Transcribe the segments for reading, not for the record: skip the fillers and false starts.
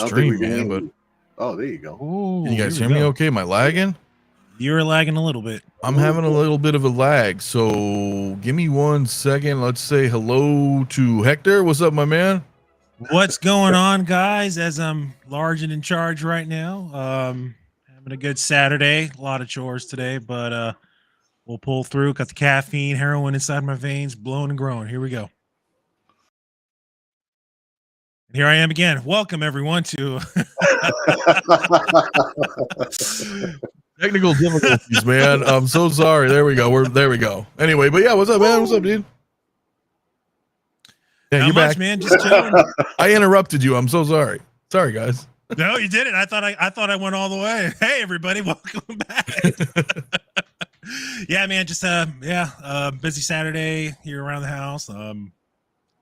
stream, man. But oh, there you go. Ooh, can you guys hear me okay? Am I lagging? You're lagging a little bit. I'm having a little bit of a lag, so give me 1 second. Let's say hello to Hector. What's up, my man? What's going on, guys? As I'm large and in charge right now, having a good Saturday. A lot of chores today, but we'll pull through. Got the caffeine, heroin inside my veins, blowing and growing. Here we go. And here I am again. Welcome everyone to technical difficulties, man. I'm so sorry. There we go. There we go. Anyway, but yeah, what's up, man? What's up, dude? Yeah, not you're much, back, man. Just chilling. I interrupted you. I'm so sorry. Sorry, guys. No, you didn't. I thought I went all the way. Hey, everybody, welcome back. Yeah, man. Just busy Saturday here around the house.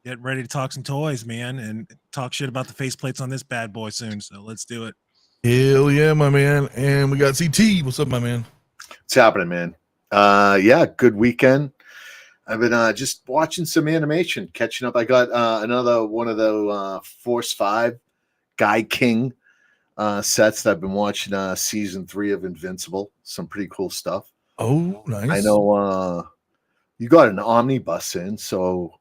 Getting ready to talk some toys, man, and talk shit about the faceplates on this bad boy soon. So let's do it. Hell yeah, my man. And we got CT. What's up, my man? What's happening, man? Yeah, good weekend. I've been just watching some animation, catching up. I got another one of the Force 5 Guy King sets that I've been watching season 3 of Invincible. Some pretty cool stuff. Oh, nice. I know you got an omnibus in, so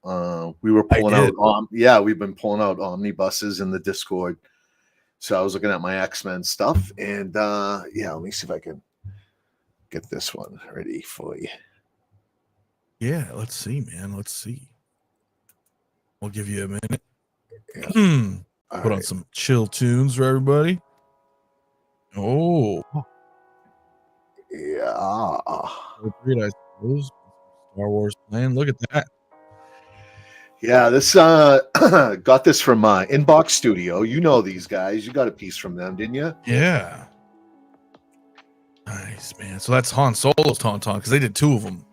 we were pulling out. We've been pulling out omnibuses in the Discord. So I was looking at my X-Men stuff, and let me see if I can get this one ready for you. Yeah, let's see, man. Let's see. We'll give you a minute. Yeah. Put on some chill tunes for everybody. Oh. Yeah. Great, I suppose. Star Wars plan. Look at that. Yeah, this got this from Inbox Studio. You know these guys. You got a piece from them, didn't you? Yeah. Nice, man. So that's Han Solo's Tauntaun, because they did 2 of them.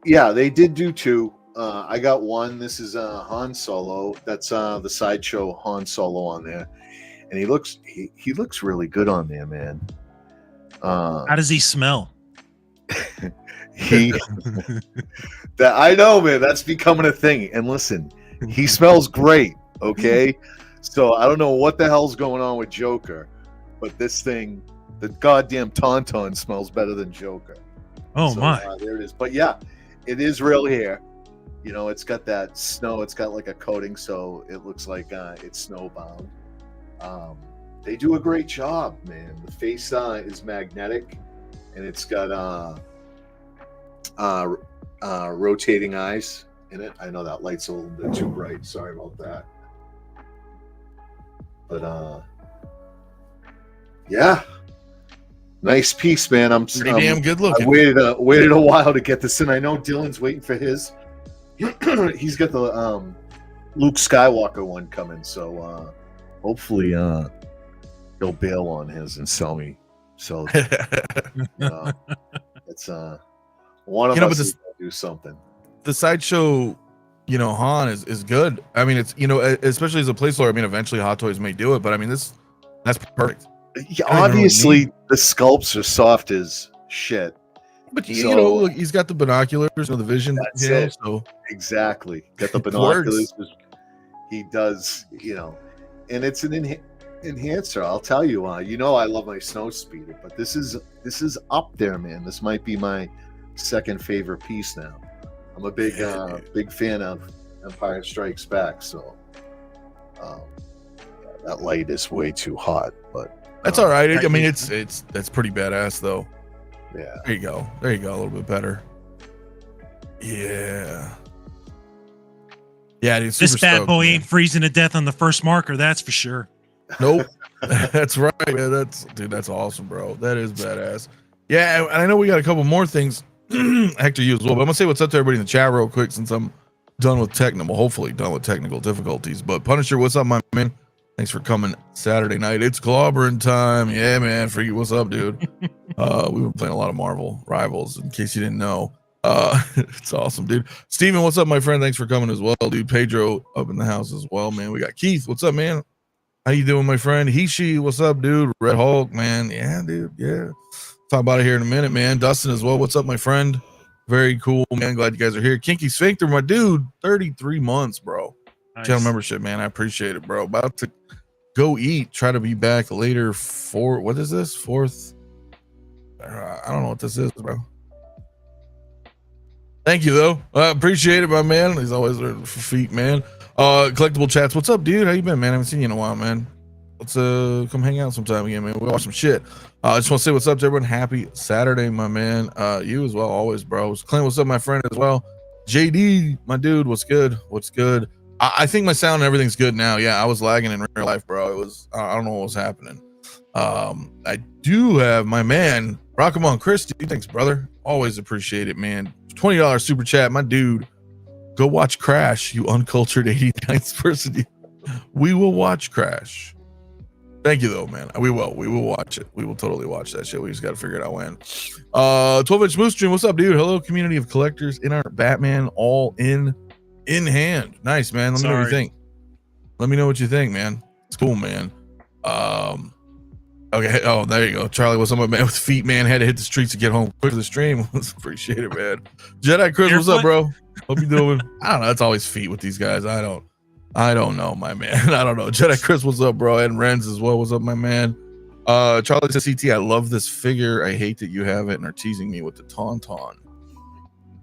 Yeah, they did do 2. I got one. This is Han Solo. That's the sideshow Han Solo on there, and he looks really good on there, man. How does he smell? That I know, man. That's becoming a thing. And listen, he smells great. Okay, so I don't know what the hell's going on with Joker, but this thing, the goddamn Tauntaun, smells better than Joker. Oh so, my! There it is. But yeah. It is real hair. You know, it's got that snow. It's got like a coating, so it looks like it's snowbound. They do a great job, man. The face is magnetic, and it's got rotating eyes in it. I know that light's a little bit too bright. Sorry about that. But yeah. Nice piece, man. I'm pretty damn good looking. I waited a while to get this in. I know Dylan's waiting for his. He's got the Luke Skywalker one coming, so hopefully he'll bail on his and sell me. So it's one of us is do something. The sideshow, Han is good. I mean, it's especially as a placeholder. I mean, eventually Hot Toys may do it, but I mean that's perfect. Yeah, obviously the sculpts are soft as shit, but look, he's got the binoculars or the vision. That's it. So exactly, got the binoculars. He does, and it's an enhancer. I'll tell you, I love my snow speeder, but this is up there, man. This might be my second favorite piece now. I'm a big fan of Empire Strikes Back, so that light is way too hot, but. That's all right. I mean, that's pretty badass, though. Yeah. There you go. A little bit better. Yeah. Yeah, dude. This bad boy ain't freezing to death on the first marker. That's for sure. Nope. That's right, man. That's awesome, bro. That is badass. Yeah, and I know we got a couple more things. Hector, you as well. But I'm gonna say what's up to everybody in the chat real quick, since I'm hopefully done with technical difficulties. But Punisher, what's up, my man? Thanks for coming Saturday night. It's clobbering time. Yeah, man. Freaky, what's up, dude? We've been playing a lot of Marvel Rivals, in case you didn't know. It's awesome, dude. Steven, what's up, my friend? Thanks for coming as well, dude. Pedro up in the house as well, man. We got Keith. What's up, man? How you doing, my friend? He, what's up, dude? Red Hulk, man. Yeah, dude. Yeah. Talk about it here in a minute, man. Dustin as well. What's up, my friend? Very cool, man. Glad you guys are here. Kinky Sphincter, my dude. 33 months, bro. Nice. Channel membership, man. I appreciate it, bro. About to go eat. Try to be back later for what is this? Fourth? I don't know what this is, bro. Thank you though. Appreciate it, my man. He's always for feet, man. Collectible chats. What's up, dude? How you been, man? I haven't seen you in a while, man. Let's come hang out sometime again, man. We'll watch some shit. I just want to say what's up to everyone. Happy Saturday, my man. You as well, always, bro. Clint, what's up, my friend, as well. JD, my dude, what's good? What's good? I think my sound and everything's good now. Yeah, I was lagging in real life, bro. It was, I don't know what was happening. I do have my man, Rockamon Chris, dude. Thanks, brother. Always appreciate it, man. $20 super chat, my dude. Go watch Crash, you uncultured 89th person. We will watch Crash. Thank you though, man. We will watch it. We will totally watch that shit. We just got to figure it out when. 12-inch Moose Stream, what's up, dude? Hello, community of collectors in our Batman all in hand. Nice, man. Let me know what you think. Let me know what you think, man. It's cool, man. Okay. Oh, there you go. Charlie, what's up, my man? With feet, man. Had to hit the streets to get home quick for the stream. Appreciate it, man. Jedi Chris, what's up, bro? Hope you doing. I don't know. It's always feet with these guys. I don't know, my man. I don't know. Jedi Chris, what's up, bro? And Renz as well. What's up, my man? Charlie says, CT, I love this figure. I hate that you have it and are teasing me with the tauntaun.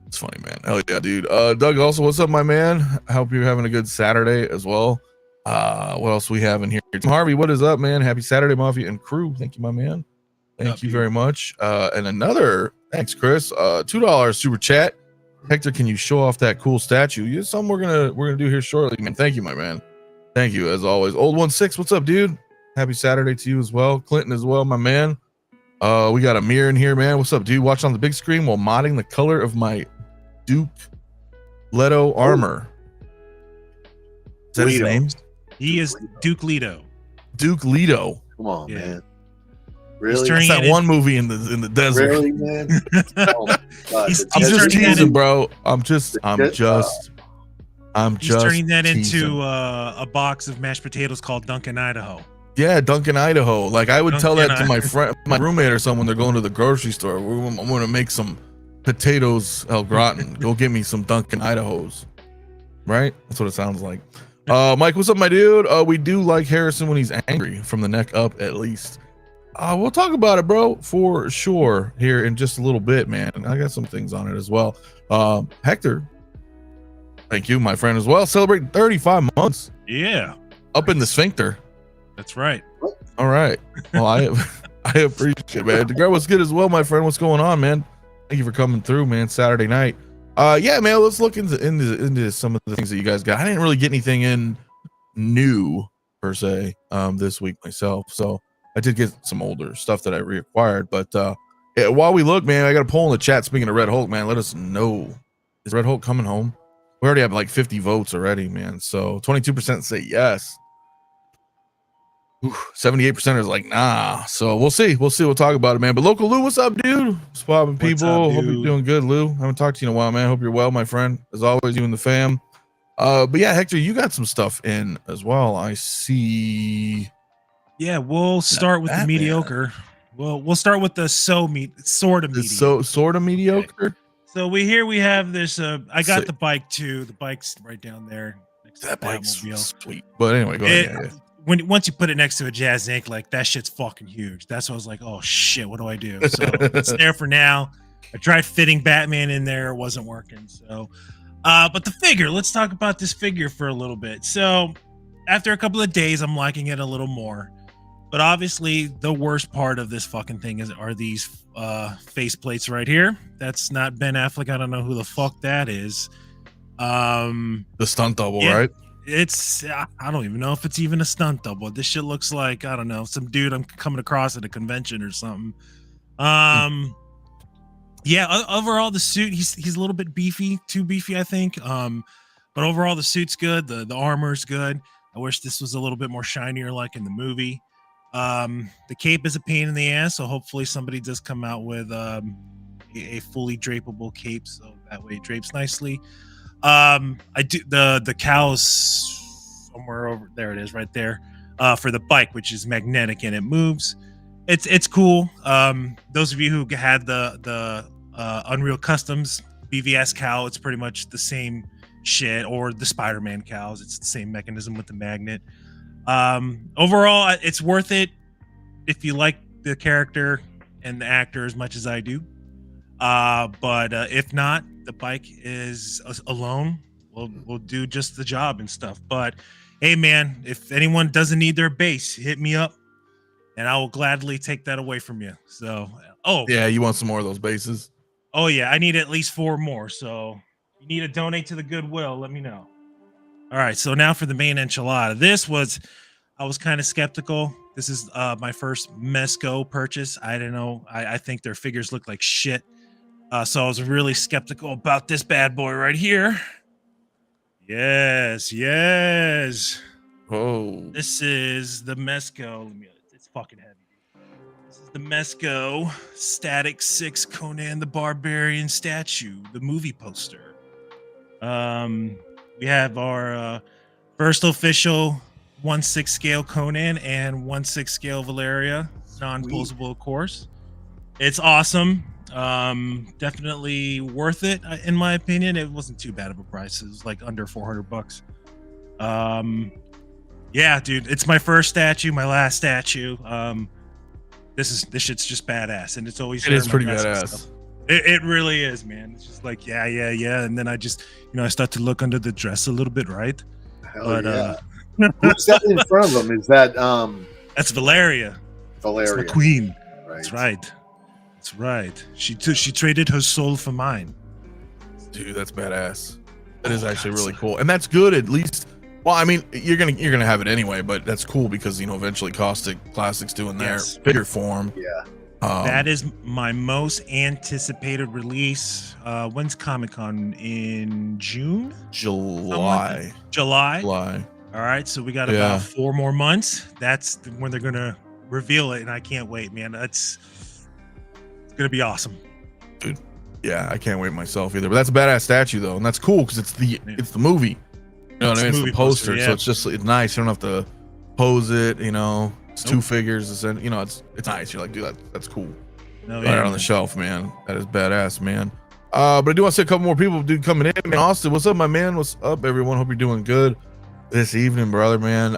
It's funny, man. Hell yeah, dude. Doug also, what's up, my man? I hope you're having a good Saturday as well. What else we have in here? Tim Harvey, what is up, man? Happy Saturday, Mafia and crew. Thank you, my man. Thank you very much. And another, thanks, Chris. $2 super chat. Hector, can you show off that cool statue? Yeah, something we're gonna do here shortly, man. Thank you, my man. Thank you as always. Old 16, what's up, dude? Happy Saturday to you as well. Clinton as well, my man. We got Amir in here, man. What's up, dude? Watch on the big screen while modding the color of my Duke Leto armor. Is that his name? He is Duke Leto. Duke Leto. Come on, man. Really? It's that one movie in the desert. Really, man? Oh my God. I'm just teasing, bro. I'm just He's turning that teasing. into a box of mashed potatoes called Dunkin' Idaho. Yeah, Dunkin' Idaho. Like I would tell Dunkin' that to my friend, my roommate or someone. They're going to the grocery store. I'm going to make some potatoes au gratin. Go get me some Dunkin' Idahos. Right? That's what it sounds like. Mike, what's up, my dude? We do like Harrison when he's angry, from the neck up at least. We'll talk about it, bro, for sure here in just a little bit, man. I got some things on it as well. Hector, thank you, my friend, as well. Celebrating 35 months. Yeah. Up in the sphincter. That's right. All right. Well, I appreciate it, man. The girl was good as well, my friend. What's going on, man? Thank you for coming through, man. Saturday night. Yeah, man. Let's look into some of the things that you guys got. I didn't really get anything in new per se this week myself, so I did get some older stuff that I reacquired. But yeah, while we look, man, I got a poll in the chat. Speaking of Red Hulk, man, let us know, is Red Hulk coming home? We already have like 50 votes already, man. So 22% say yes. 78% is like nah. So we'll see. We'll talk about it, man. But Local Lou, what's up, dude? What's poppin', people? Hope you're doing good, Lou. I haven't talked to you in a while, man. Hope you're well, my friend. As always, you and the fam. But yeah, Hector, you got some stuff in as well. I see. Yeah, we'll start with the mediocre. Well, we'll start with the sort of mediocre. Sort of mediocre. So we have this. I got the bike too. The bike's right down there. Next to that the bike's Batmobile. sweet. But anyway, go ahead. Once you put it next to a Jazz Inc., like that shit's fucking huge. That's what I was like, oh shit, what do I do? So it's there for now. I tried fitting Batman in there, it wasn't working. So, but the figure. Let's talk about this figure for a little bit. So, after a couple of days, I'm liking it a little more. But obviously, the worst part of this fucking thing are these face plates right here. That's not Ben Affleck. I don't know who the fuck that is. The stunt double, right? I don't even know if it's even a stunt double. This shit looks like, I don't know, some dude I'm coming across at a convention or something. Yeah, overall the suit, he's a little bit beefy, too beefy, I think. But overall the suit's good, the armor's good. I wish this was a little bit more shinier like in the movie. The cape is a pain in the ass, so hopefully somebody does come out with a fully drapable cape, so that way it drapes nicely. I do the cow's somewhere over there. It is right there for the bike, which is magnetic and it moves. It's cool. Those of you who had the Unreal Customs BVS cow, it's pretty much the same shit, or the Spider-Man cows. It's the same mechanism with the magnet. Overall, it's worth it if you like the character and the actor as much as I do. But if not, the bike is alone. We'll do just the job and stuff. But hey, man, if anyone doesn't need their base, hit me up, and I will gladly take that away from you. So, yeah, you want some more of those bases? Oh yeah, I need at least 4 more. So, if you need to donate to the Goodwill, let me know. All right, so now for the main enchilada. I was kind of skeptical. This is my first Mezco purchase. I don't know. I think their figures look like shit. So I was really skeptical about this bad boy right here. Yes. Oh, This is the Mezco. It's fucking heavy. This is the Mezco Static 6 Conan the Barbarian statue, the movie poster. We have our first official 1/6 scale Conan and 1/6 scale Valeria, non-posable, of course. It's awesome. Definitely worth it in my opinion. It wasn't too bad of a price. It was like under $400. Yeah, dude, it's my first statue, my last statue. This shit's just badass, and it's always pretty badass. It really is, man. It's just like yeah, and then I just I start to look under the dress a little bit, right? Hell yeah. Who's that in front of him? Is that that's Valeria. Valeria, that's the queen. Right. That's right. She traded her soul for mine. Dude, that's badass. That is actually really cool, and that's good. At least, well, I mean, you're gonna have it anyway, but that's cool because eventually Caustic Classics doing their figure form. Yeah. That is my most anticipated release. When's Comic-Con? In June? July. All right, so we got about 4 more months. That's when they're gonna reveal it, and I can't wait, man. It's gonna be awesome, dude. Yeah, I can't wait myself either. But that's a badass statue though, and that's cool because it's the movie. You know what I mean? It's the poster, so it's nice. You don't have to pose it. It's 2 figures. It's nice. You're like, dude, that's cool. On the shelf, man. That is badass, man. But I do want to say a couple more people, dude, coming in. Man, Austin, what's up, my man? What's up, everyone? Hope you're doing good this evening, brother, man.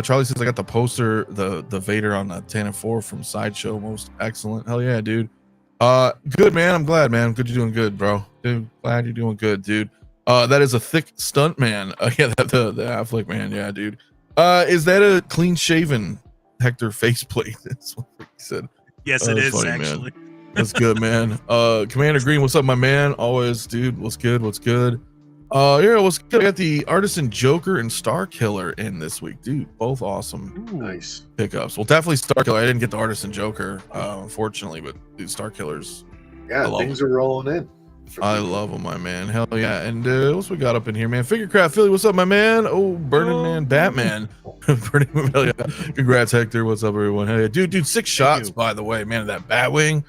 Charlie says I got the poster, the Vader on the 10 and 4 from Sideshow. Most excellent. Hell yeah, dude. Good, man. I'm glad, man. Good, you're doing good, bro. Dude, glad you're doing good, dude. That is a thick stunt man. Yeah, the Affleck man. Yeah, dude. Is that a clean shaven Hector faceplate? That's what he said. Yes, it is, funny, actually. Man. That's good, man. Commander Green, what's up, my man? Always, dude. What's good? What's good? Yeah, what's good? I got the Artisan Joker and Star Killer in this week, dude. Both awesome. Ooh, nice pickups. Well, definitely Star Killer. I didn't get the Artisan Joker, unfortunately, but dude, Star Killers. Yeah, things are rolling in. I love them, my man. Hell yeah. And what's we got up in here, man? Figurecraft Philly, what's up, my man? Oh, Burning Man Batman. Hell yeah. Congrats, Hector. What's up, everyone? Hell yeah. Dude, 6 shots, by the way, man. That Batwing.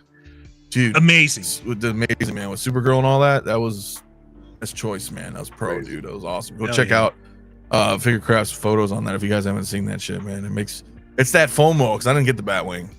Dude. Amazing. Amazing, man. With Supergirl and all that. That was best choice, man. That was pro, dude. That was awesome. Go check out Figurecraft's photos on that if you guys haven't seen that shit, man. It's that FOMO because I didn't get the Batwing.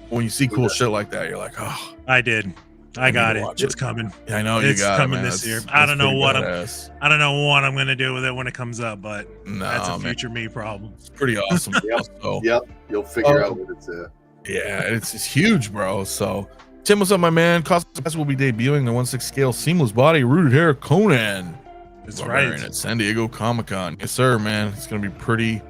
When you see cool shit like that, you're like, oh. I did. I got it. It's coming. Yeah, I know you got it. It's coming this year. I don't know what I'm gonna do with it when it comes up, but that's a future me problem. It's pretty awesome. Yep, you'll figure out what it's at. Yeah, it's huge, bro. So Tim, what's up, my man? Costas will be debuting the 1/6 scale seamless body rooted hair Conan. That's right. At San Diego Comic-Con. Yes, sir, man. It's gonna be pretty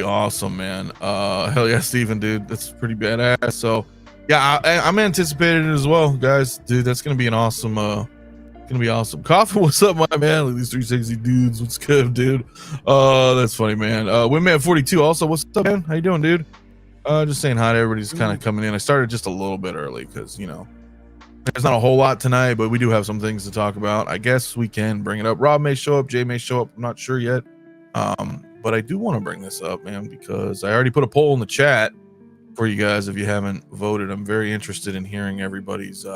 awesome, man. Hell yeah, Steven, dude. That's pretty badass. So yeah, I'm anticipating it as well, guys. Dude, that's gonna be an awesome awesome. Coffin, what's up, my man? Look at these 360 dudes. What's good, dude? That's funny, man. Windman 42 also, what's up, man? How you doing, dude? Just saying hi to everybody's kind of coming in. I started just a little bit early because there's not a whole lot tonight, but we do have some things to talk about. I guess we can bring it up. Rob may show up, Jay may show up, I'm not sure yet. But I do want to bring this up, man, because I already put a poll in the chat for you guys. If you haven't voted, I'm very interested in hearing everybody's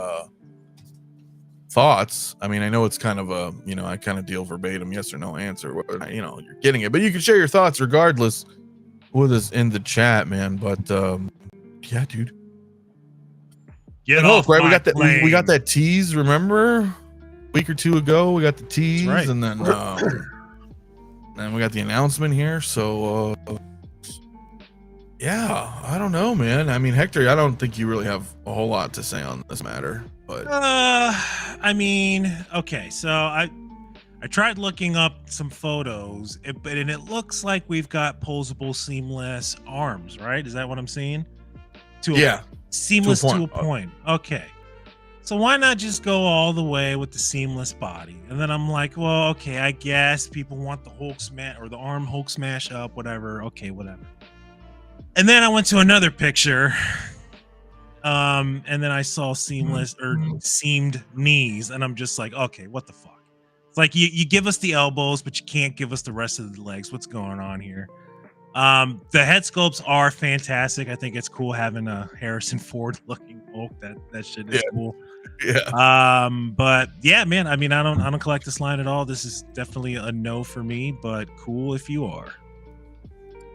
thoughts. I mean, I know it's kind of a, I kind of deal verbatim yes or no answer, whether or not, you're getting it, but you can share your thoughts regardless with us in the chat, man. But yeah, dude. Right? We got that tease, remember? A week or two ago, we got the tease, and then and we got the announcement here. So, yeah, I don't know, man. I mean, Hector, I don't think you really have a whole lot to say on this matter, but I mean, okay, so I tried looking up some photos, and it looks like we've got posable seamless arms, right? Is that what I'm seeing? Seamless to a point. Okay. So why not just go all the way with the seamless body? And then I'm like, well, okay, I guess people want the Hulk smash or the arm Hulk smash up, whatever. Okay, whatever. And then I went to another picture, and then I saw seamless or seamed knees, and I'm just like, okay, what the fuck? It's like you give us the elbows, but you can't give us the rest of the legs. What's going on here? The head sculpts are fantastic. I think it's cool having a Harrison Ford looking Hulk. That shit is cool. Yeah. But yeah, man. I mean, I don't collect this line at all. This is definitely a no for me. But cool if you are.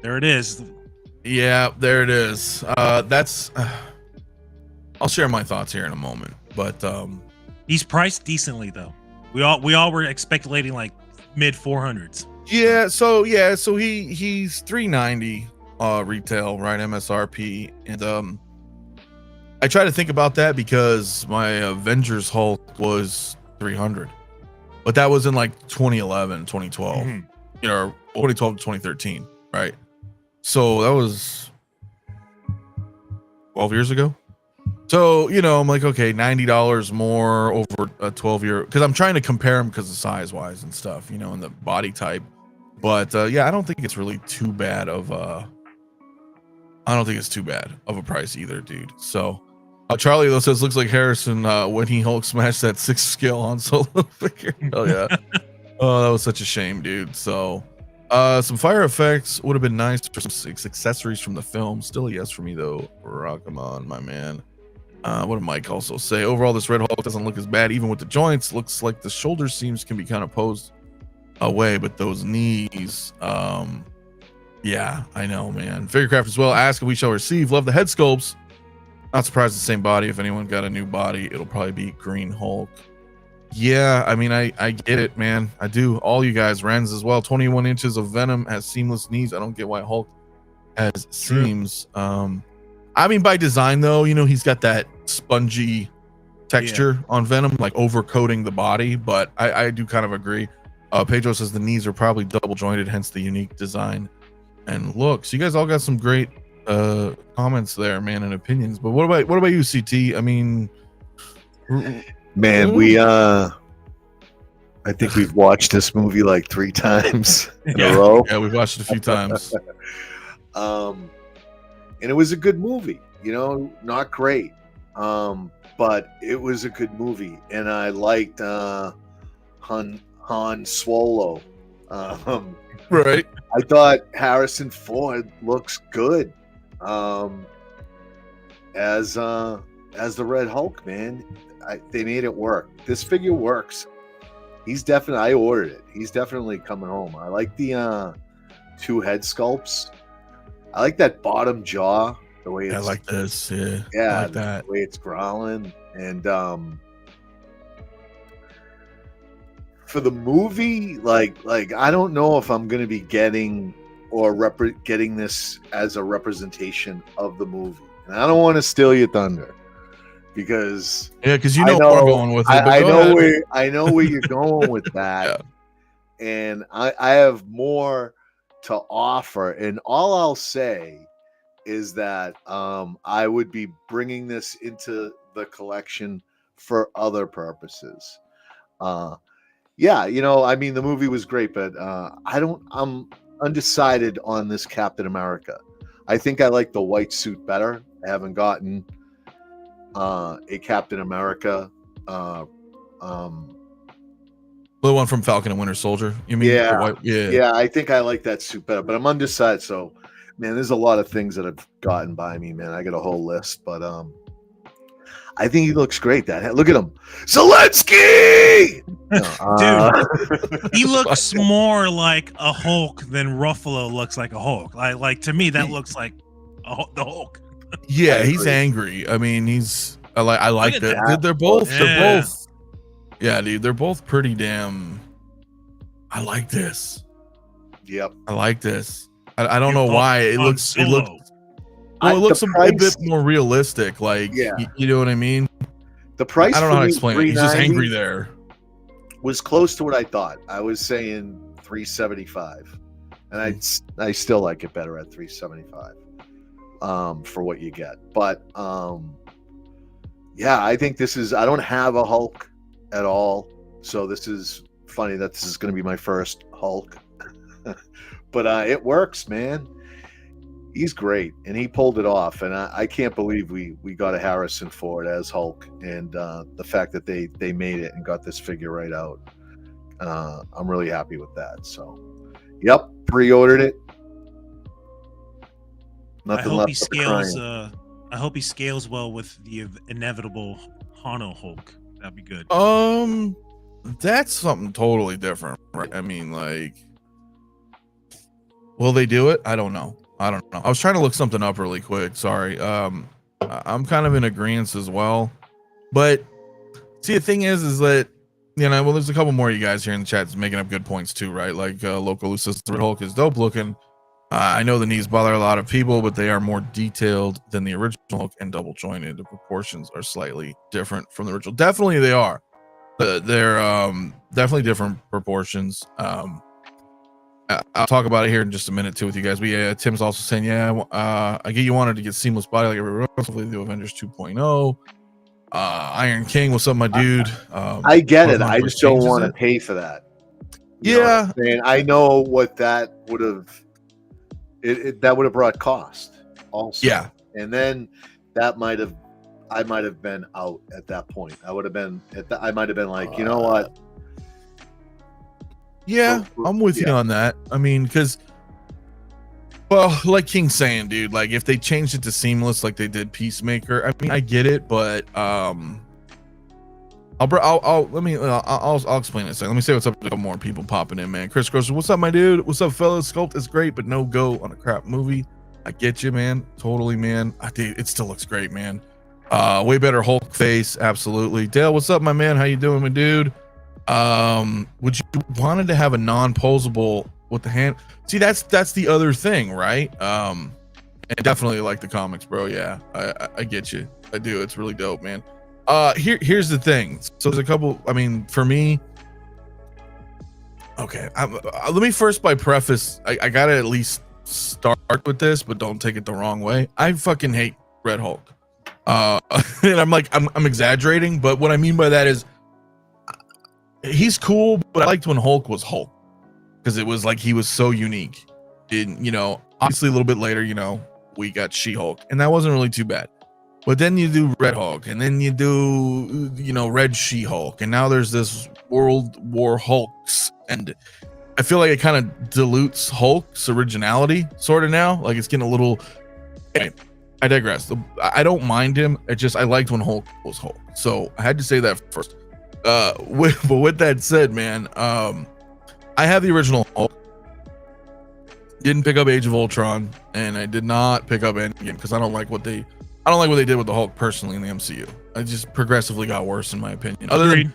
There it is. Yeah, there it is. That's. I'll share my thoughts here in a moment, but he's priced decently though. We all were speculating like mid 400s. Yeah, so he's $390 retail, right? MSRP, and I try to think about that because my Avengers Hulk was 300, but that was in like 2011, 2012, you know, 2012 to 2013, right? So that was 12 years ago. So, you know, I'm like, okay, $90 more over a 12-year, because I'm trying to compare them because of size wise and stuff, you know, and the body type. But yeah, I don't think it's really too bad of a price either, dude. So Charlie though says looks like Harrison when he Hulk smashed that 6 scale Han Solo figure. Oh yeah. Oh, that was such a shame, dude. So some fire effects would have been nice for some accessories from the film. Still a yes for me though. Rock 'em on, my man. What did Mike also say? Overall, this Red Hulk doesn't look as bad, even with the joints. Looks like the shoulder seams can be kind of posed away, but those knees, yeah, I know, man. Figurecraft as well. Ask and we shall receive. Love the head sculpts. Not surprised the same body. If anyone got a new body, it'll probably be Green Hulk. Yeah, I mean, I get it, man. I do. All you guys, Renz as well. 21 inches of Venom has seamless knees. I don't get why Hulk has seams. I mean, by design though, you know, he's got that spongy texture on Venom, like overcoating the body, but I do kind of agree. Pedro says the knees are probably double jointed, hence the unique design and looks. You guys all got some great comments there, man, and opinions. But what about you, CT? I mean, man, we I think we've watched this movie like 3 times in a row. Yeah, we've watched it a few times. And it was a good movie, you know, not great, but it was a good movie, and I liked Han Solo. Right. I thought Harrison Ford looks good as the Red Hulk, man. They made it work. This figure works. He's definitely. I ordered it. He's definitely coming home. I like the 2 head sculpts. I like that bottom jaw, the way it's, I like this. Yeah, I like that. the way it's growling. And for the movie, like I don't know if I'm going to be getting getting this as a representation of the movie. And I don't want to steal your thunder because you know where we're going with it. I know where you're going with that, and I have more to offer, and all I'll say is that I would be bringing this into the collection for other purposes. Yeah, you know, I mean, the movie was great, but I'm undecided on this Captain America. I think I like the white suit better. I haven't gotten a Captain America the one from Falcon and Winter Soldier, you mean? Yeah, I think I like that suit better, but I'm undecided. So, man, there's a lot of things that have gotten by me, man. I got a whole list, but I think he looks great. Look at him, Zelensky, dude. He looks more like a Hulk than Ruffalo looks like a Hulk. Like to me, that looks like the Hulk. Yeah, he's angry. I mean, I like that. They're both. Yeah, dude, they're both pretty damn. I like this. Yep. I like this. I don't You know thought why it Han looks Solo. well, it looks The a bit price- more realistic. Like, Yeah. you know what I mean? The price I don't for know how to me, explain it. He's just $390, angry there. was close to what I thought. I was saying $375, and I still like it better at $375 for what you get. But yeah, I think this is. I don't have a Hulk at all, so this is funny that this is going to be my first Hulk. But it works, man. He's great, and he pulled it off. And I can't believe we got a Harrison Ford as Hulk, and the fact that they made it and got this figure right out. I'm really happy with that. So, yep, pre-ordered it. Nothing left but the crying. I hope he scales well with the inevitable Hano Hulk. That'd be good. That's something totally different, right? I mean, like, will they do it? I don't know. I was trying to look something up really quick. Sorry. I'm kind of in agreement as well. But see, the thing is that, you know, well, there's a couple more of you guys here in the chat that's making up good points too, right? Like Local Who says the Hulk is dope looking. I know the knees bother a lot of people, but they are more detailed than the original Hulk and double jointed. The proportions are slightly different from the original. Definitely they are. They're definitely different proportions. I'll talk about it here in just a minute too with you guys. Tim's also saying, yeah, I get you wanted to get seamless body like everyone else. Hopefully the Avengers 2.0. Iron King, what's up, my dude? I get it. I just don't want to pay for that. Yeah, I know what that would have. That would have brought cost also. Yeah, and then I might have been out at that point. I might have been like, you know what? Yeah, I'm with you on that. I mean, because, well, like King's saying, dude, like if they changed it to seamless like they did Peacemaker, I mean, I get it, but I'll explain it in a second. Let me say what's up to more people popping in, man. Chris Grosser, what's up, my dude? What's up, fellas? Sculpt is great, but no go on a crap movie. I get you, man. Totally, man. It still looks great, man. Way better Hulk face, absolutely. Dale, what's up, my man? How you doing, my dude? Would you wanted to have a non-posable with the hand? See, that's the other thing, right? And definitely like the comics, bro. Yeah, I get you. I do. It's really dope, man. Here's the thing. So there's a couple. I mean, for me, okay. Let me first preface. I gotta at least start with this, but don't take it the wrong way. I fucking hate Red Hulk. And I'm exaggerating, but what I mean by that is he's cool, but I liked when Hulk was Hulk because it was like he was so unique. And, you know, obviously a little bit later, you know, we got She-Hulk, and that wasn't really too bad. But then you do Red Hulk, and then you do, you know, Red She-Hulk, and now there's this World War Hulks, and I feel like it kind of dilutes Hulk's originality sort of now. Like it's getting a little. Anyway, I digress. I don't mind him. I liked when Hulk was Hulk, so I had to say that first. But with that said, man, I have the original Hulk. Didn't pick up Age of Ultron, and I did not pick up Endgame because I don't like what they did with the Hulk personally in the MCU. It just progressively got worse in my opinion. Other than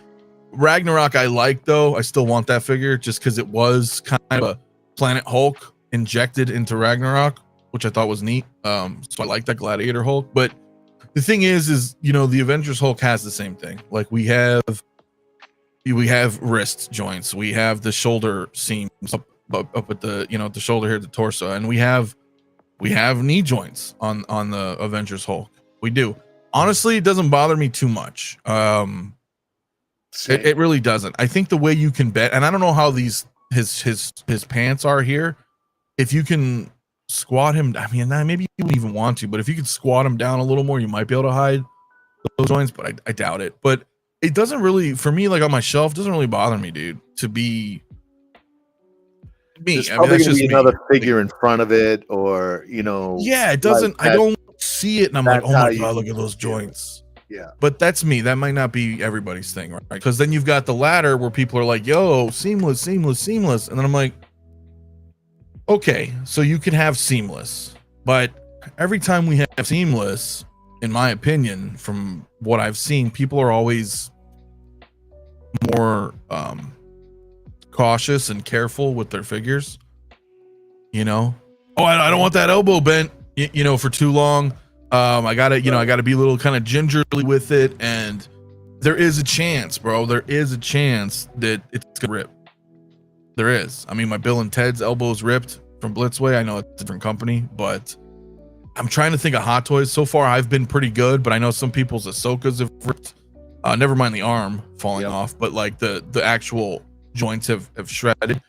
Ragnarok, I like though. I still want that figure just because it was kind of a Planet Hulk injected into Ragnarok, which I thought was neat. So I like that Gladiator Hulk. But the thing is you know, the Avengers Hulk has the same thing. Like we have wrist joints, we have the shoulder seams up at the, you know, the shoulder here, the torso, and we have knee joints on the Avengers Hulk. We do. Honestly, it doesn't bother me too much. It really doesn't. I think the way you can bet, and I don't know how his pants are here. If you can squat him, I mean, maybe you wouldn't even want to, but if you could squat him down a little more, you might be able to hide those joints, but I doubt it. But it doesn't really, for me, like on my shelf, doesn't really bother me, dude, to be me. There's probably gonna be another figure in front of it, or, you know. Yeah, it doesn't. Like I don't see it, and I'm like, oh my god, look at those joints. Yeah, but that's me. That might not be everybody's thing, right? Because then you've got the ladder where people are like, yo, seamless, and then I'm like, okay, so you can have seamless, but every time we have seamless, in my opinion, from what I've seen, people are always more cautious and careful with their figures. you know. Oh, I don't want that elbow bent, you know, for too long. I gotta, you know, I gotta be a little kind of gingerly with it, and there is a chance, bro. There is a chance that it's gonna rip. There is. I mean, my Bill and Ted's elbow's ripped from Blitzway. I know it's a different company, but I'm trying to think of Hot Toys. So far, I've been pretty good, but I know some people's Ahsoka's have ripped. Never mind the arm falling off, but like the actual joints have shredded.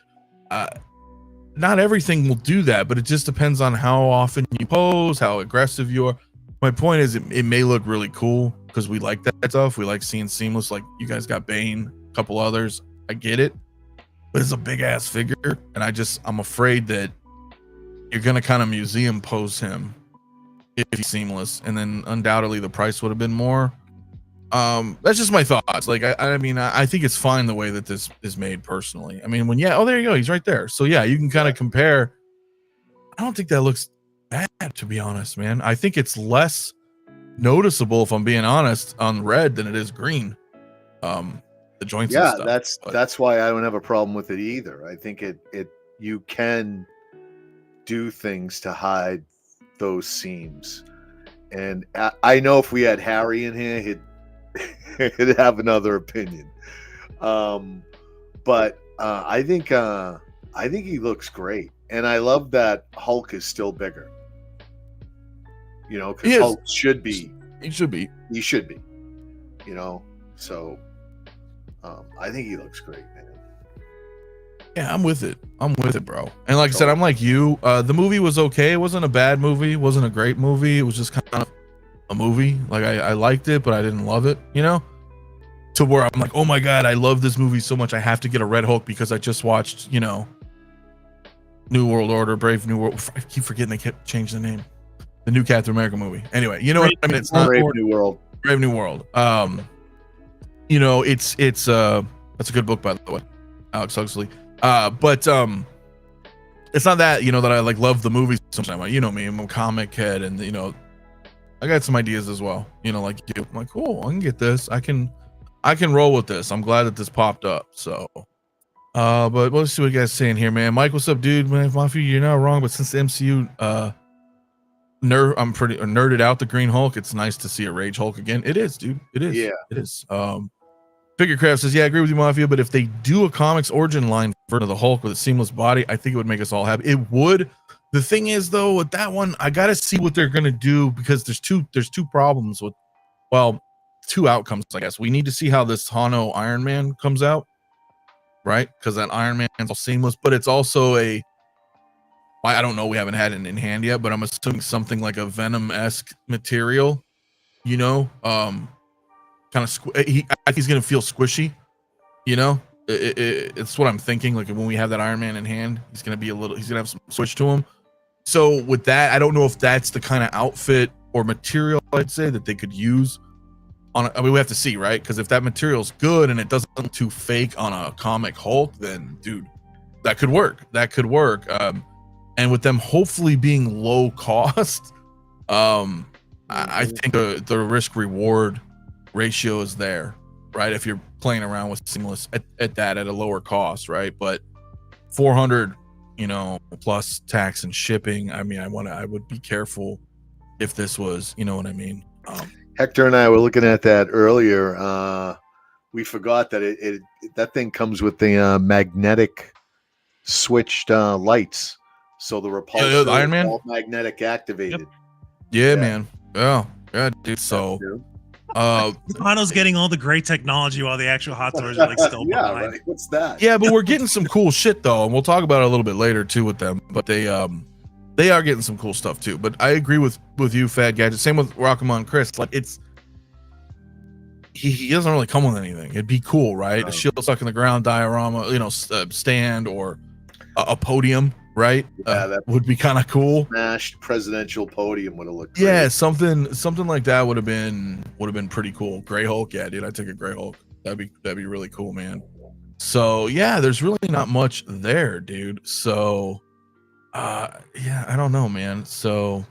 Not everything will do that, but it just depends on how often you pose, how aggressive you are. My point is, it may look really cool because we like that stuff. We like seeing seamless. Like you guys got Bane, a couple others. I get it. But it's a big ass figure, and I'm afraid that you're gonna kind of museum pose him if he's seamless, and then undoubtedly the price would have been more. That's just my thoughts. Like I mean, I think it's fine the way that this is made personally. I mean, oh, there you go, he's right there. So yeah, you can kind of compare. I don't think that looks bad, to be honest, man. I think it's less noticeable, if I'm being honest, on red than it is green. The joints. Yeah, and stuff, that's why I don't have a problem with it either. I think you can do things to hide those seams, and I know if we had Harry in here, he'd have another opinion. But I think he looks great, and I love that Hulk is still bigger. You know, because Hulk should be. He should be. You know, so. I think he looks great, man. Yeah, I'm with it, bro. And like I said, I'm like you. The movie was okay. It wasn't a bad movie. It wasn't a great movie. It was just kind of a movie. Like I liked it, but I didn't love it, you know, to where I'm like, oh my God, I love this movie so much. I have to get a Red Hulk because I just watched, you know, New World Order, Brave New World. I keep forgetting they kept changing the name. The new Captain America movie. Anyway, you know what I mean? It's not Brave New World. Brave New World. You know, it's that's a good book, by the way, Alex Huxley. But it's not that, you know, that I like love the movie sometimes. You know me, I'm a comic head, and you know, I got some ideas as well. You know, like you. I'm like, cool, I can get this. I can roll with this. I'm glad that this popped up. So, but let's see what you guys saying here, man. Mike, what's up, dude? Man, Mafia, you're not wrong, but since the MCU I'm pretty nerded out the Green Hulk, it's nice to see a Rage Hulk again. It is, dude. It is. Yeah, it is. Figurecraft says, yeah, I agree with you, Mafia, but if they do a comics origin line version of the Hulk with a seamless body, I think it would make us all happy. It would. The thing is, though, with that one, I gotta see what they're gonna do, because there's two problems with, well, two outcomes, I guess. We need to see how this Hano Iron Man comes out, right? Because that Iron Man's all seamless, but it's also I don't know, we haven't had it in hand yet, but I'm assuming something like a Venom-esque material, you know, kind of I think he's gonna feel squishy, you know. It's what I'm thinking. Like when we have that Iron Man in hand, he's gonna have some switch to him. So with that, I don't know if that's the kind of outfit or material, I'd say, that they could use on I mean, we have to see, right? Because if that material's good and it doesn't look too fake on a comic Hulk, then dude, that could work. And with them hopefully being low cost, I think the risk reward ratio is there, right? If you're playing around with seamless at a lower cost, right? But 400, you know, plus tax and shipping. I mean, I would be careful if this was, you know what I mean? Hector and I were looking at that earlier. We forgot that that thing comes with the magnetic switched lights, so the repulsor the Iron Man all magnetic activated. Yep. Yeah, man. Yeah, dude. So. Hano's getting all the great technology while the actual Hot Toys are like still behind. Right. What's that? Yeah, but we're getting some cool shit though, and we'll talk about it a little bit later too with them. But they are getting some cool stuff too. But I agree with you, Fat Gadget. Same with Rock'emon Chris. Like he doesn't really come with anything. It'd be cool, right? A shield stuck in the ground diorama, you know, stand or a podium. Right, yeah, that would be kind of cool. Smashed presidential podium would have looked great. Yeah, something like that would have been pretty cool. Gray Hulk, yeah, dude, I'd take a Gray Hulk. That'd be really cool, man. So yeah, there's really not much there, dude. So yeah, I don't know, man. So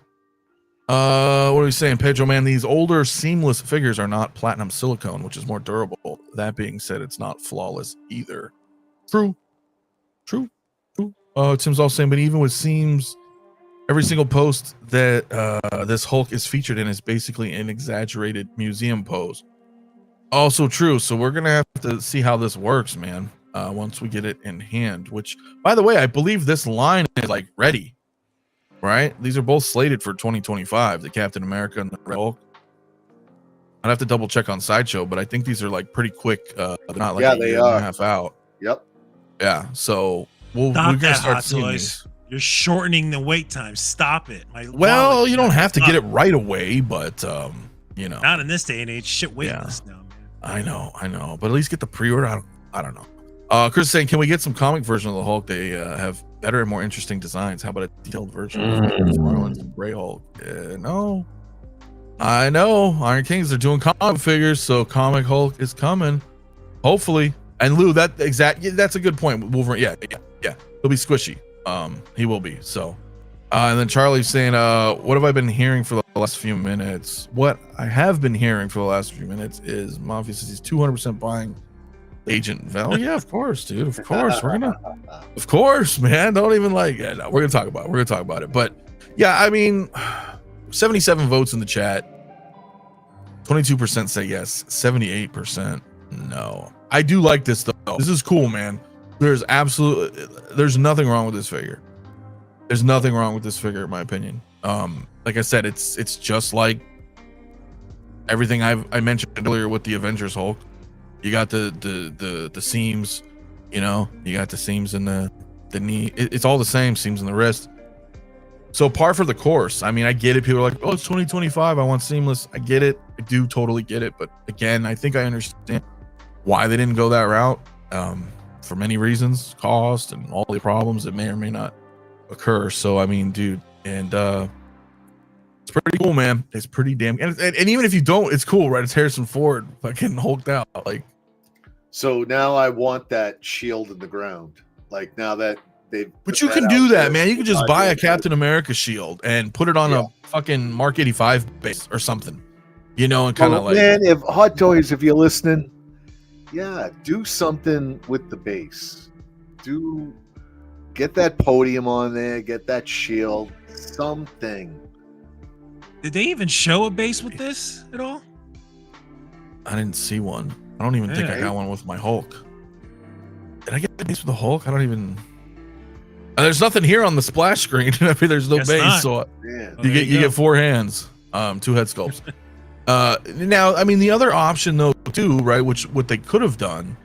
what are we saying, Pedro? Man, these older seamless figures are not platinum silicone, which is more durable. That being said, it's not flawless either. True. Tim's also saying, but even with seams, every single post that this Hulk is featured in is basically an exaggerated museum pose. Also true. So we're gonna have to see how this works, man. Once we get it in hand. Which, by the way, I believe this line is like ready. Right? These are both slated for 2025. The Captain America and the Red Hulk. I'd have to double check on Sideshow, but I think these are like pretty quick. They're not like a year and a half out. Yep. Yeah. So we're Stop gonna that, start Hot seeing Toys. these. You're shortening the wait time. Stop it. Well, you don't have to get it right away, but you know. Not in this day and age. Shit, wait list now, man. I know, but at least get the pre-order. I don't know. Chris is saying, can we get some comic version of the Hulk? They have better and more interesting designs. How about a detailed version of Marlins and Gray Hulk? No, I know. Iron Kings are doing comic figures, so comic Hulk is coming, hopefully. And Lou, that's a good point. Wolverine, yeah, he'll be squishy. He will be. So, and then Charlie's saying, what have I been hearing for the last few minutes? What I have been hearing for the last few minutes is Mafia says he's 200% buying Agent Vel. Yeah, of course, dude. Of course, of course, man. Don't even no, we're gonna talk about it. But yeah, I mean, 77 votes in the chat. 22% say yes. 78% no. I do like this though. This is cool, man. There's nothing wrong with this figure. There's nothing wrong with this figure, in my opinion. Like I said, it's just like everything I mentioned earlier with the Avengers Hulk. You got the seams, you know, you got the seams in the knee. It's all the same, seams in the wrist. So par for the course. I mean, I get it. People are like, oh, it's 2025. I want seamless. I get it. I do totally get it. But again, I think I understand why they didn't go that route. For many reasons, cost and all the problems that may or may not occur. So I mean, dude, and it's pretty cool, man. It's pretty damn, and even if you don't, it's cool, right? It's Harrison Ford fucking hulked out, like. So now I want that shield in the ground. Like now that they've. But you can do that, man. You can just buy a Captain America shield and put it on a fucking Mark 85 base or something, you know, and kind of man, if Hot Toys, if you're listening, do something with the base. Get that podium on there. Get that shield. Something. Did they even show a base with this at all? I didn't see one. I don't even think I got one with my Hulk. Did I get a base with the Hulk? I don't even. There's nothing here on the splash screen. I mean, there's no base, not. So you get 4 hands, 2 head sculpts. Now, I mean, the other option though too, right? What they could have done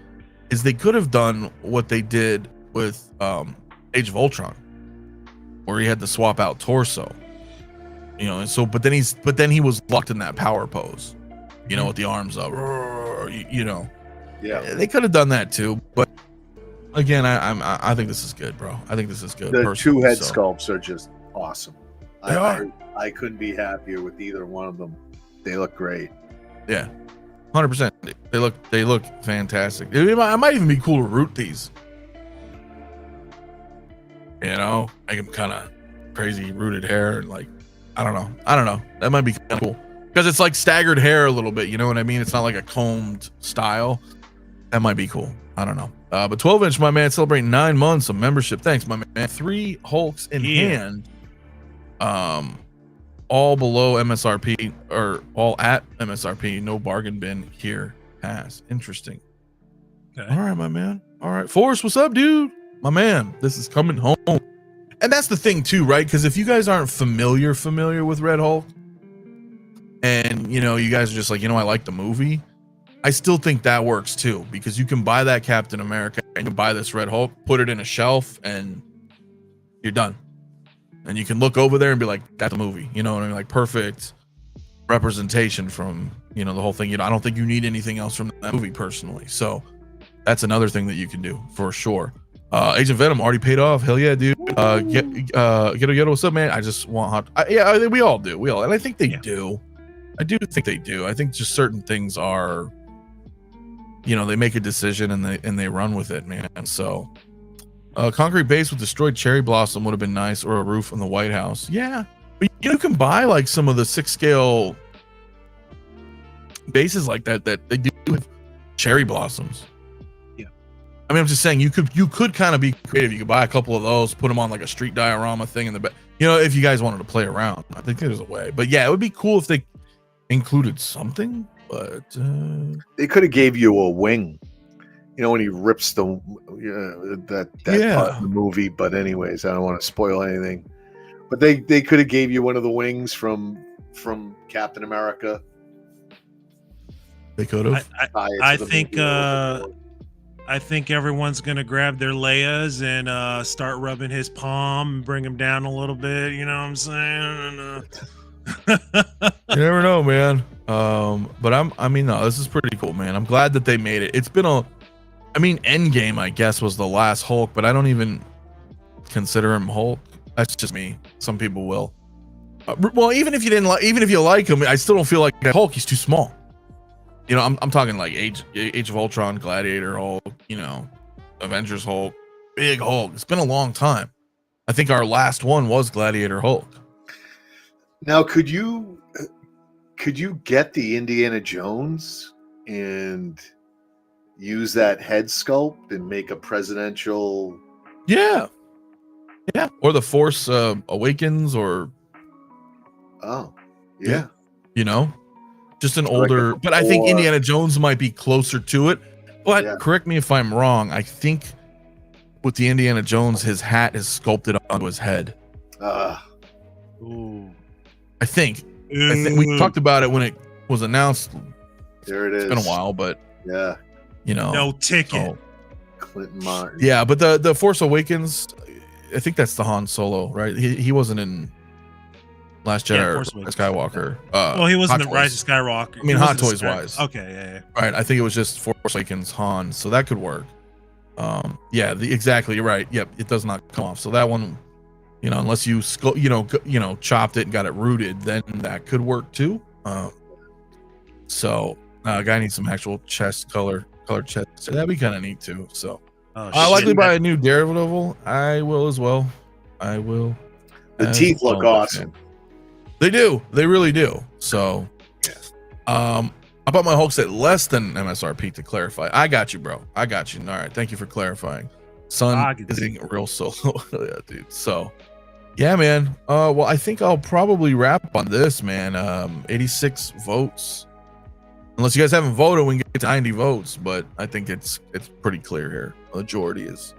is they could have done what they did with Age of Ultron, where he had to swap out torso. You know, and so but then he was locked in that power pose, you know, with the arms up, you know. Yeah, they could have done that too, but again, I think this is good, bro. I think this is good. The 2 head sculpts are just awesome. I couldn't be happier with either one of them. They look great. Yeah, 100%. They look fantastic. I might even be cool to root these. You know, make them kind of crazy rooted hair and like. I don't know. That might be kind of cool because it's like staggered hair a little bit. You know what I mean? It's not like a combed style. That might be cool. I don't know. But 12-inch, my man, celebrating 9 months of membership. Thanks, my man. 3 Hulks in hand. All below MSRP or all at MSRP. No bargain bin here. Pass. Interesting. Okay. All right, my man. All right, Forrest, what's up, dude? My man, this is coming home. And that's the thing too, right? Because if you guys aren't familiar with Red Hulk, and you know, you guys are just like, you know, I like the movie, I still think that works too, because you can buy that Captain America and you buy this Red Hulk, put it in a shelf, and you're done. And you can look over there and be like, that's a movie, you know what I mean? Like perfect representation from, you know, the whole thing. You know, I don't think you need anything else from that movie personally. So that's another thing that you can do for sure. Agent Venom already paid off. Hell yeah, dude. Get what's up, man? I just want hot. We all do. And I think they do. I do think they do. I think just certain things are, you know, they make a decision and they run with it, man. So, concrete base with destroyed cherry blossom would have been nice, or a roof on the White House. Yeah, but you can buy like some of the 6 scale bases like that they do have cherry blossoms. I mean, I'm just saying you could kind of be creative. You could buy a couple of those, put them on like a street diorama thing in the back. You know, if you guys wanted to play around, I think there's a way. But yeah, it would be cool if they included something. But they could have gave you a wing. You know, when he rips the that part of the movie. But anyways, I don't want to spoil anything. But they could have gave you one of the wings from Captain America. They could have. I think everyone's gonna grab their Leias and start rubbing his palm and bring him down a little bit. You know what I'm saying? You never know, man. But I mean, no, this is pretty cool, man. I'm glad that they made it. It's been Endgame, I guess, was the last Hulk, but I don't even consider him Hulk. That's just me. Some people will. Well, even if you like him, I still don't feel like Hulk. He's too small. You know, I'm talking like Age of Ultron, Gladiator Hulk, you know, Avengers Hulk, big Hulk. It's been a long time. I think our last one was Gladiator Hulk. Now, could you get the Indiana Jones and use that head sculpt and make a presidential? Yeah. Or the Force Awakens, or yeah. You know. Just an older, but I think Indiana Jones might be closer to it. But correct me if I'm wrong. I think with the Indiana Jones, his hat is sculpted onto his head. Ooh. I think we talked about it when it was announced. There it is. It's been a while, but yeah, you know, no ticket. Clinton Martin. Yeah, but the Force Awakens, I think that's the Han Solo, right? He wasn't in Last Jedi or Skywalker. Well, he wasn't in Rise of Skywalker. I mean, Hot Toys wise. Okay, yeah. Right, I think it was just Force Awakens Han, so that could work. Exactly, you're right. Yep, it does not come off. So that one, you know, unless you chopped it and got it rooted, then that could work too. Guy needs some actual chest color chest. So that'd be kind of neat too. So I'll likely buy a new Daredevil. I will as well. I will. The teeth look awesome. They do. They really do. So, I bought my Hulks at less than MSRP to clarify. I got you, bro. I got you. All right. Thank you for clarifying. Son isn't a real solo. Yeah, dude. So, yeah, man. Well, I think I'll probably wrap on this, man. 86 votes. Unless you guys haven't voted, we can get to 90 votes. But I think it's pretty clear here. The majority is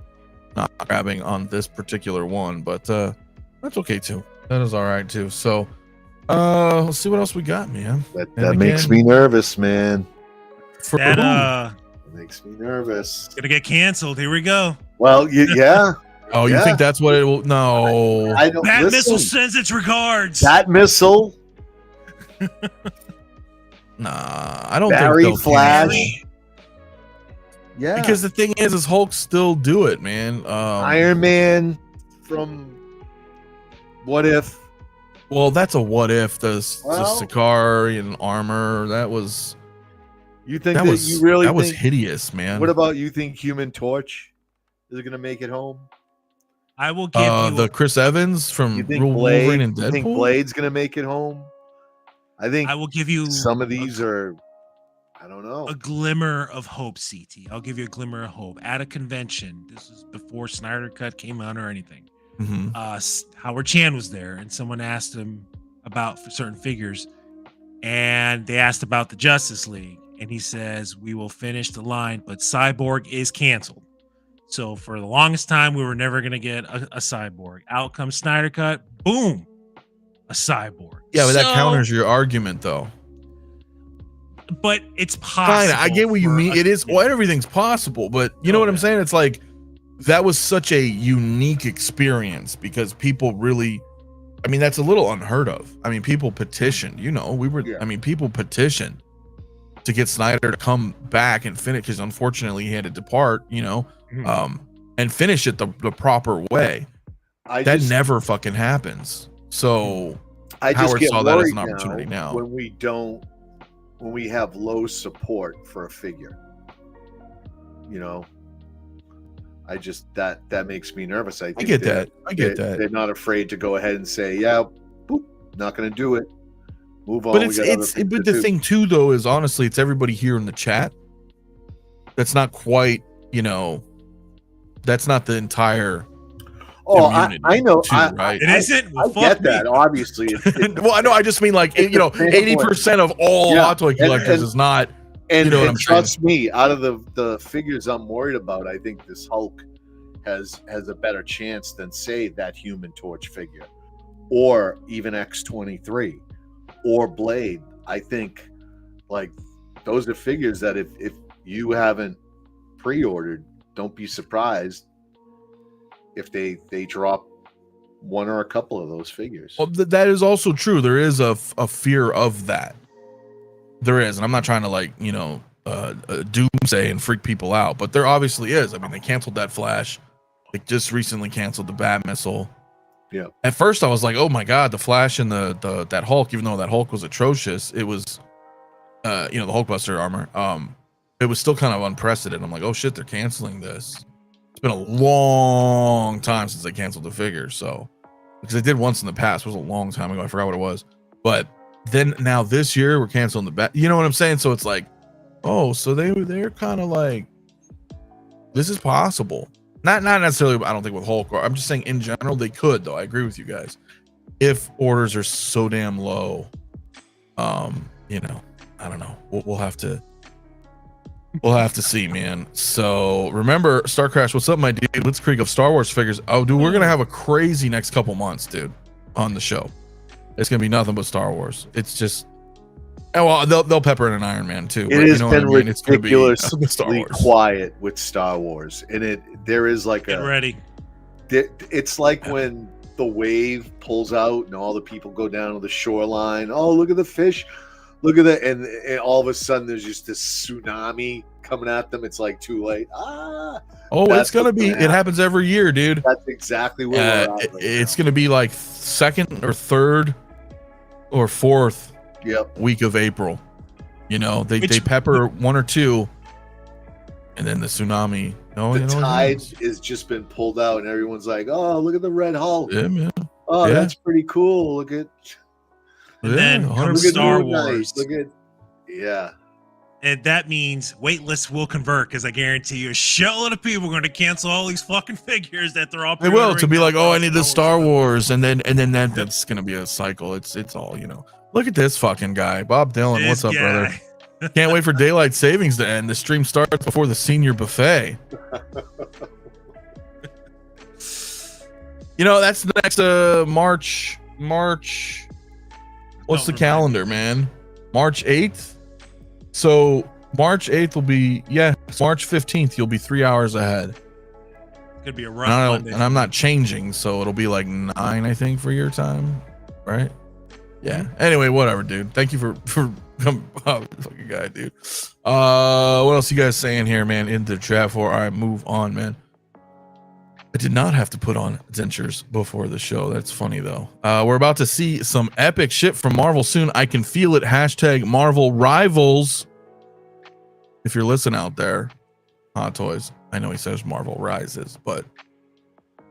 not grabbing on this particular one. But that's okay, too. That is all right, too. So, let's see what else we got, man. That makes me nervous, man. That makes me nervous. Gonna get canceled. Here we go. Well, yeah. Oh, you think that's what it will? No. I don't. That missile sends its regards. That missile. Nah, I don't Barry think Flash. Yeah. Because the thing is Hulk still do it, man. Iron Man from What If? Well, that's a what if. The Sicarian armor, that was. You think that was hideous, man. What about you think Human Torch is going to make it home? I will give you the Chris Evans from Wolverine and Deadpool. You think Blade's going to make it home? I think I will give you some of these are. I don't know. A glimmer of hope, CT. I'll give you a glimmer of hope. At a convention, this is before Snyder Cut came out or anything. Mm-hmm. Howard Chan was there, and someone asked him about certain figures, and they asked about the Justice League, and he says, "We will finish the line, but Cyborg is canceled." So for the longest time, we were never going to get a Cyborg. Out comes Snyder Cut, boom, a Cyborg. Yeah, but that counters your argument, though. But it's possible. Fine, I get what you mean. It is. Well, everything's possible, but you know what I'm saying? It's like that was such a unique experience because people really. I mean, that's a little unheard of. I mean, people petitioned. You know, I mean, people petitioned to get Snyder to come back and finish because unfortunately he had to depart. You know, and finish it the proper way. That never fucking happens. So Howard saw that as an opportunity now. When we have low support for a figure, you know, that makes me nervous. I get that. They're not afraid to go ahead and say, yeah, boop, not going to do it. Move on. But the thing too, though, is honestly, it's everybody here in the chat that's not quite, you know, That's not the entire. Oh, I know. Too, right? It isn't. Well, I get that. Obviously, well, I know. I just mean like 80% of all Hot Toy collectors is not. And, you know what I'm trust saying? me, out of the figures I'm worried about, I think this Hulk has a better chance than say that Human Torch figure, or even X-23, or Blade. I think like those are figures that if you haven't pre-ordered, don't be surprised if they drop one or a couple of those figures. Well, that is also true. There is a fear of that. There is, and I'm not trying to doomsay and freak people out, but there obviously is. I mean, they canceled that Flash. They just recently canceled the Bat Missile. Yeah. At first, I was like, "Oh my God, the Flash and that Hulk." Even though that Hulk was atrocious, it was, the Hulkbuster armor. It was still kind of unprecedented. I'm like, "Oh shit, they're canceling this." It's been a long time since they canceled the figure, so because they did once in the past. It was a long time ago. I forgot what it was, but then now this year we're canceling the Bat. You know what I'm saying? So it's like, oh, so they're kind of like, this is possible. Not necessarily, I don't think with Hulk, or I'm just saying in general they could though. I agree with you guys. If orders are so damn low, I don't know. We'll have to see, man. So remember, Star Crash, what's up, my dude? Blitzkrieg of Star Wars figures. Oh, dude, we're gonna have a crazy next couple months, dude, on the show. It's gonna be nothing but Star Wars. It's just, well, they'll pepper in an Iron Man too. It has been ridiculously quiet with Star Wars, and there is like Get ready. It's like when the wave pulls out and all the people go down to the shoreline. Oh, look at the fish! Look at that, and all of a sudden there's just this tsunami coming at them. It's like too late. Oh, it's gonna be. It happens every year, dude. That's exactly what we're at. It's gonna be like second or third or fourth week of April. They pepper one or two, and then the tsunami. The tide has just been pulled out, and everyone's like, "Oh, look at the Red Hulk! Yeah, man. Oh, that's pretty cool. Look at." And then comes Star Wars. Look at, and that means waitlist will convert, because I guarantee you a shitload of people are going to cancel all these fucking figures that they're all. They will, to be like, oh, I need the Star Wars, and then that's gonna be a cycle. It's all Look at this fucking guy, Bob Dylan. What's up, brother? Can't wait for daylight savings to end. The stream starts before the senior buffet. That's the next March. What's the calendar, man? March 8th. So March 8th will be March 15th. You'll be 3 hours ahead. It's gonna be a rough Monday. And I'm not changing, so it'll be like 9, I think, for your time, right? Yeah. Anyway, whatever, dude. Thank you for coming. Oh, fucking guy, dude. What else you guys saying here, man? In the chat for. All right, move on, man. I did not have to put on dentures before the show. That's funny though. We're about to see some epic shit from Marvel soon. I can feel it. Hashtag Marvel Rivals. If you're listening out there, Hot Toys. I know he says Marvel Rises, but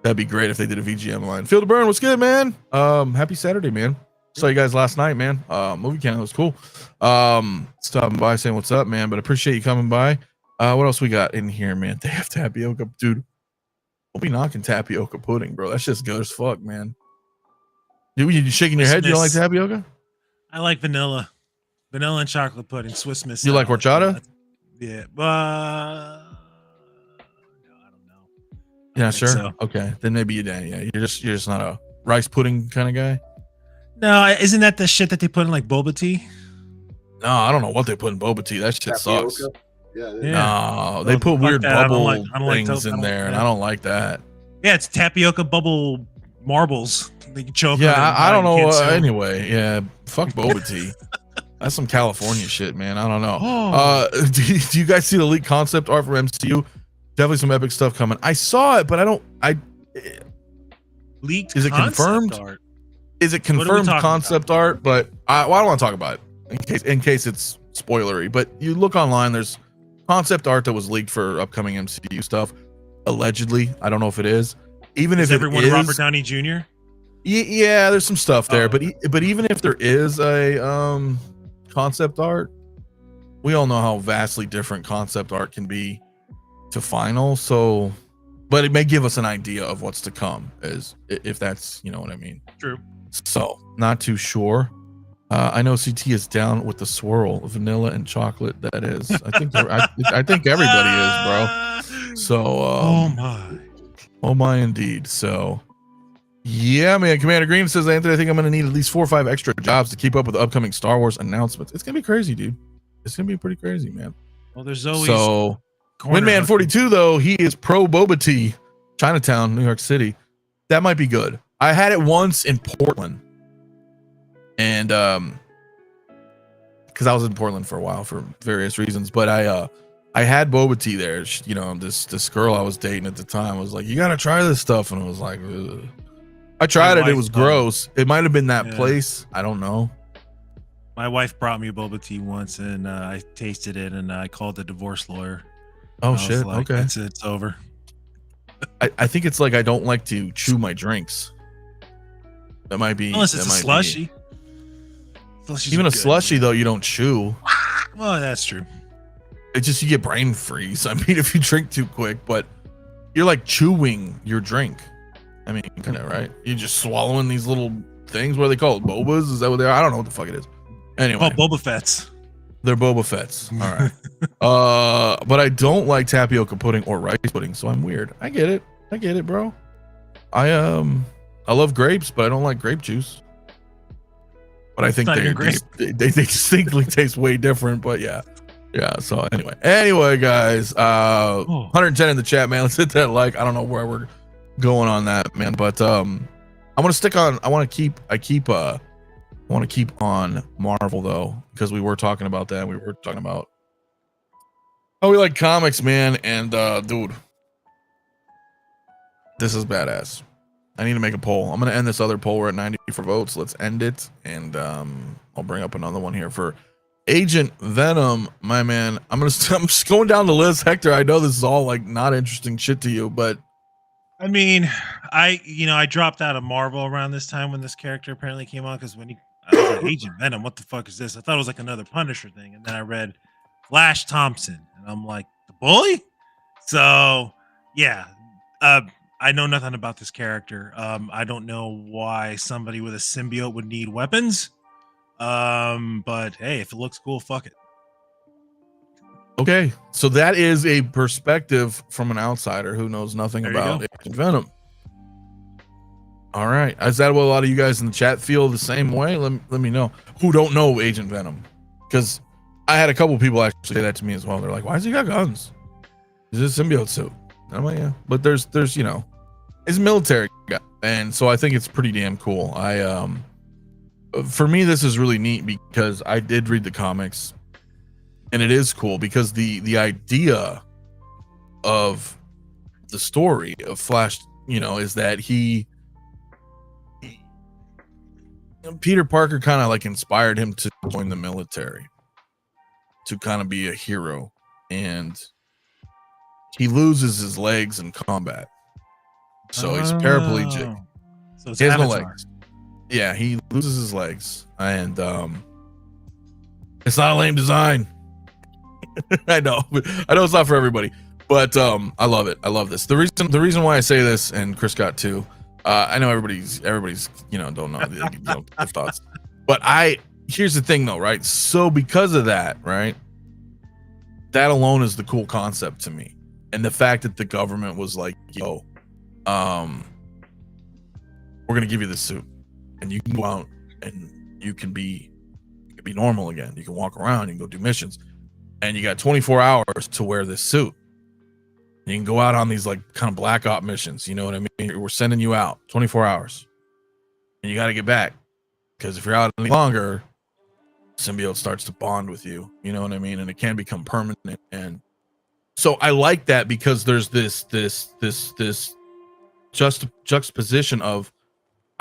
that'd be great if they did a VGM line. Feel the burn. What's good, man? Happy Saturday, man. Saw you guys last night, man. Movie Canada was cool. Stopping by saying what's up, man. But appreciate you coming by. What else we got in here, man? They have tapioca, dude. Don't be knocking tapioca pudding, bro. That's just good as fuck, man. You shaking your head? You don't like tapioca? I like vanilla and chocolate pudding. Swiss Miss. You like horchata? Yeah, but no, I don't know. Yeah, sure. So. Okay, then maybe you don't. Yeah, you're just not a rice pudding kind of guy. No, isn't that the shit that they put in like boba tea? No, I don't know what they put in boba tea. That shit tapioca? Sucks. Yeah. No, they put weird bubble things in there, and I don't like that. Yeah, it's tapioca bubble marbles. They can choke. Yeah, I don't know. Anyway, yeah, fuck boba tea. That's some California shit, man. I don't know. Do you guys see the leaked concept art from MCU? Definitely some epic stuff coming. I saw it, but I don't. Leaked. Is it confirmed? Art? Is it confirmed concept art? But I don't want to talk about it in case it's spoilery. But you look online, there's concept art that was leaked for upcoming MCU stuff. Allegedly, I don't know if it is. Even if everyone it is, Robert Downey Jr. Yeah, there's some stuff there. But even if there is a concept art, we all know how vastly different concept art can be to final. So but it may give us an idea of what's to come, as if that's, you know what I mean. True. So not too sure. I know CT is down with the swirl, vanilla and chocolate. That is, I think everybody is, bro. So, oh my, indeed. So, yeah, man. Commander Green says, Anthony, I think I'm gonna need at least 4 or 5 extra jobs to keep up with the upcoming Star Wars announcements. It's gonna be crazy, dude. It's gonna be pretty crazy, man. Well, there's always Windman 42 though, he is pro boba tea, Chinatown, New York City. That might be good. I had it once in Portland. And because I was in Portland for a while for various reasons, but I had boba tea there. You know, this girl I was dating at the time was like, "You gotta try this stuff," and I was like, ugh. I tried it. It was gross. It might have been that place. I don't know. My wife brought me boba tea once, and I tasted it, and I called the divorce lawyer. Oh shit! Like, okay, it's over. I think it's like I don't like to chew my drinks. That might be unless it's a slushy. Even a slushy though, you don't chew. Well, that's true. It's just you get brain freeze. I mean, if you drink too quick, but you're like chewing your drink. I mean, kind of right. You're just swallowing these little things. What are they called? Bobas? Is that what they are? I don't know what the fuck it is. Anyway, Boba Fett's. They're Boba Fett's. All right. But I don't like tapioca pudding or rice pudding, so I'm weird. I get it, bro. I love grapes, but I don't like grape juice. But I think they distinctly taste way different. But yeah. So anyway, guys, 110 in the chat, man. Let's hit that like. I don't know where we're going on that, man. But I want to stick on. I want to keep on Marvel though, because we were talking about that. We were talking about how we like comics, man. And dude, this is badass. I need to make a poll. I'm going to end this other poll. We're at 94 votes. Let's end it. And I'll bring up another one here for Agent Venom, my man. I'm just going down the list. Hector, I know this is all like not interesting shit to you, but I mean, I dropped out of Marvel around this time when this character apparently came on, because I was like, Agent Venom, what the fuck is this? I thought it was like another Punisher thing. And then I read Flash Thompson, and I'm like, the bully? So yeah, I know nothing about this character. I don't know why somebody with a symbiote would need weapons. But hey, if it looks cool, fuck it. Okay, so that is a perspective from an outsider who knows nothing about Agent Venom. All right, is that what a lot of you guys in the chat feel the same way? Let me know who don't know Agent Venom, because I had a couple people actually say that to me as well. They're like, "Why has he got guns? Is this a symbiote suit?" And I'm like, "Yeah," but there's it's a military guy, and so I think it's pretty damn cool. For me, this is really neat because I did read the comics, and it is cool because the idea of the story of Flash, is that Peter Parker kind of like inspired him to join the military, to kind of be a hero, and he loses his legs in combat. So he's paraplegic. So he has no legs. Yeah, he loses his legs, and it's not a lame design. I know it's not for everybody, but I love it. I love this. The reason why I say this, and Chris got too. I know everybody's don't know the thoughts, but here's the thing though, right? So because of that, right, that alone is the cool concept to me, and the fact that the government was like, yo, we're gonna give you this suit, and you can go out and you can be normal again. You can walk around, you can go do missions, and you got 24 hours to wear this suit. You can go out on these like kind of black op missions. You know what I mean? We're sending you out 24 hours, and you got to get back, because if you're out any longer, symbiote starts to bond with you. You know what I mean? And it can become permanent. And so I like that, because there's this juxtaposition of,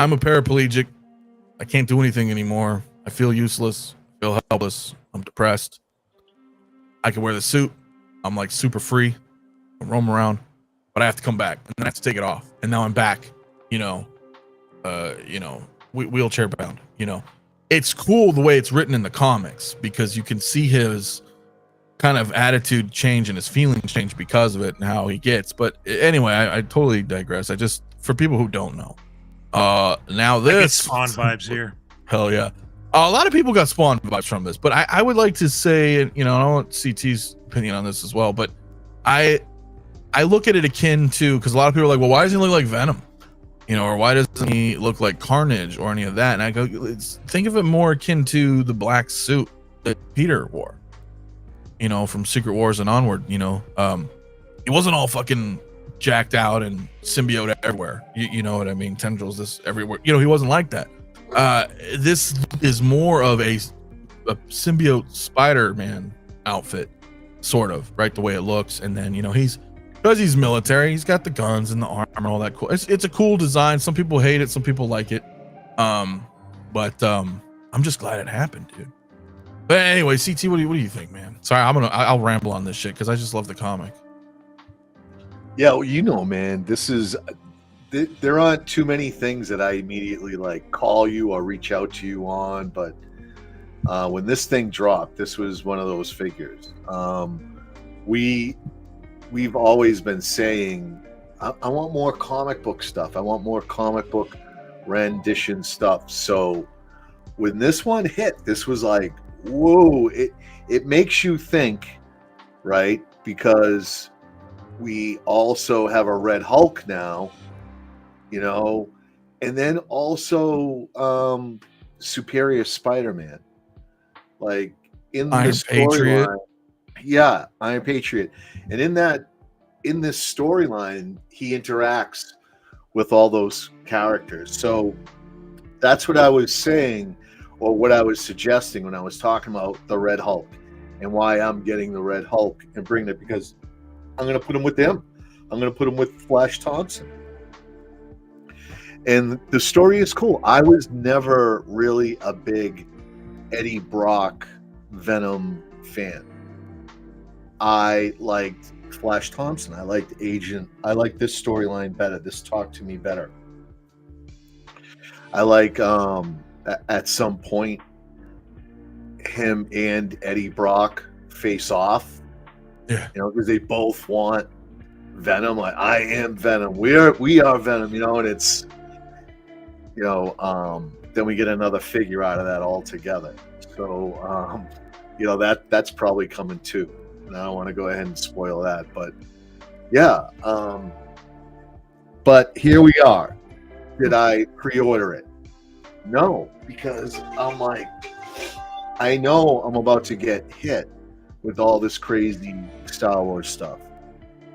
I'm a paraplegic, I can't do anything anymore, I feel useless, I feel helpless, I'm depressed. I can wear the suit, I'm like super free, I roam around, but I have to come back, and then I have to take it off, and now I'm back, wheelchair bound. It's cool the way it's written in the comics, because you can see his kind of attitude change and his feelings change because of it and how he gets. But anyway, I totally digress. I just, for people who don't know, now this, I get Spawn vibes here. hell yeah. A lot of people got Spawn vibes from this, but I would like to say, you know, I want CT's opinion on this as well, but I look at it akin to, because a lot of people are like, well, why doesn't he look like Venom? You know, or why doesn't he look like Carnage or any of that? And I go, think of it more akin to the black suit that Peter wore, you know, from Secret Wars and onward. You know, he wasn't all fucking jacked out and symbiote everywhere. You know what I mean? Tendrils this everywhere. You know, he wasn't like that. This is more of a symbiote Spider-Man outfit, sort of, right? The way it looks. And then, you know, because he's military, he's got the guns and the armor and all that cool. It's a cool design. Some people hate it, some people like it. But I'm just glad it happened, dude. But anyway, CT, what do you think, man? Sorry, I'll ramble on this shit because I just love the comic. Yeah, well, you know, man, there aren't too many things that I immediately like call you or reach out to you on, but when this thing dropped, this was one of those figures. We've always been saying, I want more comic book stuff. I want more comic book rendition stuff. So when this one hit, this was like, whoa, it makes you think, right? Because we also have a Red Hulk now, you know, and then also Superior Spider-Man, like in the storyline. Yeah, Iron Patriot. And in this storyline, he interacts with all those characters. So that's what I was saying, or what I was suggesting when I was talking about the Red Hulk and why I'm getting the Red Hulk and bringing it, because I'm going to put him with them. I'm going to put him with Flash Thompson. And the story is cool. I was never really a big Eddie Brock Venom fan. I liked Flash Thompson. I liked Agent. I liked this storyline better. This talked to me better. I like at some point him and Eddie Brock face off. Yeah, you know, because they both want Venom. Like, I am Venom. We are Venom. You know, and it's, you know, then we get another figure out of that altogether. So, you know, that's probably coming too. And I don't want to go ahead and spoil that, but yeah. But here we are. Did I pre-order it? No, because I'm like, I know I'm about to get hit with all this crazy Star Wars stuff.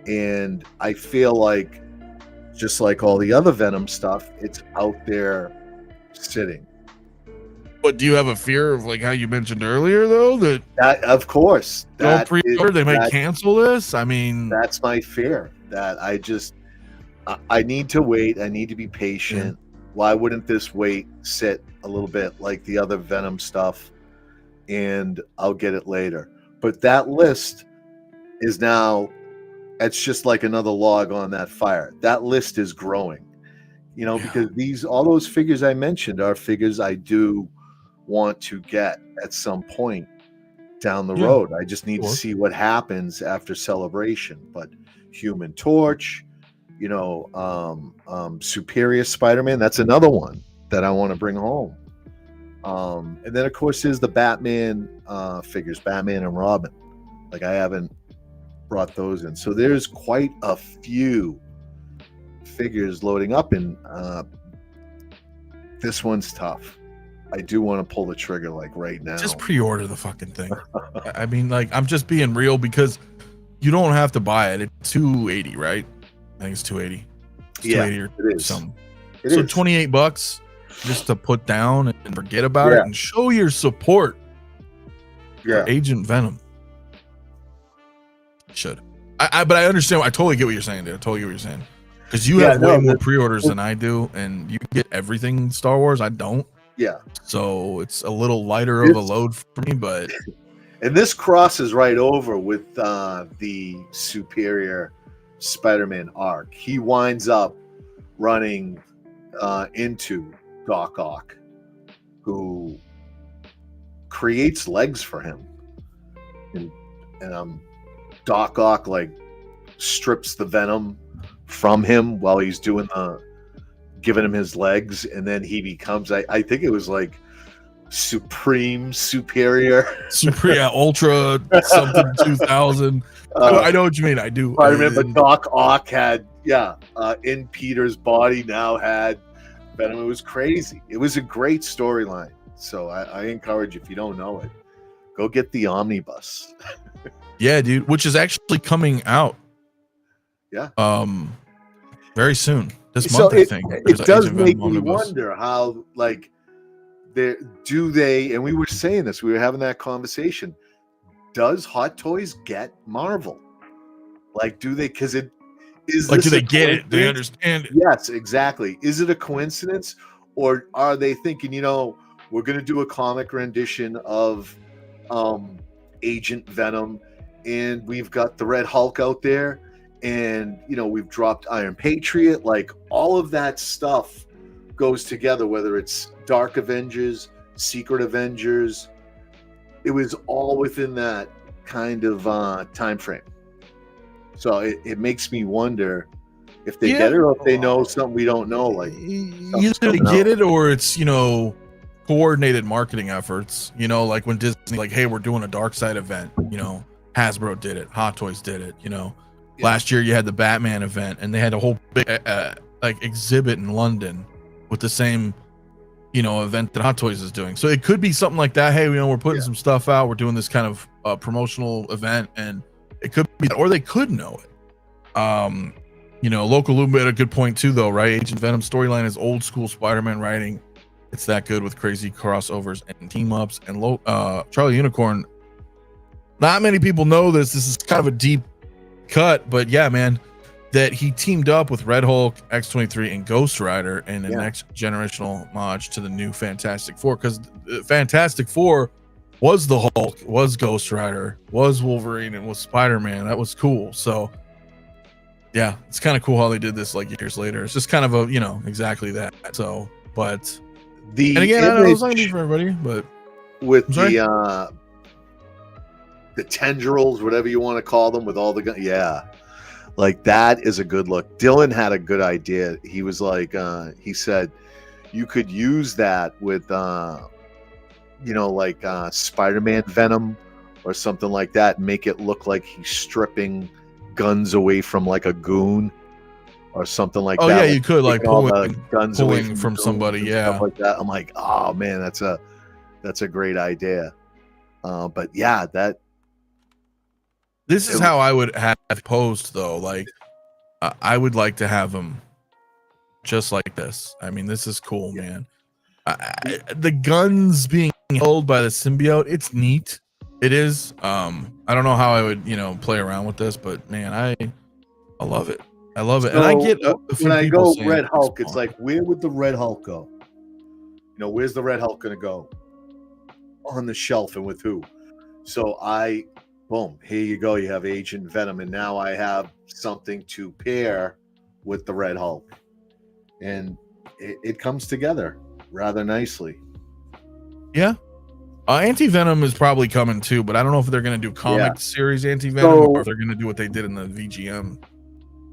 And I feel like, just like all the other Venom stuff, it's out there sitting. But do you have a fear of, like how you mentioned earlier, though, that of course, don't pre-order, they might cancel this? I mean, that's my fear. That I need to wait. I need to be patient. Yeah. Why wouldn't this sit a little bit like the other Venom stuff, and I'll get it later? But that list is now, it's just like another log on that fire. That list is growing, you know, because all those figures I mentioned are figures I do want to get at some point down the road. I just need to see what happens after Celebration. But Human Torch, you know, Superior Spider-Man, that's another one that I want to bring home. And then, of course, there's the Batman figures, Batman and Robin. Like, I haven't brought those in. So there's quite a few figures loading up, and this one's tough. I do want to pull the trigger, like, right now. Just pre-order the fucking thing. I mean, like, I'm just being real, because you don't have to buy it. It's $280, right? I think it's $280. It's $280 or it is. Something. So $28 just to put down and forget about it and show your support for Agent Venom. Should. But I understand. I totally get what you're saying, dude. I totally get what you're saying. Because you have way more pre-orders than I do, and you get everything Star Wars. I don't. Yeah. So it's a little lighter of a load for me, but. And this crosses right over with the Superior Spider-Man arc. He winds up running into Doc Ock, who creates legs for him. And Doc Ock like strips the venom from him while he's doing giving him his legs, and then he becomes I think it was like superior ultra something 2000. I know what you mean. I do. I remember Doc Ock had in Peter's body now had Venom. It was crazy. It was a great storyline. So I encourage you, if you don't know it, go get the omnibus. Yeah, dude, which is actually coming out. Yeah. Very soon. This month, I think. It does make me wonder how, like, do they, and we were saying this, we were having that conversation. Does Hot Toys get Marvel? Like, do they, because it is like, do they get it? Do they understand it? Yes, exactly. Is it a coincidence, or are they thinking, we're going to do a comic rendition of Agent Venom, and we've got the Red Hulk out there, and we've dropped Iron Patriot, like all of that stuff goes together, whether it's Dark Avengers, Secret Avengers, it was all within that kind of time frame. So it makes me wonder if they get it, or if they know something we don't know. Like, either they get it, or it's coordinated marketing efforts. Like when Disney, like, hey, we're doing a Darkside event. Hasbro did it, Hot Toys did it. Last year you had the Batman event, and they had a whole big like exhibit in London with the same event that Hot Toys is doing. So it could be something like that. Hey, we're putting some stuff out, we're doing this kind of promotional event, and it could be, or they could know it. Local Loop made a good point too, though, right? Agent Venom storyline is old school Spider-Man writing. It's that good with crazy crossovers and team ups. And Charlie Unicorn, not many people know this. This is kind of a deep cut, but yeah, man, that he teamed up with Red Hulk, X-23, and Ghost Rider in the next generational homage to the new Fantastic Four, because Fantastic Four was the Hulk, was Ghost Rider, was Wolverine, and was Spider-Man. That was cool. So yeah, it's kind of cool how they did this like years later. It's just kind of a exactly that. So, but and again, I don't know, it's not gonna be for everybody, but with the tendrils, whatever you want to call them, with all the like that is a good look. Dylan had a good idea. He was like, he said you could use that with Spider-Man Venom or something like that, make it look like he's stripping guns away from like a goon or something like that. Oh yeah, you could like pulling guns away from somebody, stuff like that. I'm like, oh man, that's a great idea. But yeah, this is how I would have posed, though. Like, I would like to have them just like this. I mean, this is cool, man. The guns being held by the symbiote, it's neat. It is. I don't know how I would, play around with this, but man, I love it. I love it. So, and I get when I go Red Hulk, it's like, where would the Red Hulk go? Where's the Red Hulk going to go? On the shelf, and with who? So boom, here you go. You have Agent Venom, and now I have something to pair with the Red Hulk. And it comes together rather nicely. Yeah. Anti-Venom is probably coming too, but I don't know if they're going to do comic series Anti-Venom, or if they're going to do what they did in the VGM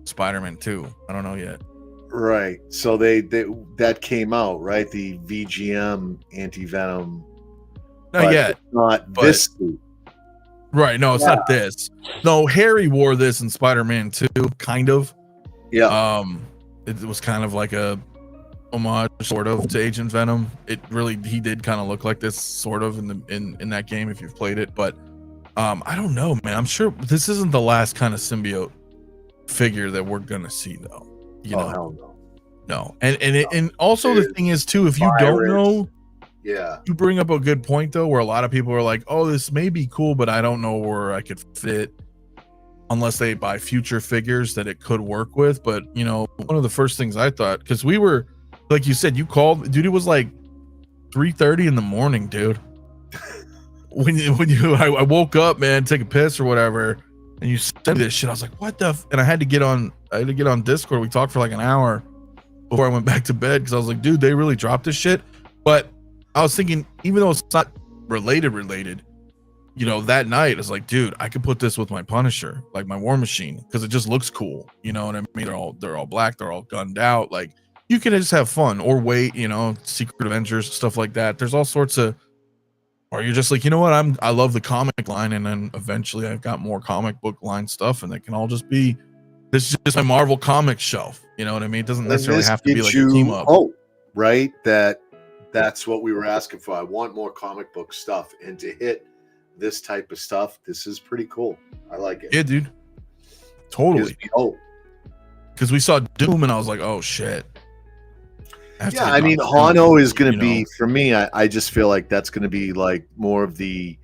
Spider-Man 2. I don't know yet. Right. So they that came out, right? The VGM Anti-Venom. Not yet. Not this suit. Right, no, it's not this. No, Harry wore this in Spider-Man 2, kind of. Yeah. It was kind of like a homage, sort of, to Agent Venom. He did kind of look like this, sort of, in that game if you've played it. But I don't know, man. I'm sure this isn't the last kind of symbiote figure that we're gonna see, though. Hell no. No, and also the thing is too, if you don't know. Yeah, you bring up a good point, though, where a lot of people are like, oh, this may be cool, but I don't know where I could fit unless they buy future figures that it could work with. But one of the first things I thought, because we were, like you said, you called, dude, it was like 3:30 in the morning, dude. I woke up, man, take a piss or whatever, and you said this shit. I was like, what the and I had to get on Discord. We talked for like an hour before I went back to bed, because I was like, dude, they really dropped this shit. But I was thinking, even though it's not related, you know, that night it's like, dude, I could put this with my Punisher, like my War Machine, because it just looks cool. You know what I mean? They're all black, they're all gunned out. Like you can just have fun or wait, you know, Secret Avengers, stuff like that. There's all sorts of, or you're just like, you know what? I love the comic line, and then eventually I've got more comic book line stuff, and they can all just be, this is just my Marvel Comics shelf. You know what I mean? It doesn't necessarily have to be like a team up. Oh, right. That's what we were asking for. I want more comic book stuff, and to hit this type of stuff, this is pretty cool. I like it. Yeah, dude. Totally. Oh, because we saw Doom, and I was like, oh shit. Yeah, I mean, Hano is going to be, for me, I just feel like that's going to be like more of the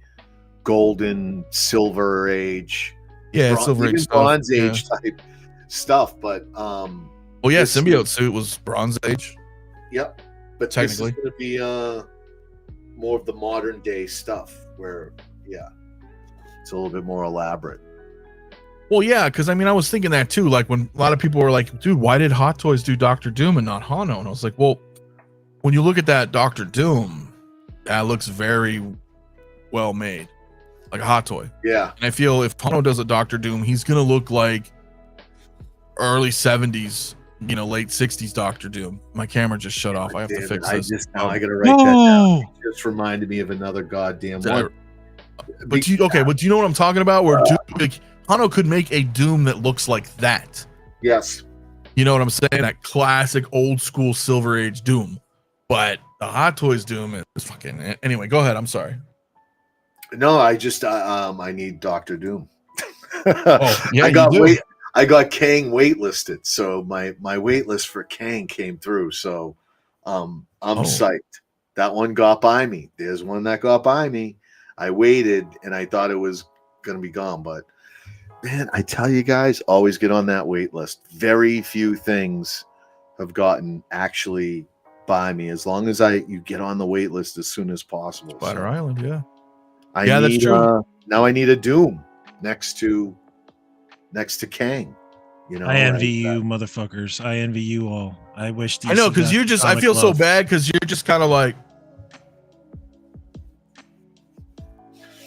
golden, silver age, silver age, bronze age type stuff. But well, yeah, symbiote suit was Bronze Age. Yep, but technically, this is going to be more of the modern day stuff, where it's a little bit more elaborate. Well, yeah, because I mean, I was thinking that too. Like when a lot of people were like, "Dude, why did Hot Toys do Doctor Doom and not Hano?" And I was like, "Well, when you look at that Doctor Doom, that looks very well made, like a Hot Toy." Yeah, and I feel if Hano does a Doctor Doom, he's gonna look like early '70s, you know, late '60s Doctor Doom. My camera just shut off. I have to fix this. I gotta write that down. It just reminded me of another goddamn one. But do you know what I'm talking about? Where Hano could make a Doom that looks like that. Yes. You know what I'm saying? That classic old school Silver Age Doom. But the Hot Toys Doom is fucking... Anyway, go ahead. I'm sorry. No, I just... I need Doctor Doom. Oh, yeah, I got Kang waitlisted. So my wait list for Kang came through. So I'm psyched. That one got by me. There's one that got by me. I waited, and I thought it was going to be gone, but man, I tell you guys, always get on that wait list. Very few things have gotten actually by me. As long as you get on the wait list as soon as possible. Spider Island, yeah. That's true. Now I need a Doom next to Kang. You know, I envy you, motherfuckers. I envy you all. I wish. DC I know, because you're just. I feel so bad because you're just kind of like.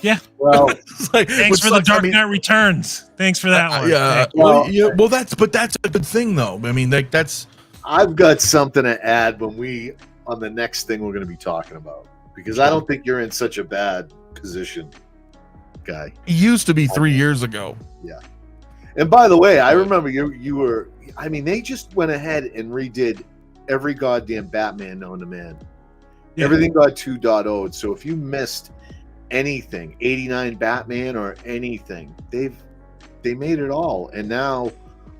Yeah. Well, like, thanks for the Dark Knight Returns. Thanks for that one. Yeah. Well, that's a good thing though. I mean, that's. I've got something to add on the next thing we're going to be talking about, because I don't think you're in such a bad position, guy. It used to be 3 years ago. Yeah. And by the way, I remember you were. I mean, they just went ahead and redid every goddamn Batman known to man. Yeah. Everything got 2.0. So if you missed anything 89 Batman or anything, they made it all, and now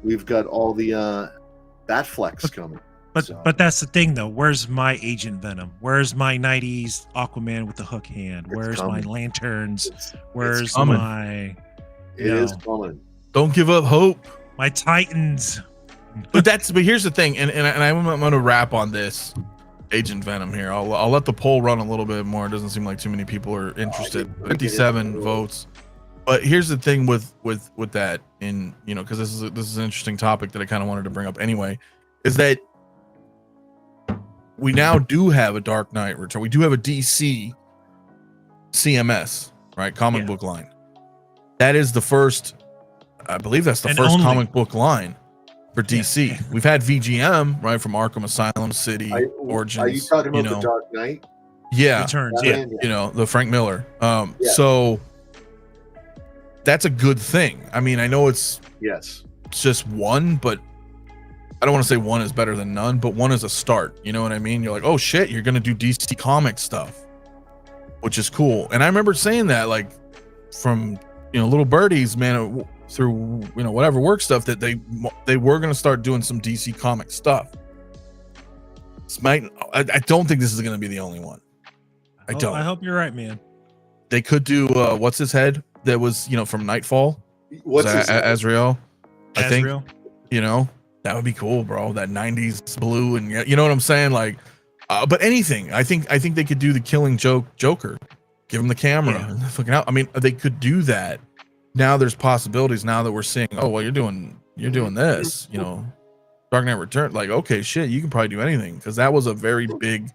we've got all the Batflex coming. But that's the thing though. Where's my Agent Venom? Where's my 90s Aquaman with the hook hand? Where's my lanterns? Where's my it is coming. Don't give up hope. My Titans. But here's the thing, and I'm gonna wrap on this Agent Venom here. I'll let the poll run a little bit more. It doesn't seem like too many people are interested. 57 votes. But here's the thing with that, in you know, because this is an interesting topic that I kind of wanted to bring up anyway, is that we now do have a Dark Knight Return. We do have a DC CMS, right? Comic book line. That is the first, I believe that's the first comic book line for DC. Yeah. We've had VGM, right, from Arkham Asylum, City, Origins. Are you talking about the Dark Knight? Yeah. Returns, you know, the Frank Miller. So that's a good thing. I mean, I know it's just one, but I don't want to say one is better than none, but one is a start. You know what I mean? You're like, oh shit, you're gonna do DC comic stuff, which is cool. And I remember saying that, like, from little birdies, man, through whatever work stuff, that they were gonna start doing some DC comic stuff. I don't think this is gonna be the only one. I hope you're right, man. They could do what's his head that was from Nightfall. What's his Azrael? I think Azrael? That would be cool, bro. That 90s blue, and you know what I'm saying? Like, but anything. I think they could do the Killing Joker. Give him the camera. And fucking out. I mean, they could do that. Now there's possibilities. Now that we're seeing, oh well, you're doing this. Dark Knight Return. Like, okay, shit, you can probably do anything, because that was a very big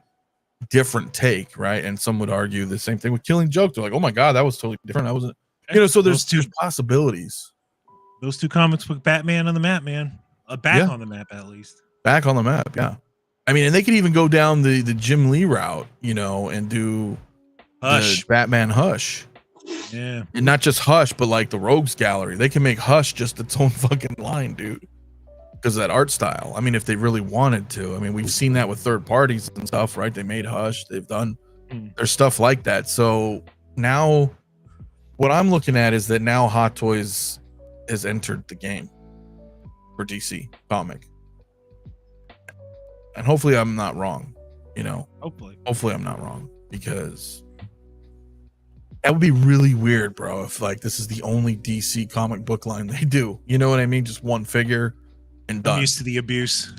different take, right? And some would argue the same thing with Killing Joke. They're like, oh my god, that was totally different. I wasn't, so there's two possibilities. Those two comics put Batman on the map, man. Back on the map, at least. Back on the map, yeah. I mean, and they could even go down the Jim Lee route, and do Hush. the Batman Hush. Yeah. And not just Hush, but like the Rogues Gallery. They can make Hush just its own fucking line, dude. Because of that art style. I mean, if they really wanted to. I mean, we've seen that with third parties and stuff, right? They made Hush. They've done there's stuff like that. So now what I'm looking at is that now Hot Toys has entered the game for DC comic. And hopefully I'm not wrong, Hopefully I'm not wrong, because that would be really weird, bro, if like this is the only DC comic book line they do. You know what I mean? Just one figure and done. I'm used to the abuse.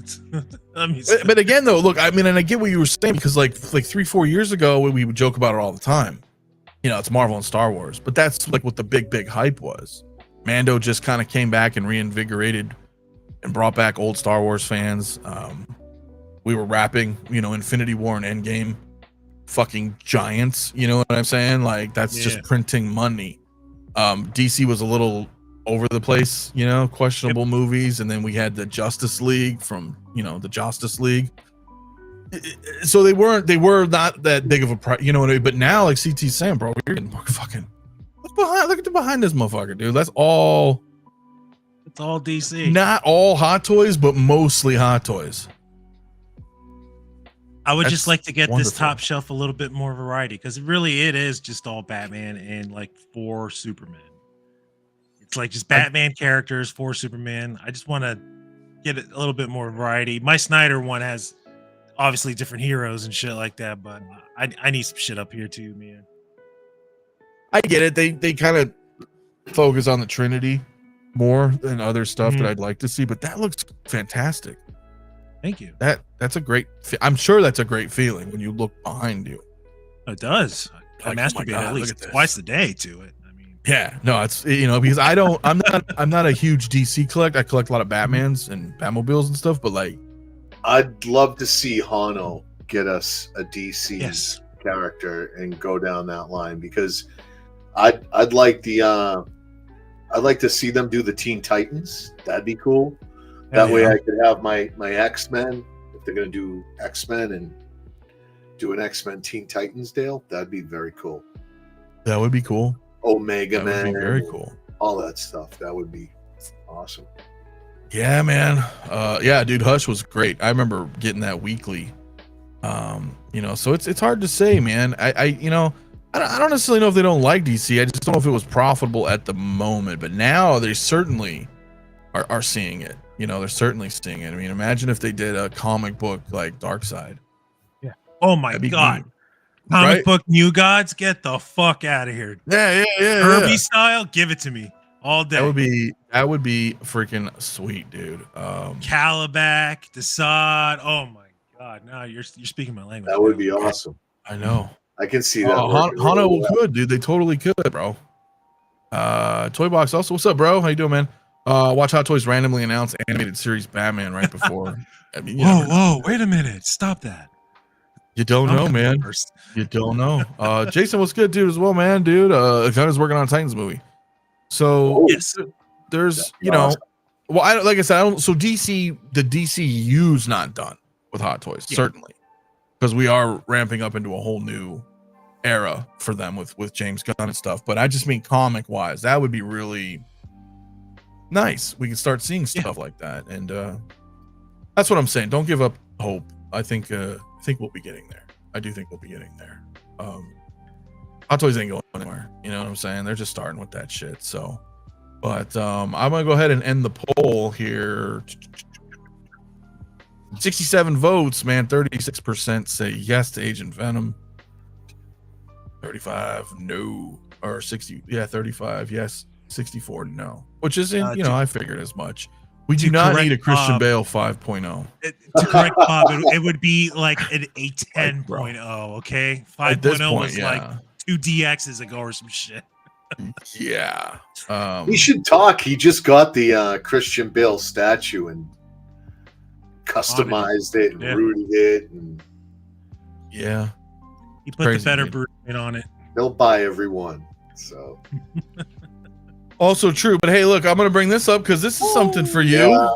But again, though, look, I mean, and I get what you were saying, because like 3-4 years ago, we would joke about it all the time. It's Marvel and Star Wars, but that's like what the big hype was. Mando just kind of came back and reinvigorated and brought back old Star Wars fans. We were rapping, Infinity War and Endgame, fucking giants. You know what I'm saying? Like that's just printing money. DC was a little over the place, questionable movies, and then we had the Justice League from, the Justice League. So they were not that big of a price, you know what I mean? But now, like CT's saying, bro, you're getting fucking look at the behind this motherfucker, dude. It's all DC. Not all Hot Toys, but mostly Hot Toys. I would just like to get this top shelf a little bit more variety, because it is just all Batman and like 4 Superman. It's like just Batman characters, 4 Superman. I just want to get a little bit more variety. My Snyder one has obviously different heroes and shit like that, but I need some shit up here too, man. I get it. They kind of focus on the Trinity more than other stuff that I'd like to see, but that looks fantastic. Thank you. That's a great. I'm sure that's a great feeling when you look behind you. It does. I masturbate at least twice a day to it. I mean, yeah, no, it's because I'm not a huge DC collector. I collect a lot of Batmans and Batmobiles and stuff, but like, I'd love to see Hano get us a DC character and go down that line, because I'd like to see them do the Teen Titans. That'd be cool. That way I could have my X-Men, if they're going to do X-Men, and do an X-Men Teen Titans deal. That'd be very cool. That would be cool. Omega Man. Would be very cool. All that stuff. That would be awesome. Yeah, man. Yeah, dude, Hush was great. I remember getting that weekly. So it's hard to say, man. I don't necessarily know if they don't like DC. I just don't know if it was profitable at the moment. But now they certainly are seeing it. They're certainly seeing it. I mean, imagine if they did a comic book like Darkside. Yeah. Oh my God. Comic book New Gods, get the fuck out of here. Yeah. Kirby style, give it to me all day. That would be freaking sweet, dude. 𝗣𝗥𝗖𝗛, 𝗣𝗔𝗧𝗥𝗘𝗢. Oh my God. Now you're speaking my language. That would be awesome. I know. I can see that. Hano could, dude. They totally could, bro. Toy Box also. What's up, bro? How you doing, man? Watch Hot Toys randomly announce animated series Batman right before. I mean, whoa, wait a minute. Stop that. You don't know, man. You don't know. Jason, what's good, dude, as well, man, dude. Gunna's working on a Titans movie. So there's, awesome. Well, like I said, so DC, the DCU's not done with Hot Toys, certainly, because we are ramping up into a whole new era for them with James Gunn and stuff. But I just mean comic wise, that would be really nice. We can start seeing stuff like that, and that's what I'm saying. Don't give up hope. I think we'll be getting there. I do think we'll be getting there. Hot Toys ain't going anywhere. You know what I'm saying? They're just starting with that shit. So, but I'm gonna go ahead and end the poll here. 67 votes, man. 36% say yes to Agent Venom. 35 no, or 60. Yeah, 35 yes. 64 no, which isn't, I figured as much. We do not need a Christian Bale 5.0. To correct Bob, it would be like a 10.0, okay? 5.0 was like 2 DXs ago or some shit. Yeah. He should talk. He just got the Christian Bale statue and customized it and rooted it. And Yeah. He put the better brand on it. They'll buy everyone. So also true, but hey, look, I'm gonna bring this up because this is something for you. Yeah.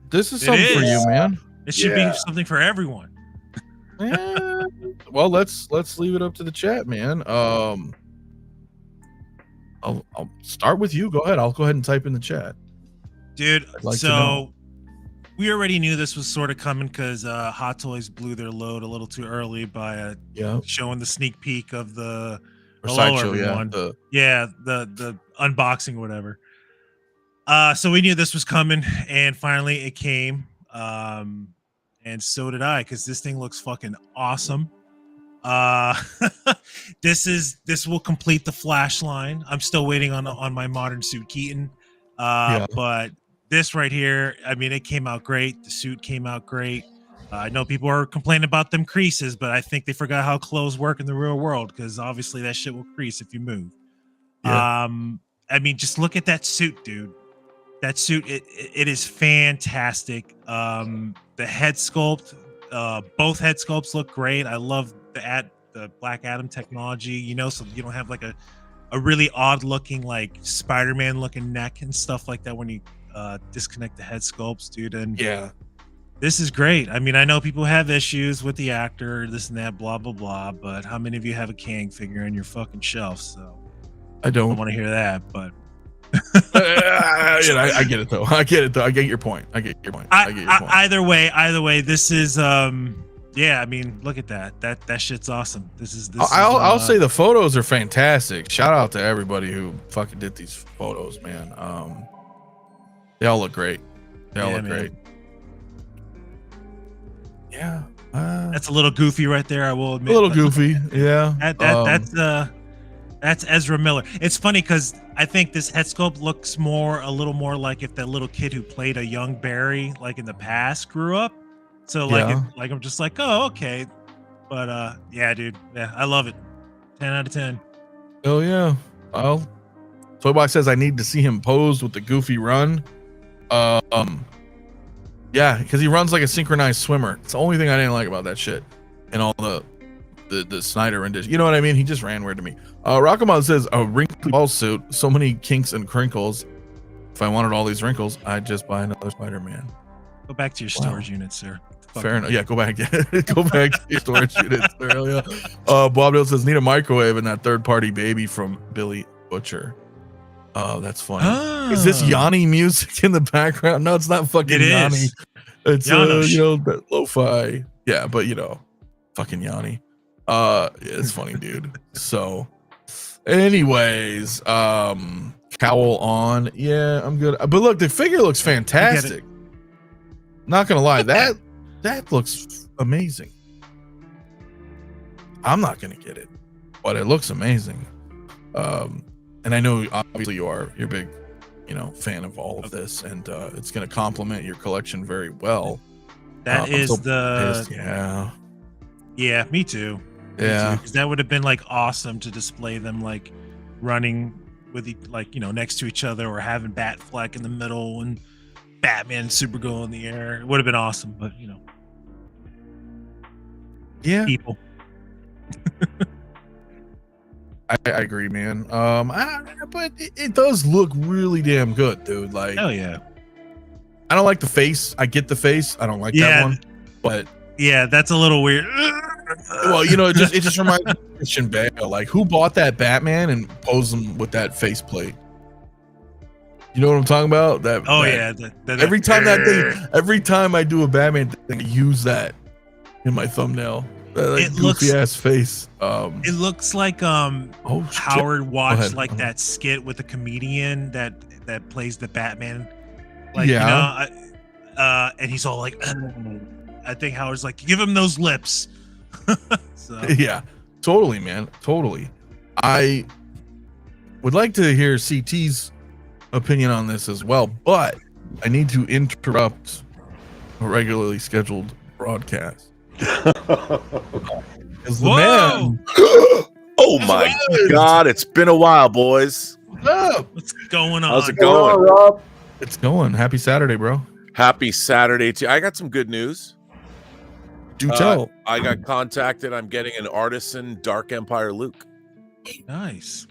This is something for you, man. It should be something for everyone. Yeah. Well, let's leave it up to the chat, man. I'll start with you. Go ahead. I'll go ahead and type in the chat, dude. So we already knew this was sort of coming because Hot Toys blew their load a little too early by showing the sneak peek of the sideshow, the unboxing or whatever. So we knew this was coming, and finally it came. And so did I, because this thing looks fucking awesome. This will complete the Flash line. I'm still waiting on my modern suit Keaton. But this right here, I mean, it came out great. The suit came out great. I know people are complaining about them creases, but I think they forgot how clothes work in the real world, because obviously that shit will crease if you move. I mean, just look at that suit, dude. That suit, it is fantastic. The head sculpt, both head sculpts look great. I love the Black Adam technology, you know, so you don't have like a really odd looking like Spider-Man looking neck and stuff like that when you disconnect the head sculpts, dude. And this is great. I mean, I know people have issues with the actor, this and that, blah blah blah, but how many of you have a Kang figure in your fucking shelf? So I don't want to hear that, but I get it though. I get your point. Either way, this is I mean, look at that shit's awesome. I'll say the photos are fantastic. Shout out to everybody who fucking did these photos, man. They all look great. Great. Yeah. That's a little goofy right there, I will admit. A little goofy, yeah. That's Ezra Miller. It's funny because I think this head sculpt looks a little more like if that little kid who played a young Barry, like in the past, grew up. So like I'm just like, oh, okay. But yeah, dude, yeah, I love it. 10 out of 10. Oh yeah. Well, Toybox says I need to see him posed with the goofy run. Yeah, because he runs like a synchronized swimmer. It's the only thing I didn't like about that shit. And all the Snyder rendition. You know what I mean? He just ran weird to me. Rockamon says a wrinkly ball suit, so many kinks and crinkles. If I wanted all these wrinkles, I'd just buy another Spider-Man. Go back to your storage unit, sir. Fair enough. Yeah, go back. Go back to your storage unit, sir. Hell yeah. Bob Dale says need a microwave and that third-party baby from Billy Butcher. Oh, that's funny. Is this Yanni music in the background? No, it's not fucking Yanni. It's you know, that lo-fi. Yeah, but you know, fucking Yanni. It's funny, dude. So anyways, cowl on. Yeah, I'm good. But look, the figure looks fantastic. Not gonna lie, that looks amazing. I'm not gonna get it, but it looks amazing. And I know obviously you're a big, you know, fan of all of this, and it's gonna complement your collection very well. That is yeah, me too. Yeah, because that would have been like awesome to display them like running with like, you know, next to each other, or having Batfleck in the middle and Batman and Supergirl in the air. It would have been awesome, but you know, people. I agree, man. But it does look really damn good, dude. Like, hell yeah. I don't like the face. I get the face. I don't like that one, but yeah, that's a little weird. Well, you know, it just reminds me of Christian Bale. Like, who bought that Batman and posed him with that faceplate? You know what I'm talking about? Every time I do a Batman thing, I use that in my thumbnail. That goofy ass face. It looks like Howard watched like that skit with the comedian that plays the Batman. Like, you know, and he's all like, I think Howard's like, give him those lips. So. Yeah, totally, man, totally. I would like to hear CT's opinion on this as well, but I need to interrupt a regularly scheduled broadcast. Oh my God, it's been a while, boys. What's going on? How's it going, Rob? It's going. Happy Saturday, bro. Happy Saturday to you. I got some good news. Do tell. I got contacted. I'm getting an artisan Dark Empire Luke. Nice.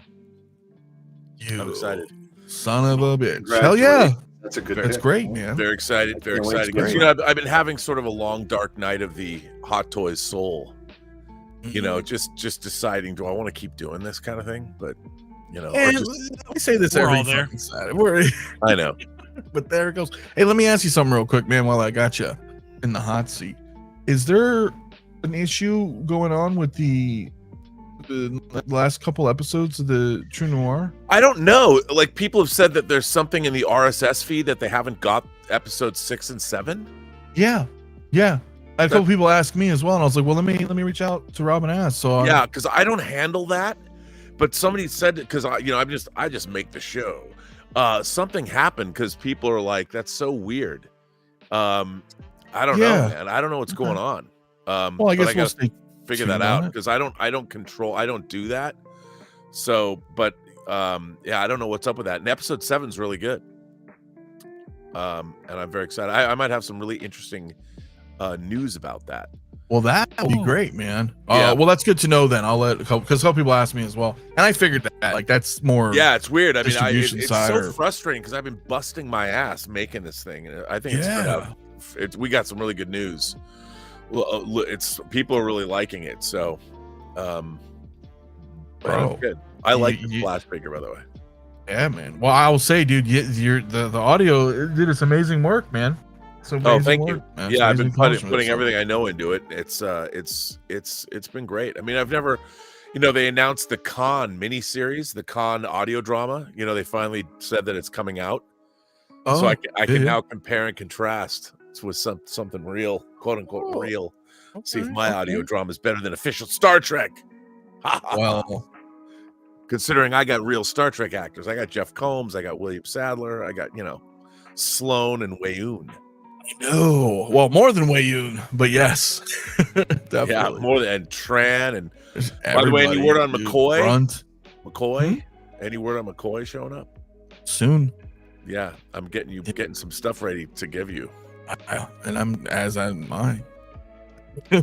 I'm excited. Son of a bitch. Hell yeah. That's a good. That's great, man. Very excited. Very can't wait excited. to Because get I've been having sort of a long dark night of the Hot Toys soul. Just deciding, do I want to keep doing this kind of thing? But And let me say this We're every all there. fucking Saturday. I know. But there it goes. Hey, let me ask you something real quick, man, while I got you in the hot seat. Is there an issue going on with the last couple episodes of the True Noir? I don't know. Like, people have said that there's something in the RSS feed that they haven't got episodes 6 and 7. Yeah. I had a couple people ask me as well, and I was like, well, let me reach out to Rob and ask. So Yeah, because I don't handle that. But somebody said it because I just make the show. Something happened because people are like, that's so weird. I don't know, man. I don't know what's going on. Well, I guess we'll figure that out because I don't do that. So, but I don't know what's up with that. And episode 7's really good. And I'm very excited. I might have some really interesting news about that. Well, that would be great, man. Yeah. Well, that's good to know then. I'll let because a couple people ask me as well, and I figured that like that's more. Yeah, it's weird. I mean, distribution it's side so frustrating because I've been busting my ass making this thing, and I think we got some really good news. Well, it's people are really liking it, so good. I like the Flash figure, by the way. Yeah, man. Well, I will say, dude, the audio did its amazing work, man. Thank you. Man. Yeah, I've been putting everything I know into it. It's been great. I mean, I've never, they announced the Con miniseries, the Con audio drama. They finally said that it's coming out, so I can now compare and contrast with something real, quote unquote real. Okay, see if my audio drama is better than official Star Trek. Well, considering I got real Star Trek actors, I got Jeff Combs, I got William Sadler, I got Sloan and Wayoon. No, well, more than Wayoon, but yes, definitely. Yeah, more than Tran and by the way, any word on McCoy? McCoy? Any word on McCoy showing up soon? Yeah, I'm getting some stuff ready to give you. And I'm mine.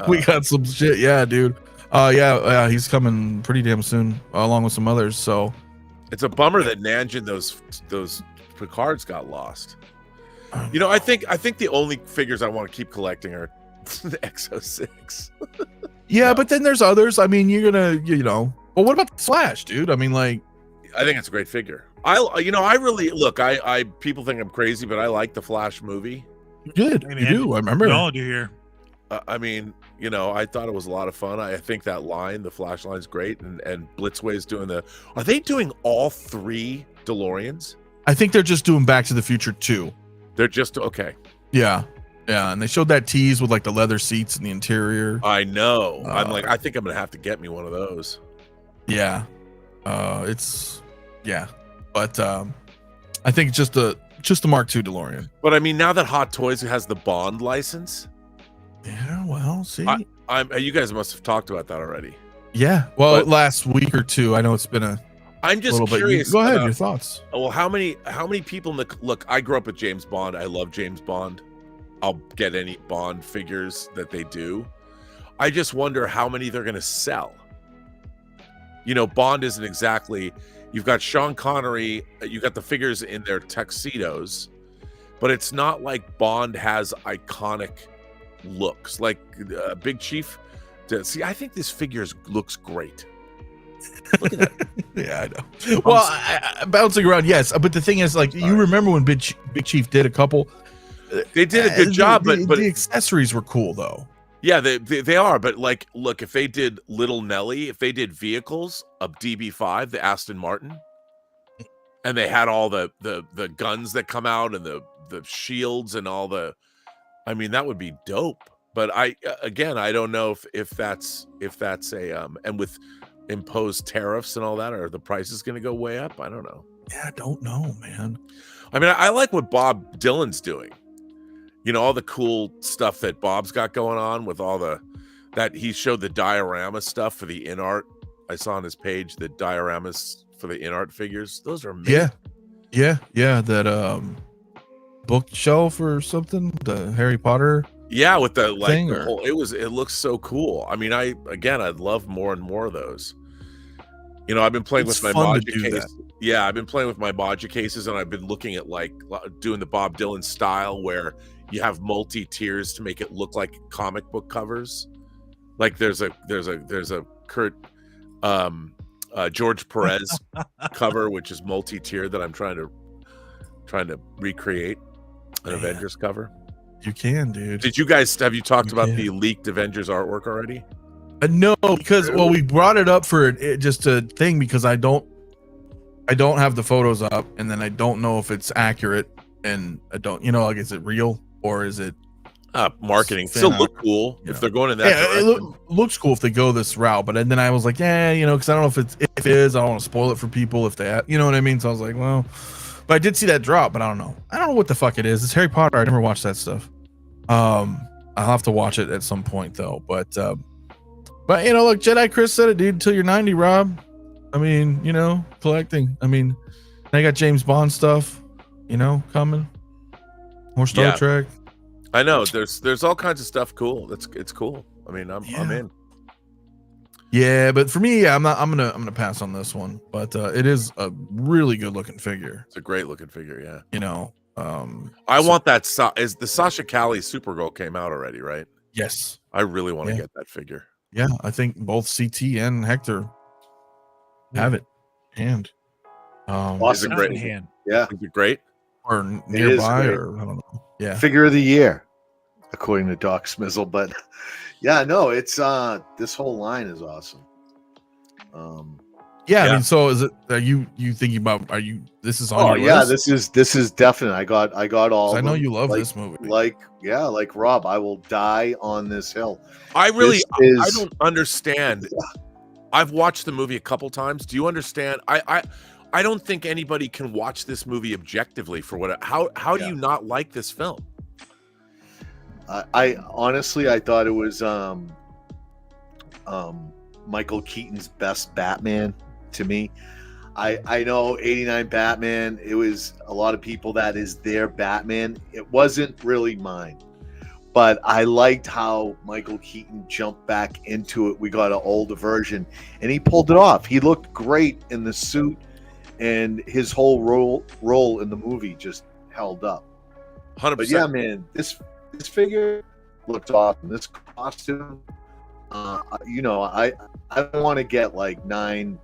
We got some shit, yeah, dude. He's coming pretty damn soon, along with some others. So it's a bummer that Nanjin those Picards got lost. I think the only figures I want to keep collecting are the X06. Yeah, but then there's others. I mean, you're gonna, well, what about the Flash, dude? I mean, like, I think it's a great figure. I really look. I people think I'm crazy, but I like the Flash movie. You did. Hey, you do. I remember. We all do here. I mean, I thought it was a lot of fun. I think that line, the Flash line's great, and Blitzway's doing Are they doing all 3 DeLoreans? I think they're just doing Back to the Future 2. They're just okay. Yeah, and they showed that tease with like the leather seats in the interior. I know. I think I'm gonna have to get me one of those. Yeah, but I think just the Mark II DeLorean. But I mean, now that Hot Toys has the Bond license. Yeah, well, see, you guys must have talked about that already. Yeah, well, last week or two. I know it's been I'm just curious. Go ahead, your thoughts. Well, how many people in the look? I grew up with James Bond. I love James Bond. I'll get any Bond figures that they do. I just wonder how many they're going to sell. Bond isn't exactly. You've got Sean Connery. You got the figures in their tuxedos, but it's not like Bond has iconic looks like Big Chief. See, I think this figure looks great. Look at that. Yeah, I know. Well, I bouncing around, yes, but the thing is, like, you remember when Big Chief did a couple. They did a good job, but the accessories were cool, though. Yeah, they are. But like, look, if they did Little Nelly, if they did vehicles of DB5, the Aston Martin, and they had all the guns that come out and the shields and all I mean, that would be dope. But I don't know if that's a and with imposed tariffs and all that, are the prices going to go way up? I don't know. Yeah, I don't know, man. I mean, I like what Bob Dylan's doing. All the cool stuff that Bob's got going on with all that he showed the diorama stuff for the in art. I saw on his page the dioramas for the in art figures. Those are amazing. Yeah. That bookshelf or something. The Harry Potter. Yeah, with the like thing, the or- whole, it looks so cool. I mean, I'd love more and more of those. You know, I've been playing It's with my fun to Moduspace do case. that. Yeah, I've been playing with my Moduspace cases, and I've been looking at like doing the Bob Dylan style where you have multi tiers to make it look like comic book covers. Like there's a George Perez cover, which is multi tier that I'm trying to recreate an Man. Avengers cover. You can, dude. Have you talked about can. the leaked Avengers artwork already? No, because we brought it up for just a thing because I don't have the photos up, and then I don't know if it's accurate, and I don't, like, is it real or is it marketing? Still look cool if they're going in that direction. It looks cool if they go this route, but then I was like, because I don't know if it is. I don't want to spoil it for people if they, you know what I mean. So I was like, well, but I did see that drop, but I don't know what the fuck it is. It's Harry Potter. I never watched that stuff. I'll have to watch it at some point though, but look, Jedi Chris said it, dude, until you're 90, Rob. I mean, collecting. I mean, I got James Bond stuff, coming. More Star Trek. I know there's all kinds of stuff cool. It's cool. I mean, I'm in. Yeah, but for me, I'm gonna pass on this one. But it is a really good looking figure. It's a great looking figure, yeah. I want that. Is the Sasha Calle Supergirl came out already, right? Yes. I really want to get that figure. Yeah, I think both CT and Hector have it hand. Awesome. Great in hand. Yeah. Is it great? Or nearby, or I don't know. Yeah. Figure of the year, according to 𝗣𝗘𝗥𝗖𝗛. But yeah, no, it's this whole line is awesome. I mean, so is it? Are you thinking about? This is on your list? This is definite. I got all. I know them. you love this movie. Like Rob, I will die on this hill. I don't understand. I've watched the movie a couple times. Do you understand? I don't think anybody can watch this movie objectively for what. How do you not like this film? I honestly, I thought it was Michael Keaton's best Batman to me. I know 89 Batman, it was a lot of people that is their Batman. It wasn't really mine. But I liked how Michael Keaton jumped back into it. We got an older version and he pulled it off. He looked great in the suit, and his whole role in the movie just held up. 100%. But yeah, man, this figure looked awesome. This costume, I don't want to get like 9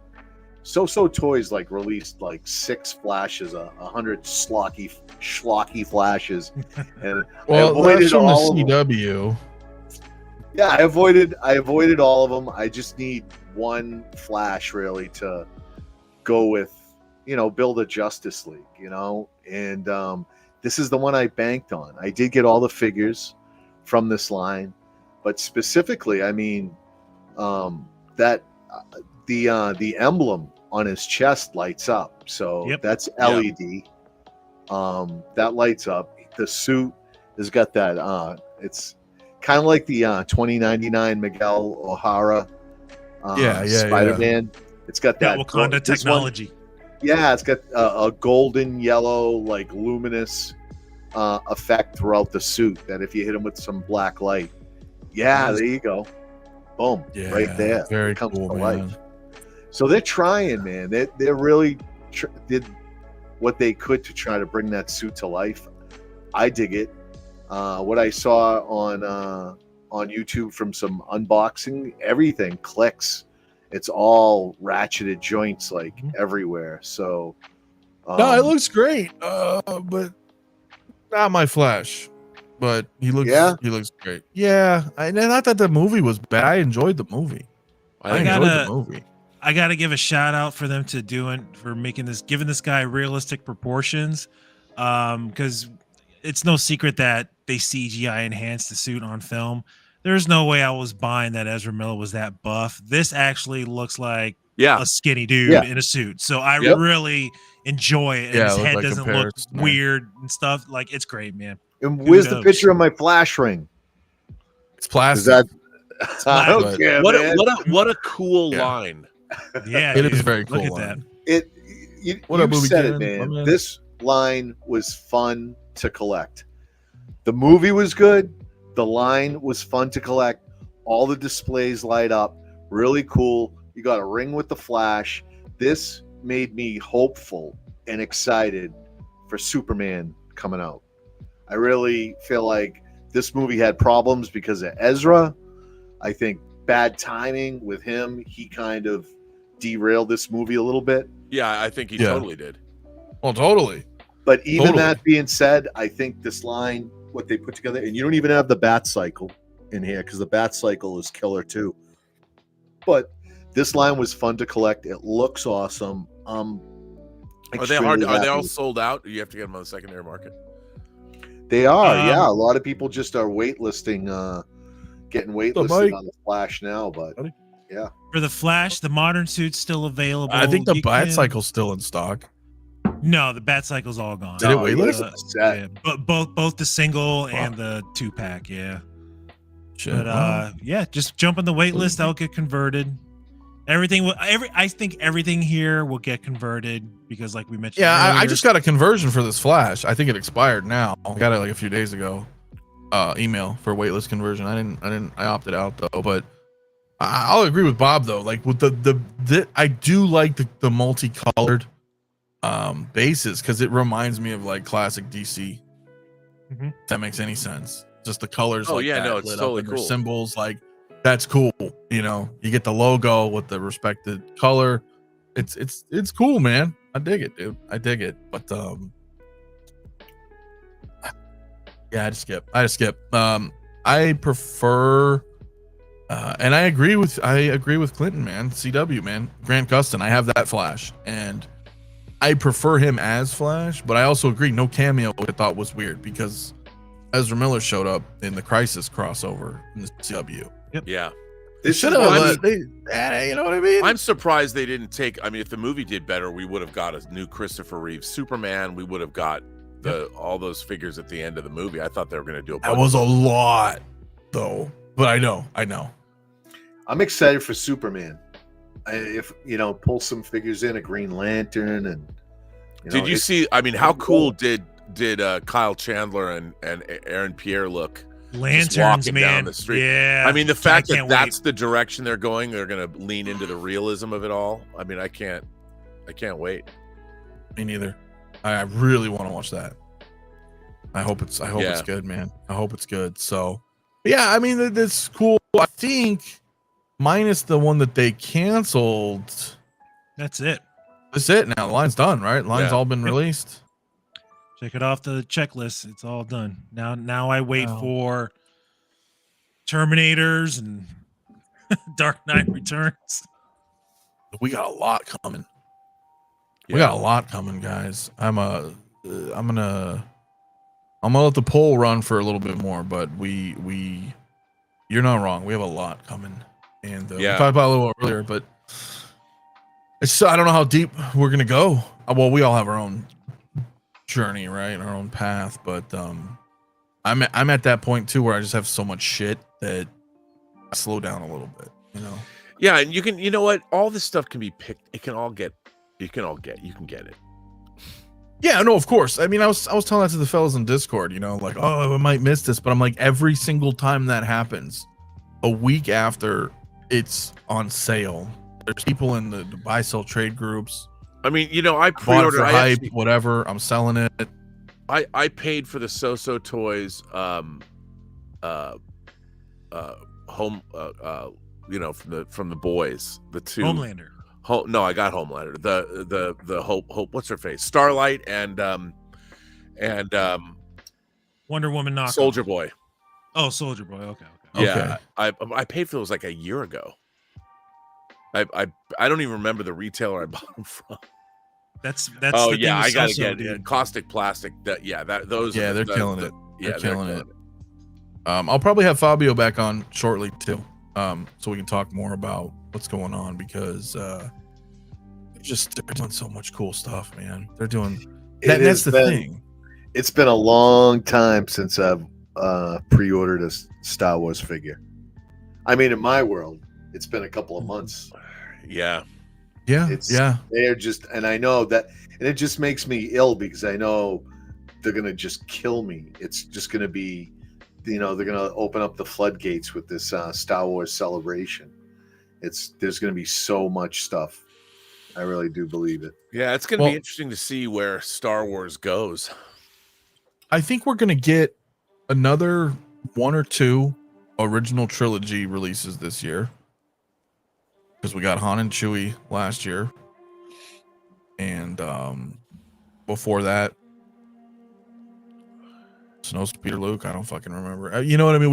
So Toys like released like 6 flashes, 100 schlocky flashes, and well, that's from the CW. Yeah, I avoided all of them. I just need one flash really to go with, build a Justice League, and this is the one I banked on. I did get all the figures from this line, but specifically, I mean, that the emblem on his chest lights up, so that's LED. That lights up. The suit has got that. It's kind of like the 2099 Miguel O'Hara Spider-Man. It's got that Wakanda technology. It's got a golden yellow, like luminous effect throughout the suit. That if you hit him with some black light, there you go, boom, right there. Very it comes cool, to man. life. So they're trying, man. They really did what they could to try to bring that suit to life. I dig it. What I saw on YouTube from some unboxing, everything clicks. It's all ratcheted joints like everywhere. So no, it looks great. But not my Flash. But he looks great. Yeah, and I thought the movie was bad. I enjoyed the movie. I enjoyed the movie. I got to give a shout out for them giving this guy realistic proportions, because it's no secret that they CGI enhanced the suit on film. There's no way I was buying that Ezra Miller was that buff. This actually looks like a skinny dude in a suit. So I really enjoy it. And his head doesn't look weird and stuff. Like, it's great, man. And where's the picture of my flash ring? It's plastic. I don't care. What a cool line. Yeah, it is very cool. Look at that. You said it, man. This line was fun to collect. The movie was good. The line was fun to collect. All the displays light up. Really cool. You got a ring with the Flash. This made me hopeful and excited for Superman coming out. I really feel like this movie had problems because of Ezra. I think bad timing with him. He kind of derailed this movie a little bit. Yeah, I think he totally did. Well, totally. But even that being said, I think this line, what they put together, and you don't even have the Bat Cycle in here because the Bat Cycle is killer too. But this line was fun to collect. It looks awesome. Are they hard? Are they all sold out? Or you have to get them on the secondary market? They are. Yeah, a lot of people just are waitlisting, getting waitlisted on the Flash now. But yeah, for the Flash, the modern suit's still available. I think the Bat Cycle's still in stock. No, the Bat Cycle's all gone. Did it waitlist? Yeah, but both the single and the 2-pack. Yeah. Shit, But yeah, just jump on the wait list. That'll get converted. Everything will. I think everything here will get converted because, like we mentioned. Yeah, earlier, I just got a conversion for this Flash. I think it expired now. I got it like a few days ago. Email for waitlist conversion. I opted out though. But I'll agree with Bob though. Like with the I do like the multicolored bases because it reminds me of like classic DC. Mm-hmm. If that makes any sense. Just the colors. Oh like yeah, that, no, it's totally cool. Symbols like that's cool. You know, you get the logo with the respected color. It's cool, man. I dig it, dude. I dig it. But yeah, I just skip. I prefer. And I agree with Clinton, man. CW, man. Grant Gustin. I have that Flash, and I prefer him as Flash. But I also agree, no cameo. I thought was weird because Ezra Miller showed up in the Crisis crossover in the CW. Yep. Yeah. They should have. You know what I mean? I'm surprised they didn't take. I mean, if the movie did better, we would have got a new Christopher Reeve Superman. We would have got all those figures at the end of the movie. I thought they were going to do a. That was a lot, though. But I know. I'm excited for Superman. If pull some figures in, a Green Lantern, and did you see? I mean, how cool did Kyle Chandler and Aaron Pierre look? Lanterns, man. Down the street. Yeah. I mean, the fact that that's the direction they're going, they're going to lean into the realism of it all. I mean, I can't wait. Me neither. I really want to watch that. I hope it's good, man. I hope it's good. So, yeah, I mean, that's cool. I think minus the one that they canceled. That's it. That's it now. The line's done, right? Line's all been released. Check it off the checklist. It's all done. Now I wait for Terminators and Dark Knight Returns. We got a lot coming. We got a lot coming, guys. I'm gonna let the poll run for a little bit more, but you're not wrong. We have a lot coming, and we talked about it a little earlier, but I don't know how deep we're gonna go. Well, we all have our own journey, right, our own path, but I'm at that point too where I just have so much shit that I slow down a little bit, Yeah, and you can, what, all this stuff can be picked. You can get it. Yeah, no, of course. I mean, I was telling that to the fellas in Discord, like, oh, I might miss this, but I'm like, every single time that happens, a week after it's on sale, there's people in the buy sell trade groups. I mean, I pre-ordered for hype, whatever. I'm selling it. I paid for the So Toys home from the boys, the two Homelander. No, I got Homelander. The Hope what's her face? Starlight and Wonder Woman knockoff. Soldier Boy. Oh, Soldier Boy. Okay. Yeah. I paid for those like a year ago. I don't even remember the retailer I bought them from. That's oh yeah, I gotta get it. Caustic Plastic. They're killing it. They're killing it. I'll probably have Fabio back on shortly too, so we can talk more about what's going on because they're doing so much cool stuff, man. They're doing that's the thing. It's been a long time since I've pre-ordered a Star Wars figure. I mean, in my world, it's been a couple of months. Yeah. They're just, and I know that, and it just makes me ill because I know they're gonna just kill me. It's just gonna be they're gonna open up the floodgates with this Star Wars celebration. There's gonna be so much stuff. I really do believe it. Yeah, it's gonna be interesting to see where Star Wars goes. I think we're gonna get another 1 or 2 original trilogy releases this year, because we got Han and Chewie last year, and before that, Snowspeeder Luke. I don't fucking remember. You know what I mean?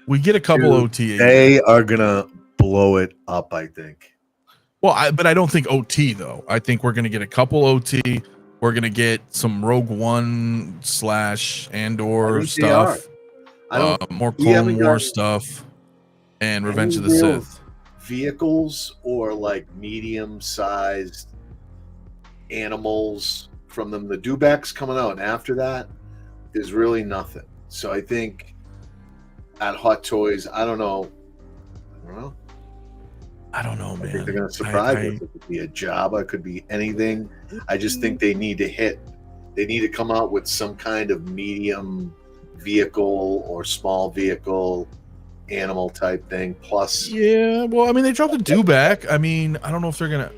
We get a couple OT. They are gonna blow it up, I think. Well, but I don't think OT though. I think we're gonna get a couple OT. We're gonna get some Rogue One / Andor stuff. More Clone War stuff, and Revenge of the Sith. Vehicles or like medium-sized animals from them. The dewbacks coming out, and after that, there's really nothing. So I think at Hot Toys, I don't know, man. I think they're gonna surprise us. It could be a Jabba, it could be anything. I just think they need to hit. They need to come out with some kind of medium vehicle or small vehicle animal type thing. Plus, yeah. Well, I mean, they dropped a dewback. I mean, I don't know if they're gonna.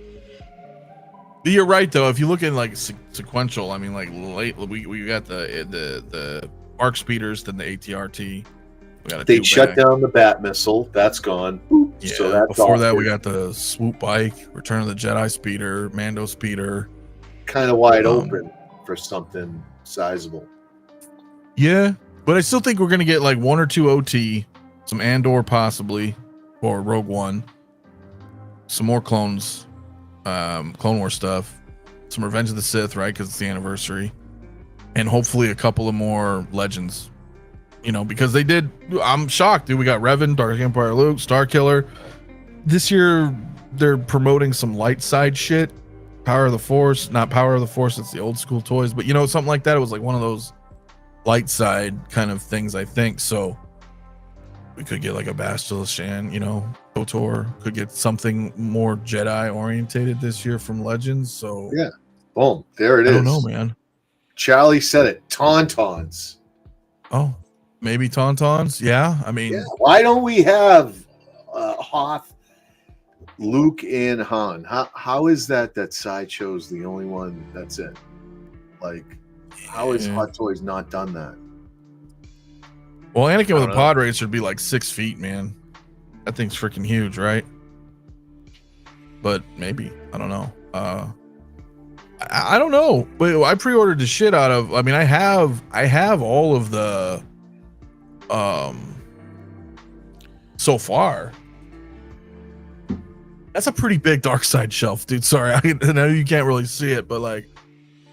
You're right though. If you look at like sequential, I mean, like late, we got the arc speeders, then the ATRT. They shut down the Bat missile. That's gone. Yeah. So that's before that, we got the swoop bike, Return of the Jedi speeder, Mando speeder. Kind of wide open for something sizable. Yeah, but I still think we're gonna get like 1 or 2 OT, some Andor possibly, or Rogue One, some more clones, Clone War stuff, some Revenge of the Sith, right? Because it's the anniversary, and hopefully a couple of more Legends. You know, because they did. I'm shocked, dude. We got Revan, Dark Empire Luke, Starkiller. This year, they're promoting some light side shit. Power of the Force, not Power of the Force. It's the old school toys, but you know, something like that. It was like one of those light side kind of things, I think. So we could get like a Bastila Shan, you know, KOTOR. Could get something more Jedi orientated this year from Legends. So yeah, boom, there it is. I don't know, man. Charlie said it. Tauntauns. Oh. Maybe Tauntauns, yeah. I mean, yeah. Why don't we have Hoth, Luke, and Han? How is that Sideshow's the only one that's it? Like, how is Hot Toys not done that? Well, Anakin with a pod racer would be like 6 feet, man. That thing's freaking huge, right? But maybe, I don't know. I don't know. But I pre-ordered the shit out of. I mean, I have all of the. So far, that's a pretty big Darkside shelf, dude. Sorry, I know you can't really see it, but like,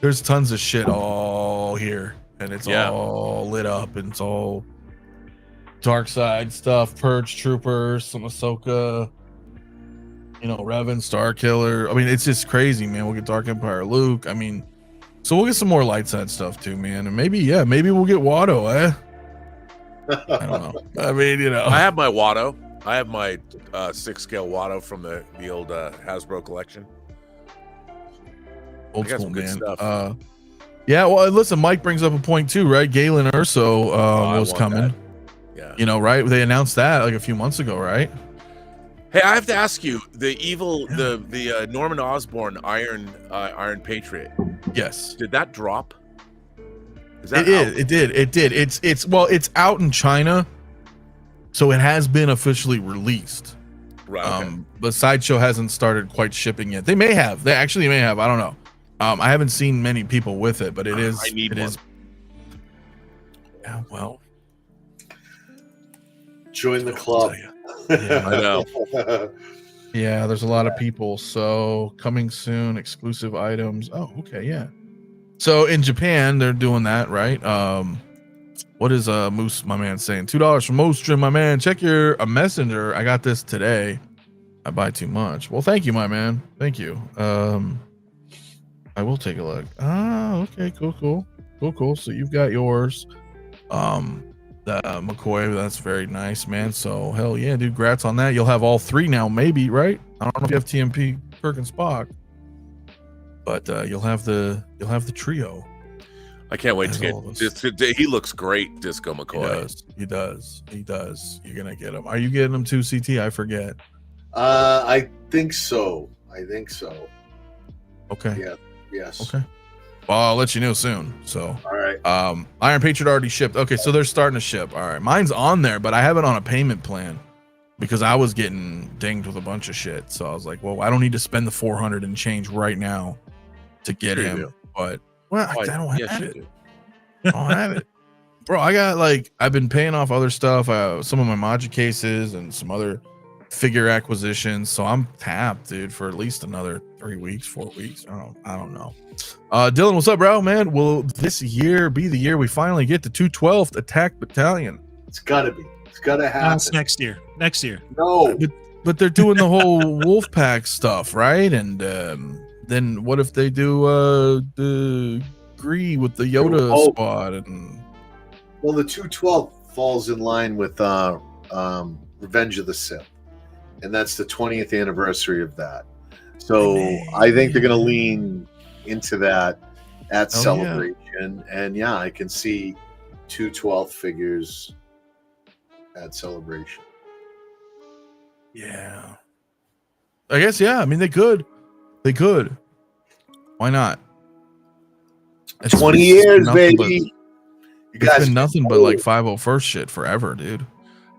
there's tons of shit all here, and it's all lit up, and it's all Darkside stuff, Purge Troopers, some Ahsoka, you know, Revan, Starkiller. I mean, it's just crazy, man. We'll get Dark Empire Luke. I mean, so we'll get some more light side stuff too, man, and maybe we'll get Watto, eh? I don't know. I mean, you know, I have my Watto. I have my 6-scale Watto from the old Hasbro collection. Old school, man. Stuff. Yeah. Well, listen, Mike brings up a point too, right? Galen Urso was coming. That. Yeah. You know, right? They announced that like a few months ago, right? Hey, I have to ask you, the Norman Osborn Iron Patriot. Yes. Did that drop? It did. It's out in China, so it has been officially released. Right. Okay. But Sideshow hasn't started quite shipping yet. They may have. They actually may have. I don't know. I haven't seen many people with it, but it is. I need one. Yeah. Well. Join the club. Yeah, I know. Yeah, there's a lot of people. So coming soon, exclusive items. Oh, okay, yeah. So in Japan, they're doing that, right? What is Moose, my man, saying? $2 from Mostrin, my man. Check a messenger. I got this today. I buy too much. Well, thank you, my man. Thank you. I will take a look. Okay, cool. So you've got yours. The McCoy, that's very nice, man. So hell yeah, dude. Congrats on that. You'll have all 3 now, maybe, right? I don't know if you have TMP, Kirk, and Spock. But you'll have the trio. I can't wait As to get always. he looks great, Disco McCoy. He does. You're gonna get him. Are you getting him too, CT? I forget. I think so. Okay. Yeah. Yes. Okay. Well, I'll let you know soon. So, All right. Iron Patriot already shipped. Okay, so they're starting to ship. All right, mine's on there, but I have it on a payment plan because I was getting dinged with a bunch of shit. So I was like, well, I don't need to spend the 400 and change right now to get Sure you him. do. But well, I don't have Yes, you it. do. I don't have it, bro. I got like I've been paying off other stuff, some of my Maji cases and some other figure acquisitions. So I'm tapped, dude, for at least another 3 weeks, 4 weeks. I don't know. Dylan, what's up, bro? Man, will this year be the year we finally get to 212th Attack Battalion? It's gotta be. It's gotta happen. That's next year. Next year. No. But they're doing the whole Wolfpack stuff, right? And then what if they do the Gree with the Yoda spot? And Well, the 212 falls in line with Revenge of the Sith, and that's the 20th anniversary of that. So I think they're going to lean into that at Celebration, and yeah, I can see 212 figures at Celebration. yeah, I guess I mean they could. Why not? It's 20 it's years, nothing baby. But, You it's guys been nothing but like 501st shit forever, dude.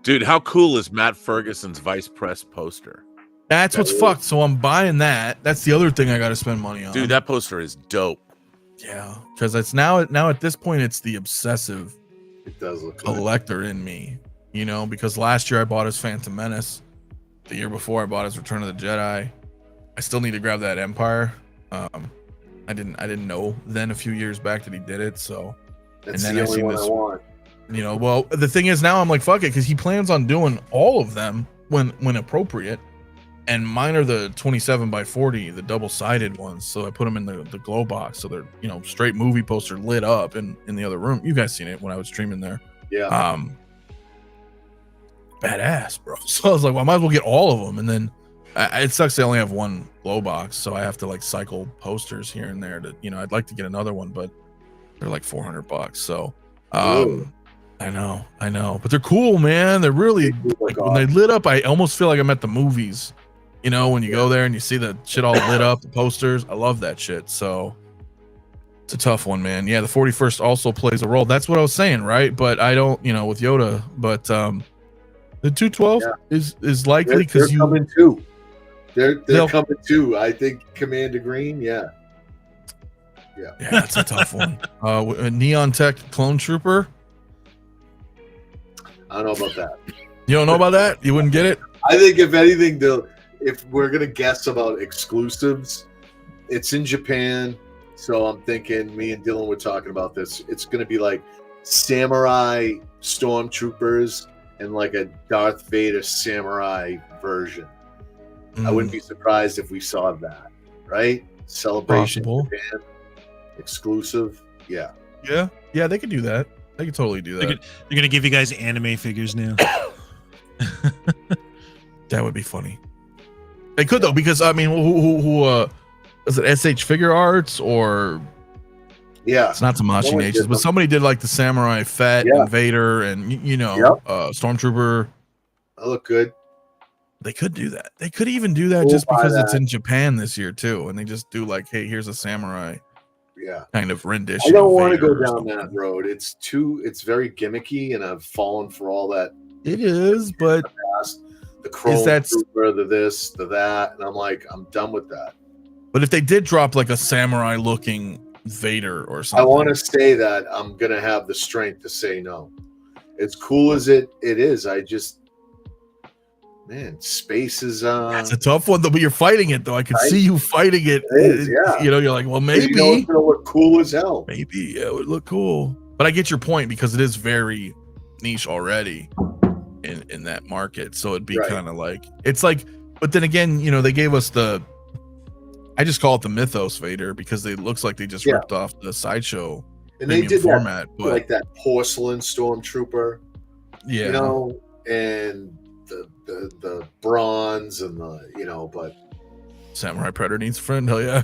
Dude, how cool is Matt Ferguson's Vice Press poster? That's what's fucked. So I'm buying that. That's the other thing I got to spend money on. Dude, that poster is dope. Yeah, because it's now at this point it's the obsessive It does look good. collector in me, because last year I bought his Phantom Menace. The year before I bought his Return of the Jedi. I still need to grab that Empire. I didn't know then a few years back that he did it. So, That's and the then I only seen one this. I want. Well, the thing is now I'm like fuck it because he plans on doing all of them when appropriate. And mine are the 27x40, the double-sided ones. So I put them in the glow box. So they're, straight movie poster lit up in the other room. You guys seen it when I was streaming there. Yeah. Badass, bro. So I was like, well, I might as well get all of them. And then it sucks they only have one glow box. So I have to like cycle posters here and there to, I'd like to get another one, but they're like $400. So I know. But they're cool, man. They're really, like when they lit up, I almost feel like I'm at the movies. When you go there and you see the shit all lit up, the posters, I love that shit. So it's a tough one, man. Yeah, the 41st also plays a role. That's what I was saying, right? But I don't, with Yoda. But the 212 is likely because they're coming too. They're coming too. I think Commander Green, yeah. Yeah, that's a tough one. Neon Tech Clone Trooper. I don't know about that. You don't know about that? You wouldn't get it? I think if anything, if we're gonna guess about exclusives, it's in Japan. So I'm thinking, me and Dylan were talking about this. It's gonna be like samurai stormtroopers and like a Darth Vader samurai version. I wouldn't be surprised if we saw that, right? Celebration Japan, exclusive. Yeah, they could do that. They could totally do that. They're gonna give you guys anime figures now. That would be funny. They could though, because I mean, who is it? SH Figure Arts or? Yeah, it's not Tamashi Nations, but somebody did like the Samurai Fett and Vader and Stormtrooper. That look good. They could do that. They could even do that just because it's in Japan this year too, and they just do like, hey, here's a samurai. Yeah, kind of rendition. I don't want to go down that road. It's very gimmicky, and I've fallen for all that. It is, but the Chrome Trooper, the this, the that, and I'm like, I'm done with that. But if they did drop like a samurai looking Vader or something, I want to say that I'm gonna have the strength to say no. As cool as it is, I just, man, space is that's a tough one though, but you're fighting it though. I can see you fighting it. Yeah. You're like, well, maybe it's gonna look cool as hell. Maybe it would look cool. But I get your point because it is very niche already in that market. So it'd be kind of like, it's like, but then again, they gave us I just call it the Mythos Vader because it looks like they just ripped off the Sideshow and they did format, but like that porcelain stormtrooper, and the bronze and the but Samurai Predator needs a friend. Hell yeah.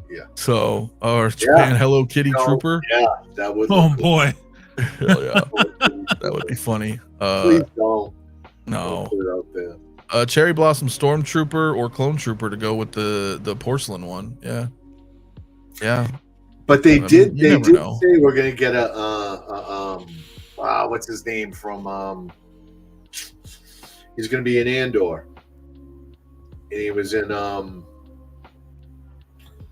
Yeah. So, or Japan Hello Kitty Trooper. Yeah, that would. Oh boy. Hell yeah, that would be funny. Please don't. No. Put it out there. Cherry Blossom Stormtrooper or Clone Trooper to go with the porcelain one. Yeah. Yeah. But they did. You They never did know. say we're gonna get a what's his name from he's gonna be in Andor, and he was in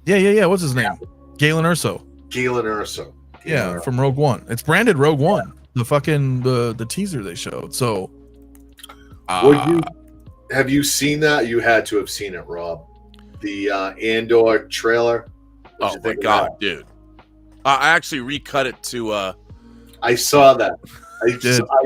Yeah. What's his name? Galen Erso. Yeah, from Rogue One. It's branded Rogue One. The fucking the teaser they showed. So, have you seen that? You had to have seen it, Rob. The Andor trailer. Oh my god, dude! I actually recut it to. I saw that. I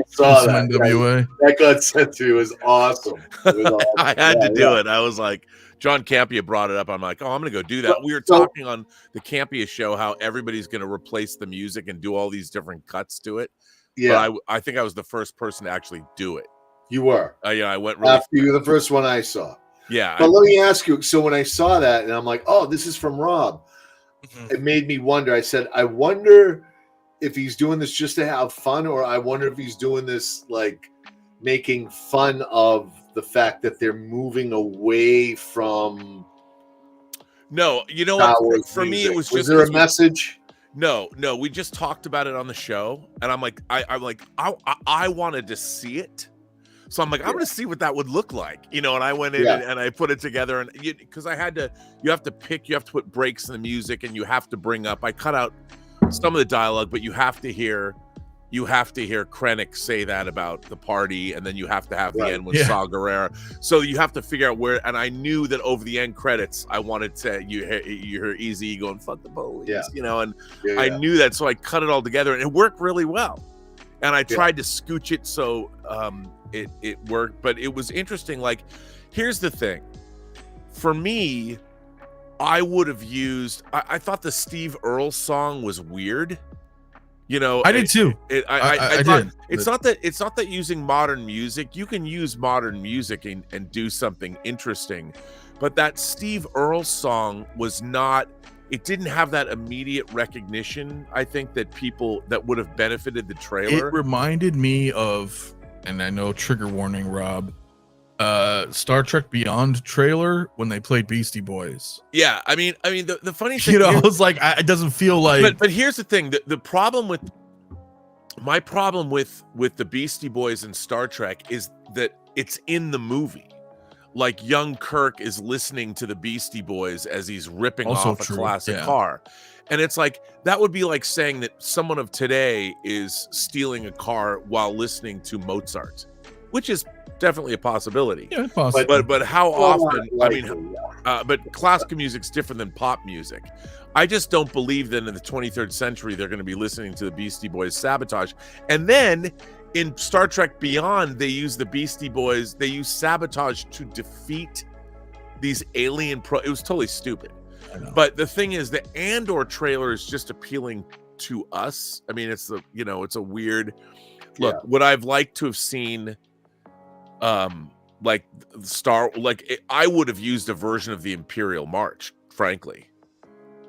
saw that. NWA. That got sent to me. It was awesome. I had to do it. I was like, John Campia brought it up. I'm like, oh, I'm gonna go do that. We were talking on the Campia show how everybody's gonna replace the music and do all these different cuts to it. Yeah, but I think I was the first person to actually do it. You were. Yeah, I went really after you were the first one I saw. Yeah, but let me ask you. So when I saw that, and I'm like, oh, this is from Rob. Mm-hmm. It made me wonder. I said, I wonder if he's doing this just to have fun, or I wonder if he's doing this like making fun of the fact that they're moving away from. No, you know what? For me, it was just. Was there a message? No, we just talked about it on the show, and I'm like, I wanted to see it, so I'm like, I'm gonna see what that would look like, you know. And I went in and I put it together, and because I had to, you have to put breaks in the music, and you have to bring up. I cut out some of the dialogue, but you have to hear Krennic say that about the party, and then you have to have the end with Saw Gerrera. So you have to figure out where. And I knew that over the end credits, I wanted to you hear Easy going fuck the police, you know. And I knew that, so I cut it all together, and it worked really well. And I tried to scooch it so it worked, but it was interesting. Like, here's the thing, for me, I would have used. I thought the Steve Earle song was weird. You know, I did too. I thought it's not that using modern music. You can use modern music and do something interesting, but that Steve Earle song was not. It didn't have that immediate recognition. I think that people that would have benefited the trailer. It reminded me of, and I know trigger warning, Rob, Star Trek Beyond trailer when they played Beastie Boys. Yeah, I mean the funny thing, you know, I was like, it doesn't feel like. But here's the thing: the problem with my problem with the Beastie Boys and Star Trek is that it's in the movie. Like, young Kirk is listening to the Beastie Boys as he's ripping off a classic car, and it's like that would be like saying that someone of today is stealing a car while listening to Mozart, which is definitely a possibility. Yeah, possible. But how often? But classical music's different than pop music. I just don't believe that in the 23rd century they're going to be listening to the Beastie Boys Sabotage. And then in Star Trek Beyond, they use the Beastie Boys. They use Sabotage to defeat these alien. It was totally stupid. But the thing is, the Andor trailer is just appealing to us. I mean, it's a weird look. Would I've liked to have seen? I would have used a version of the Imperial March, frankly,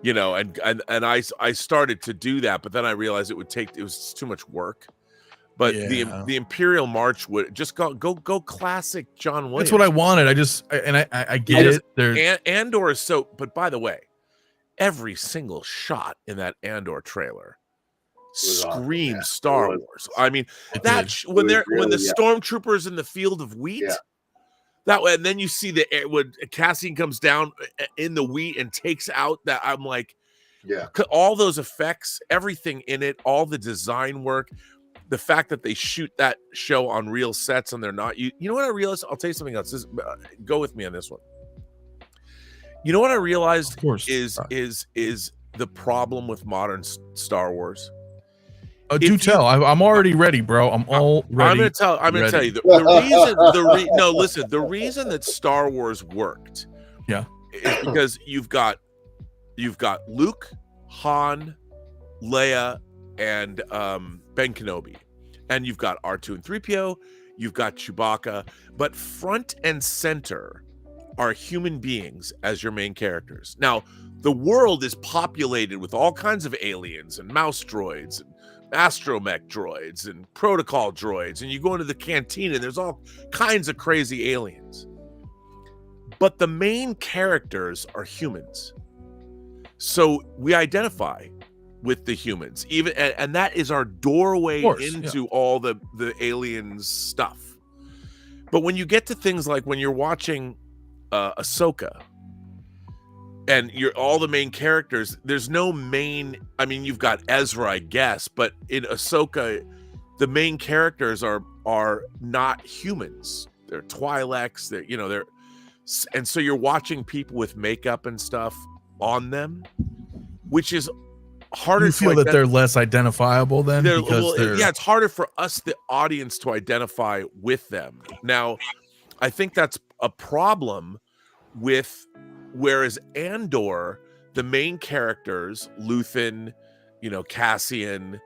you know, and I started to do that, but then I realized it was too much work. But the Imperial March would just go classic John Williams. That's what I wanted. I get it. Andor is so. But by the way, every single shot in that Andor trailer screams Star Wars. I mean, when the stormtroopers in the field of wheat, that way, and then you see when Cassian comes down in the wheat and takes out that. I'm like, all those effects, everything in it, all the design work, the fact that they shoot that show on real sets and they're not. You know what I realized? I'll tell you something else. Go with me on this one. You know what I realized is the problem with modern Star Wars. Do tell. I'm already ready, bro. I'm all ready. I'm gonna tell you the reason that Star Wars worked, is because you've got Luke, Han, Leia, and Ben Kenobi, and you've got R2 and 3PO, you've got Chewbacca, but front and center are human beings as your main characters. Now, the world is populated with all kinds of aliens and mouse droids and astromech droids and protocol droids, and you go into the canteen and there's all kinds of crazy aliens. But the main characters are humans. So we identify with the humans, even, and that is our doorway into all the aliens stuff. But when you get to things like when you're watching Ahsoka, and you're all the main characters, there's no main, I mean, you've got Ezra, I guess, but in Ahsoka, the main characters are not humans. They're Twi'leks, they're, and so you're watching people with makeup and stuff on them, which is harder. You feel that they're less identifiable then? Yeah, it's harder for us, the audience, to identify with them. Now, I think that's a problem with, whereas Andor, the main characters, Luthen, Cassian,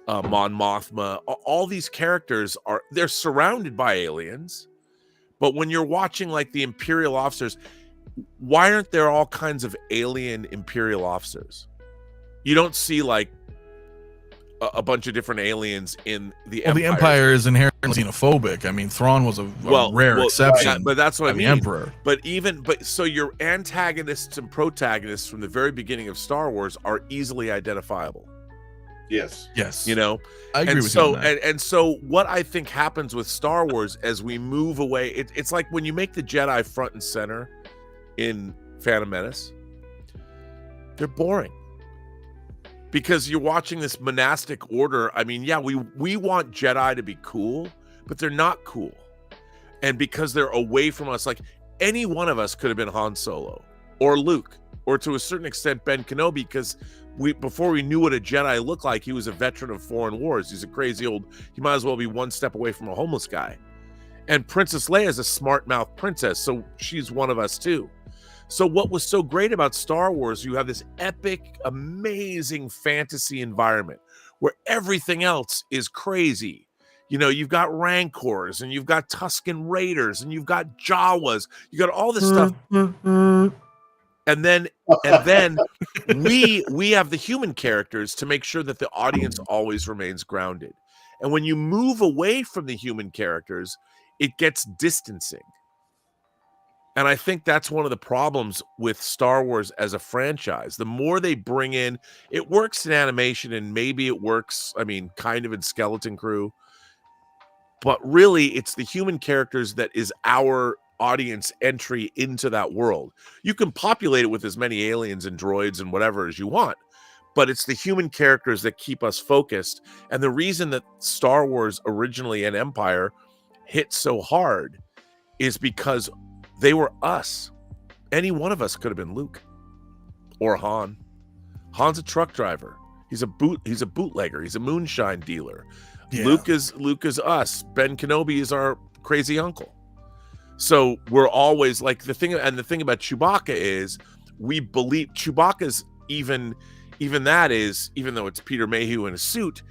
Mon Mothma, all these characters they're surrounded by aliens. But when you're watching like the Imperial officers, why aren't there all kinds of alien Imperial officers? You don't see like a bunch of different aliens in the Empire. The Empire is inherently xenophobic. I mean, Thrawn was a rare exception. Yeah, but that's what I mean. The Emperor. But so your antagonists and protagonists from the very beginning of Star Wars are easily identifiable. Yes. I agree with you on that. And so what I think happens with Star Wars as we move away, it's like when you make the Jedi front and center in Phantom Menace, they're boring. Because you're watching this monastic order. I mean, yeah, we want Jedi to be cool, but they're not cool. And because they're away from us, like any one of us could have been Han Solo or Luke, or to a certain extent Ben Kenobi, because before we knew what a Jedi looked like, he was a veteran of foreign wars. He's a crazy he might as well be one step away from a homeless guy. And Princess Leia is a smart-mouthed princess, so she's one of us too. So what was so great about Star Wars, you have this epic, amazing fantasy environment where everything else is crazy. You've got Rancors, and you've got Tusken Raiders, and you've got Jawas. You got all this stuff. And then we have the human characters to make sure that the audience always remains grounded. And when you move away from the human characters, it gets distancing. And I think that's one of the problems with Star Wars as a franchise. The more they bring in, it works in animation, and maybe it works, kind of in Skeleton Crew. But really, it's the human characters that is our audience entry into that world. You can populate it with as many aliens and droids and whatever as you want, but it's the human characters that keep us focused. And the reason that Star Wars originally and Empire hit so hard is because they were us. Any one of us could have been Luke or Han. Han's a truck driver. He's a bootlegger. He's a moonshine dealer. Yeah. Luke is us. Ben Kenobi is our crazy uncle. So we're always like the thing about Chewbacca is we believe Chewbacca's even though it's Peter Mayhew in a suit,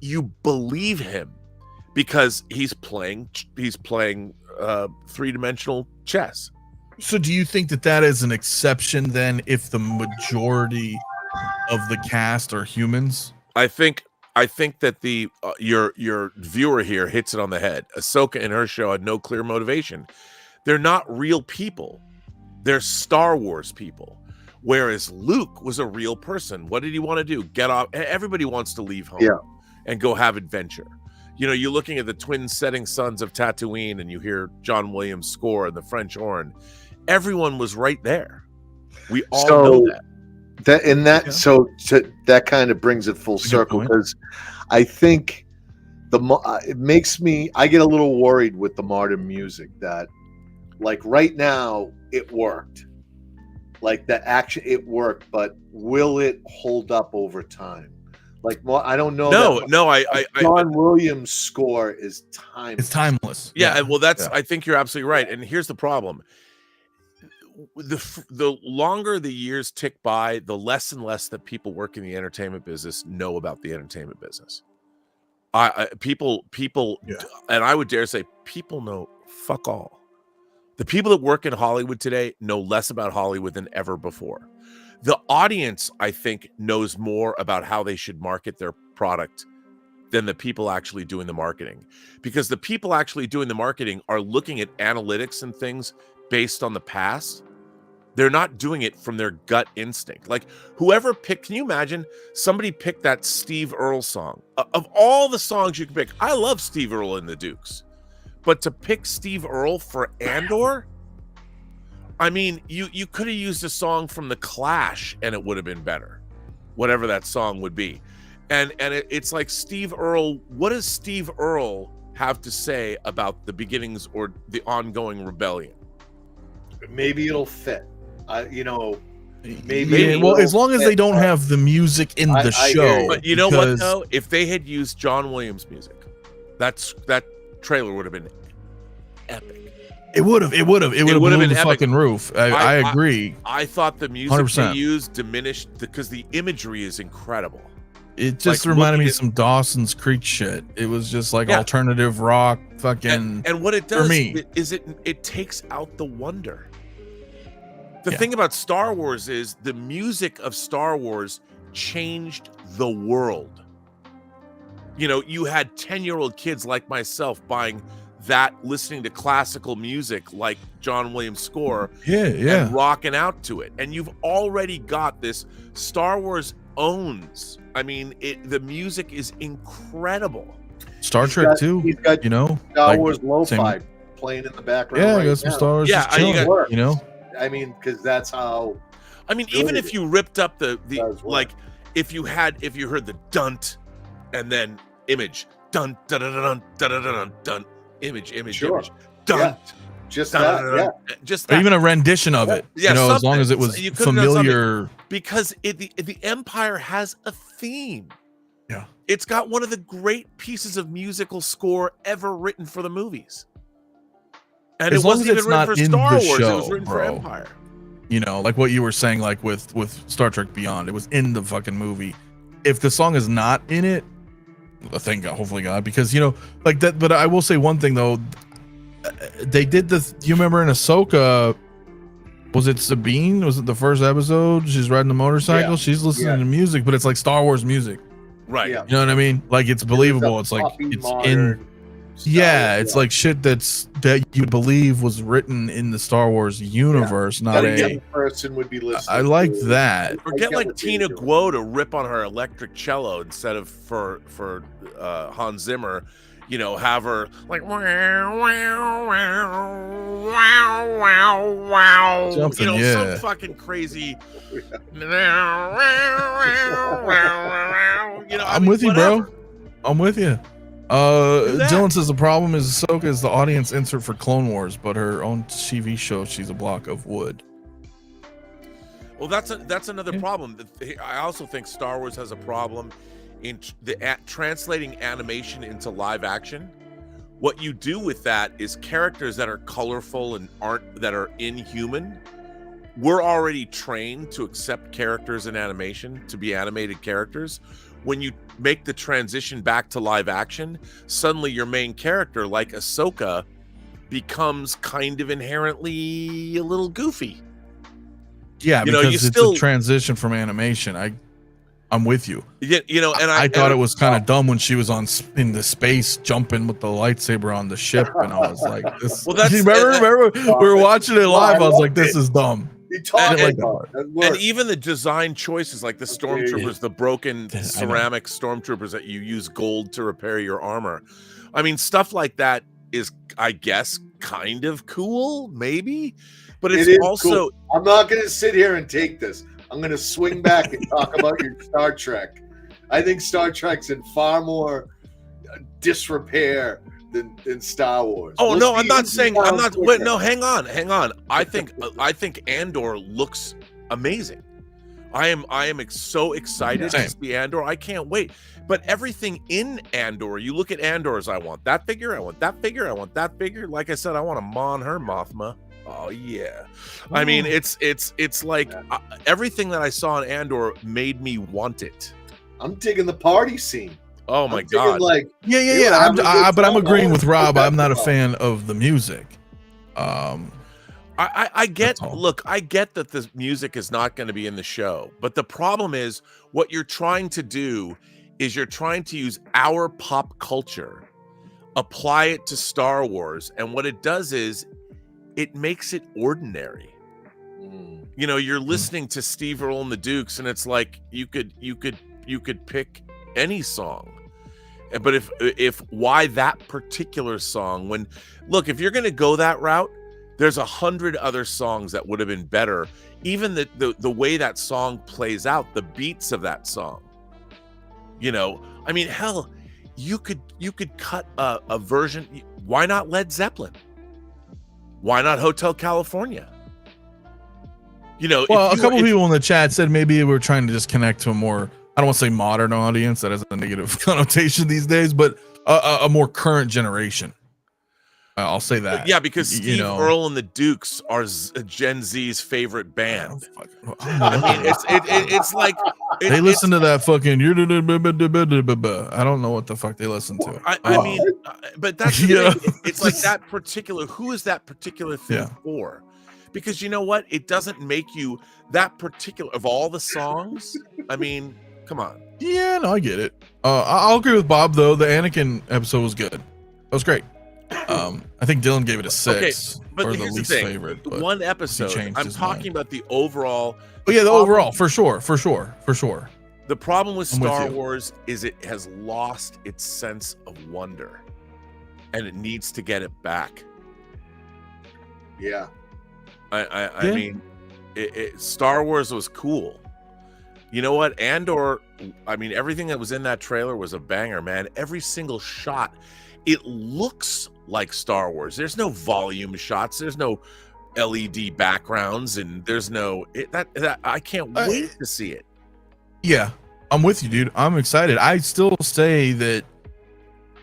you believe him because he's playing three-dimensional chess. So do you think that is an exception then if the majority of the cast are humans? I think that the your viewer here hits it on the head. Ahsoka in her show had no clear motivation. They're not real people. They're Star Wars people. Whereas Luke was a real person. What did he want to do? Get off. Everybody wants to leave home and go have adventure. You're looking at the twin setting suns of Tatooine, and you hear John Williams' score and the French horn. Everyone was right there. We all know that. So that kind of brings it full circle, because I think it makes me, I get a little worried with the modern music that, like, right now it worked, like the action, it worked, but will it hold up over time? Like, I don't know. John Williams' score is timeless. It's timeless. Yeah. Well, I think you're absolutely right. And here's the problem. The longer the years tick by, the less and less that people work in the entertainment business know about the entertainment business. People, and I would dare say people know fuck all. The people that work in Hollywood today know less about Hollywood than ever before. The audience, I think, knows more about how they should market their product than the people actually doing the marketing, because the people actually doing the marketing are looking at analytics and things based on the past. They're not doing it from their gut instinct. Like whoever picked, can you imagine somebody picked that Steve Earle song? Of all the songs you can pick, I love Steve Earle and the Dukes, but to pick Steve Earle for Andor, I mean, you could have used a song from The Clash and it would have been better, whatever that song would be. And it's like Steve Earle, what does Steve Earle have to say about the beginnings or the ongoing rebellion? Maybe it'll fit. Maybe. Yeah, well, as long as they don't have the music in the show. But you know what though? If they had used John Williams music, that trailer would have been epic. It would have been the fucking roof. I agree. I thought the music 100%. they used diminished because the imagery is incredible. It just reminded me of some Dawson's Creek shit. It was just like alternative rock, fucking. And what it does for me is it takes out the wonder. The thing about Star Wars is the music of Star Wars changed the world. You know, you had 10-year-old kids like myself buying that, listening to classical music like John Williams' score, and rocking out to it. And you've already got this. Star Wars owns. I mean, the music is incredible. Star Trek too. He's got, Star Wars lo-fi playing in the background. Yeah, I got some Star Wars. Yeah, you know. I mean, because that's how. I mean, even if you ripped up the like, if you heard the dunt, and then image dun dun dun dun dun dun dun dun image dunt. Yeah. Just that, just that. Or even a rendition of it. Yeah, you know, as long as it was familiar. Because the Empire has a theme. Yeah, it's got one of the great pieces of musical score ever written for the movies. And as it wasn't even written for Star Wars, show, it was written for Empire. You know, like what you were saying, like with Star Trek Beyond, it was in the fucking movie. If the song is not in it, thank God, hopefully God, because you know, like that. But I will say one thing though, they did this. You remember in Ahsoka, was it Sabine? Was it the first episode? She's riding the motorcycle. She's listening to music, but it's like Star Wars music, right? You know what I mean? Like it's believable. It's like it's in. It's like shit that you believe was written in the Star Wars universe, not a person would be listening. I like that. Forget like Tina Guo to rip on her electric cello instead of for Hans Zimmer, you know, have her like wow wow wow wow wow, something, you know, some fucking crazy. You know, I'm with you, bro. I'm with you. Dylan says the problem is Ahsoka is the audience insert for Clone Wars, but her own TV show, she's a block of wood. Well, that's another problem. I also think Star Wars has a problem in translating animation into live action. What you do with that is characters that are colorful and that are inhuman. We're already trained to accept characters in animation to be animated characters. When you make the transition back to live action, suddenly your main character, like Ahsoka, becomes kind of inherently a little goofy. Yeah, because it's a transition from animation. I'm with you. Yeah, you know, and I thought it was kind of dumb when she was in the space jumping with the lightsaber on the ship, and I was like, "This." Well, remember we were watching it live. I was like, "This is dumb." And even the design choices, like the stormtroopers, the broken ceramic stormtroopers that you use gold to repair your armor. I mean, stuff like that is, I guess, kind of cool, maybe, but it's also. Cool. I'm not going to sit here and take this. I'm going to swing back and talk about your Star Trek. I think Star Trek's in far more disrepair than Star Wars. Oh, no, I'm not saying wait, no, hang on. I think Andor looks amazing. I am so excited to see Andor. I can't wait. But everything in Andor, you look at Andor as I want that figure, I want that figure, I want that figure. Like I said, I want to Mon her Mothma. Oh yeah. I mean, it's like everything that I saw in Andor made me want it. I'm digging the party scene. Oh my God! Like, yeah. But I'm agreeing with Rob. I'm not a fan of the music. I get, That's all. look, I get that the music is not going to be in the show, but the problem is what you're trying to do is you're trying to use our pop culture, apply it to Star Wars, and what it does is it makes it ordinary. You know, you're listening to Steve Earle and the Dukes, and it's like you could pick any song. But if why that particular song? When, look, if you're going to go that route, there's 100 other songs that would have been better. Even the way that song plays out, the beats of that song. You know, I mean, hell, you could cut a version. Why not Led Zeppelin? Why not Hotel California? You know, well, a couple people in the chat said maybe we're trying to just connect to a more, I don't want to say modern audience, that has a negative connotation these days, but a more current generation. I'll say that. Yeah, because Steve Earle and the Dukes are Gen Z's favorite band. I mean, it's like they listen to that fucking. I don't know what the fuck they listen to. I mean, but that's it's like that particular. Who is that particular thing for? Because you know what? It doesn't make you that particular of all the songs. I mean, come on. Yeah, no, I get it. I'll agree with Bob though. The Anakin episode was good. That was great. I think Dylan gave it a 6, but or the here's least the thing. favorite. One episode. I'm talking about the overall. Oh yeah, the overall for sure. The problem with Star Wars is it has lost its sense of wonder, and it needs to get it back. Yeah. I mean, Star Wars was cool. You know what? Andor, I mean, everything that was in that trailer was a banger, man. Every single shot, it looks like Star Wars. There's no volume shots. There's no LED backgrounds, and there's no that I can't wait to see it. Yeah, I'm with you, dude. I'm excited. I still say that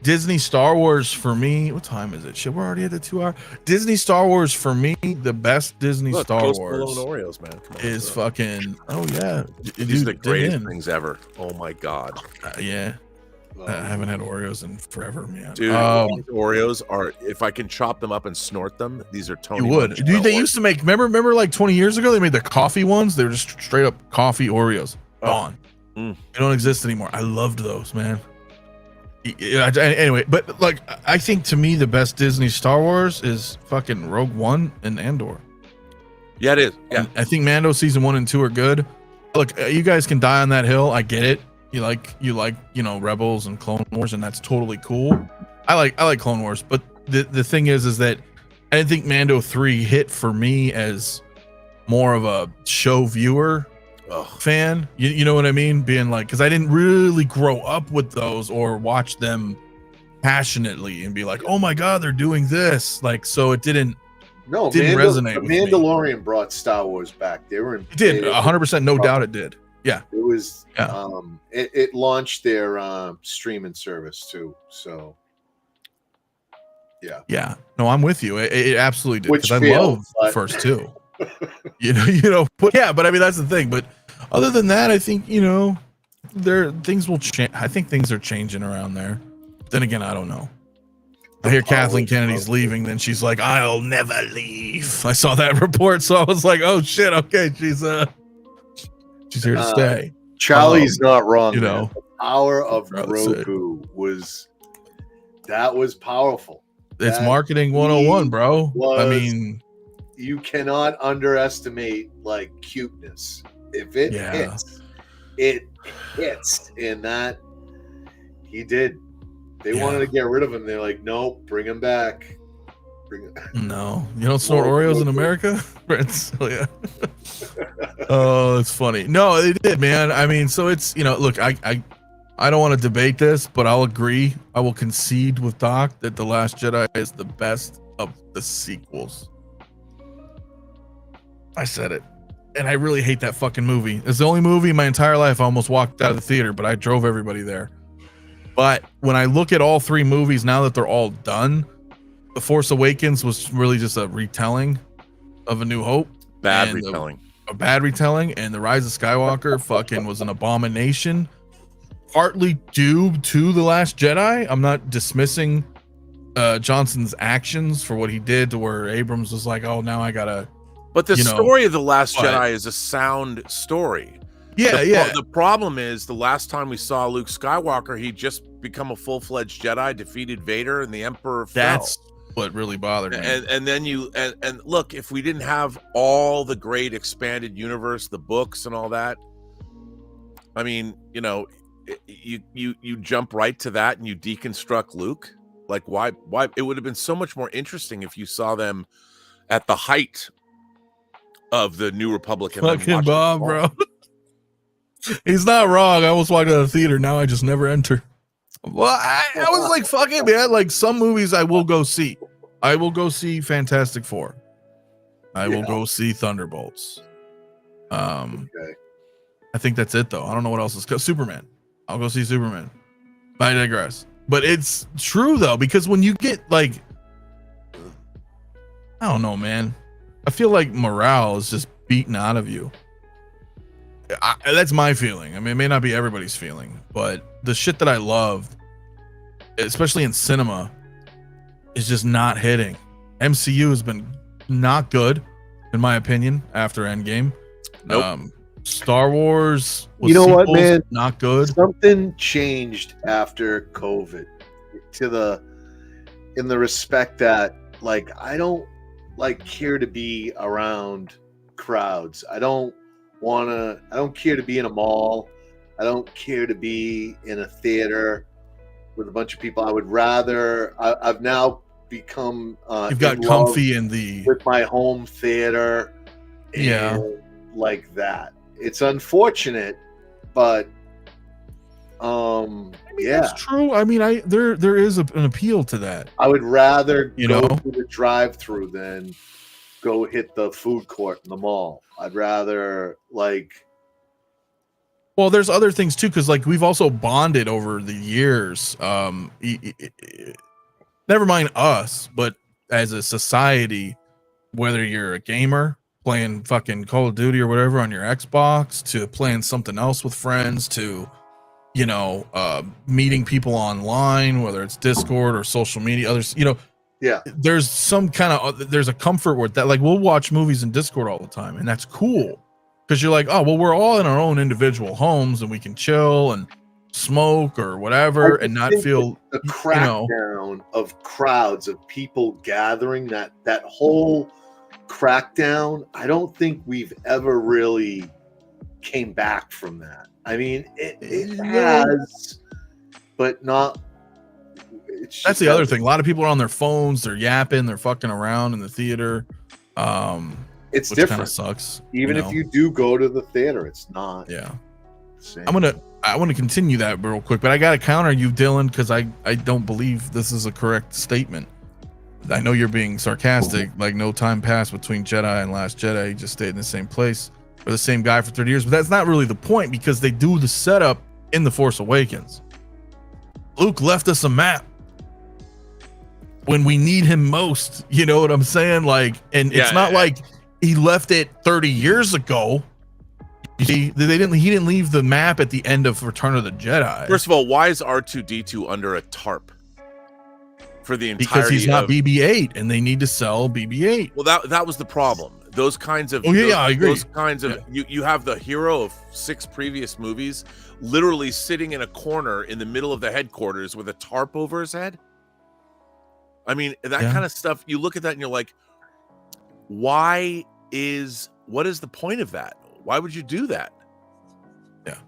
Disney Star Wars for me. What time is it? Shit, we're already at the 2 hour. Disney Star Wars for me, the best Disney Star Wars Oreos, man. Come on, is fucking. Oh yeah, these are the greatest things ever. Oh my god. Yeah. I haven't had Oreos in forever, man. Dude, Oreos are, if I can chop them up and snort them, these are Tony. You would. Dude, they used to make, remember like 20 years ago, they made the coffee ones. They were just straight up coffee Oreos. Gone. They don't exist anymore. I loved those, man. Anyway, but like, I think to me, the best Disney Star Wars is fucking Rogue One and Andor. Yeah, it is. Yeah. And I think Mando season 1 and 2 are good. Look, you guys can die on that hill. I get it. You like, Rebels and Clone Wars, and that's totally cool. I like Clone Wars, but the thing is that I didn't think Mando 3 hit for me as more of a show viewer fan. You know what I mean? Being like, because I didn't really grow up with those or watch them passionately and be like, oh my god, they're doing this. Like, so it didn't resonate with me. Mandalorian brought Star Wars back. They were in. It did 100%, no doubt it did. Yeah, it was. It launched their streaming service too. So, yeah. No, I'm with you. It absolutely did, because I love the first two. But I mean, that's the thing. But other than that, I think things will change. I think things are changing around there. Then again, I don't know. I hear Kathleen Kennedy's leaving, then she's like, "I'll never leave." I saw that report, so I was like, "Oh shit, okay, she's here to stay." Charlie's not wrong. The power of Grogu was powerful. It's marketing 101, bro. I mean, you cannot underestimate like cuteness. If it hits, it hits, and that he did. They wanted to get rid of him. They're like, nope, bring him back. No, you don't snort Oreos in America? Oh, it's funny. No, they did, man. I mean, so it's, look, I don't want to debate this, but I'll agree. I will concede with Doc that The Last Jedi is the best of the sequels. I said it. And I really hate that fucking movie. It's the only movie in my entire life I almost walked out of the theater, but I drove everybody there. But when I look at all 3 movies, now that they're all done, The Force Awakens was really just a retelling of A New Hope. Bad retelling. A bad retelling. And The Rise of Skywalker fucking was an abomination. Partly due to The Last Jedi. I'm not dismissing Johnson's actions for what he did, to where Abrams was like, oh, now I gotta. But the story of The Last but- Jedi is a sound story. Yeah, The problem is the last time we saw Luke Skywalker, he just become a full-fledged Jedi, defeated Vader, and the Emperor fell. That's what really bothered me. And then and look, if we didn't have all the great expanded universe, the books and all that, I mean, you know, you jump right to that and you deconstruct Luke. Like, why it would have been so much more interesting if you saw them at the height of the New Republic. And fucking Bob, bro. He's not wrong. I almost walked out of the theater. Now I just never enter. Well, I was like, fuck it, man. Like, some movies I will go see. I will go see Fantastic Four. I will go see Thunderbolts. Okay. I think that's it, though. I don't know what else is. Superman. I'll go see Superman. I digress. But it's true, though, because when you get, like, I don't know, man. I feel like morale is just beaten out of you. That's my feeling. I mean, it may not be everybody's feeling, but the shit that I loved, especially in cinema, is just not hitting. MCU has been not good, in my opinion, after Endgame. Nope. Star Wars was, you know what, man? Not good. Something changed after COVID in the respect that, like, I don't care to be around crowds. I don't care to be in a mall. I don't care to be in a theater with a bunch of people. I would rather. I've now become. You've got comfy in the with my home theater. Yeah, like that. It's unfortunate, but that's true. I mean, there is an appeal to that. I would rather go to the drive-through than go hit the food court in the mall. I'd rather, like. Well, there's other things too, because, like, we've also bonded over the years. Never mind us, but as a society, whether you're a gamer playing fucking Call of Duty or whatever on your Xbox, to playing something else with friends, to, you know, meeting people online, whether it's Discord or social media, others, you know. Yeah, there's some kind of there's a comfort with that. Like, we'll watch movies in Discord all the time, and that's cool, because you're like, oh, well, we're all in our own individual homes and we can chill and smoke or whatever and not feel the crackdown of crowds of people gathering. That whole crackdown, I don't think we've ever really came back from that. I mean, it has, but not. That's the other thing. A lot of people are on their phones. They're yapping. They're fucking around in the theater. It's which different. Kind of sucks. Even if you do go to the theater, it's not. Yeah. Same. I want to continue that real quick, but I got to counter you, Dylan, because I don't believe this is a correct statement. I know you're being sarcastic. Like, no time passed between Jedi and Last Jedi. He just stayed in the same place, or the same guy for 30 years. But that's not really the point, because they do the setup in The Force Awakens. Luke left us a map when we need him most. You know what I'm saying? Like, and it's not like he left it 30 years ago. He didn't leave the map at the end of Return of the Jedi. First of all, why is R2-D2 under a tarp for the entirety? Because he's not BB-8, and they need to sell BB-8. Well, that was the problem. Those kinds of I agree. Those kinds of you have the hero of 6 previous movies literally sitting in a corner in the middle of the headquarters with a tarp over his head. I mean, that kind of stuff, you look at that and you're like, what is the point of that? Why would you do that? Yeah.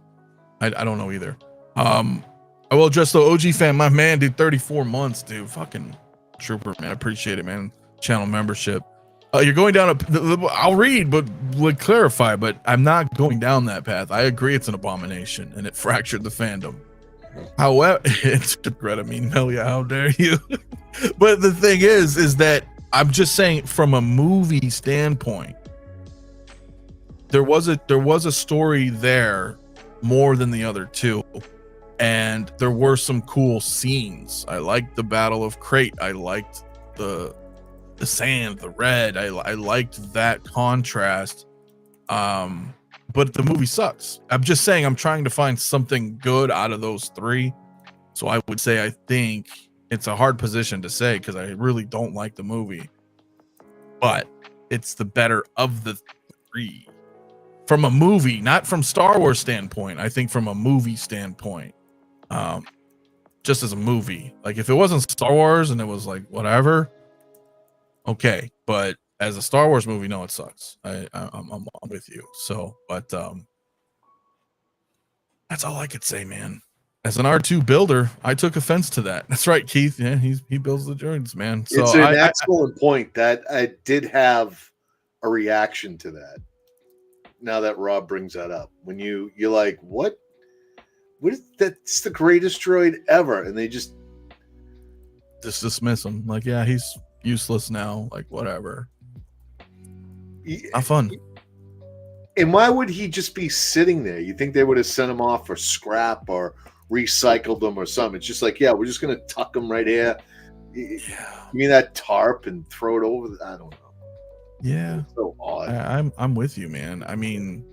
I don't know either. I will address the OG fan, my man, dude, 34 months, dude. Fucking trooper, man. I appreciate it, man. Channel membership. You're going down I'll read, but would clarify, but I'm not going down that path. I agree it's an abomination and it fractured the fandom. However, it's Greta mean Melia, how dare you? But the thing is that I'm just saying, from a movie standpoint, there was a story there more than the other two, and there were some cool scenes. I liked the Battle of Crate. I liked the sand, the red. I liked that contrast. But the movie sucks. I'm just saying, I'm trying to find something good out of those three. So I would say, I think it's a hard position to say because I really don't like the movie, but it's the better of the three from a movie, not from Star Wars standpoint. I think from a movie standpoint, just as a movie, like if it wasn't Star Wars and it was like whatever, okay, but as a Star Wars movie, no, it sucks. I'm with you. So, but that's all I could say, man. As an R2 builder, I took offense to that. That's right, Keith. Yeah, he builds the droids, man. So it's an excellent point that I did have a reaction to that. Now that Rob brings that up, when you're like, what is that's the greatest droid ever, and they just dismiss him, like, yeah, he's useless now, like whatever. Not fun. And why would he just be sitting there? You think they would have sent him off for scrap or recycled them or something? It's just like, yeah, we're just gonna tuck him right here. Yeah. Give me that tarp and throw it over. I don't know. Yeah, it's so odd. I'm with you, man. I mean,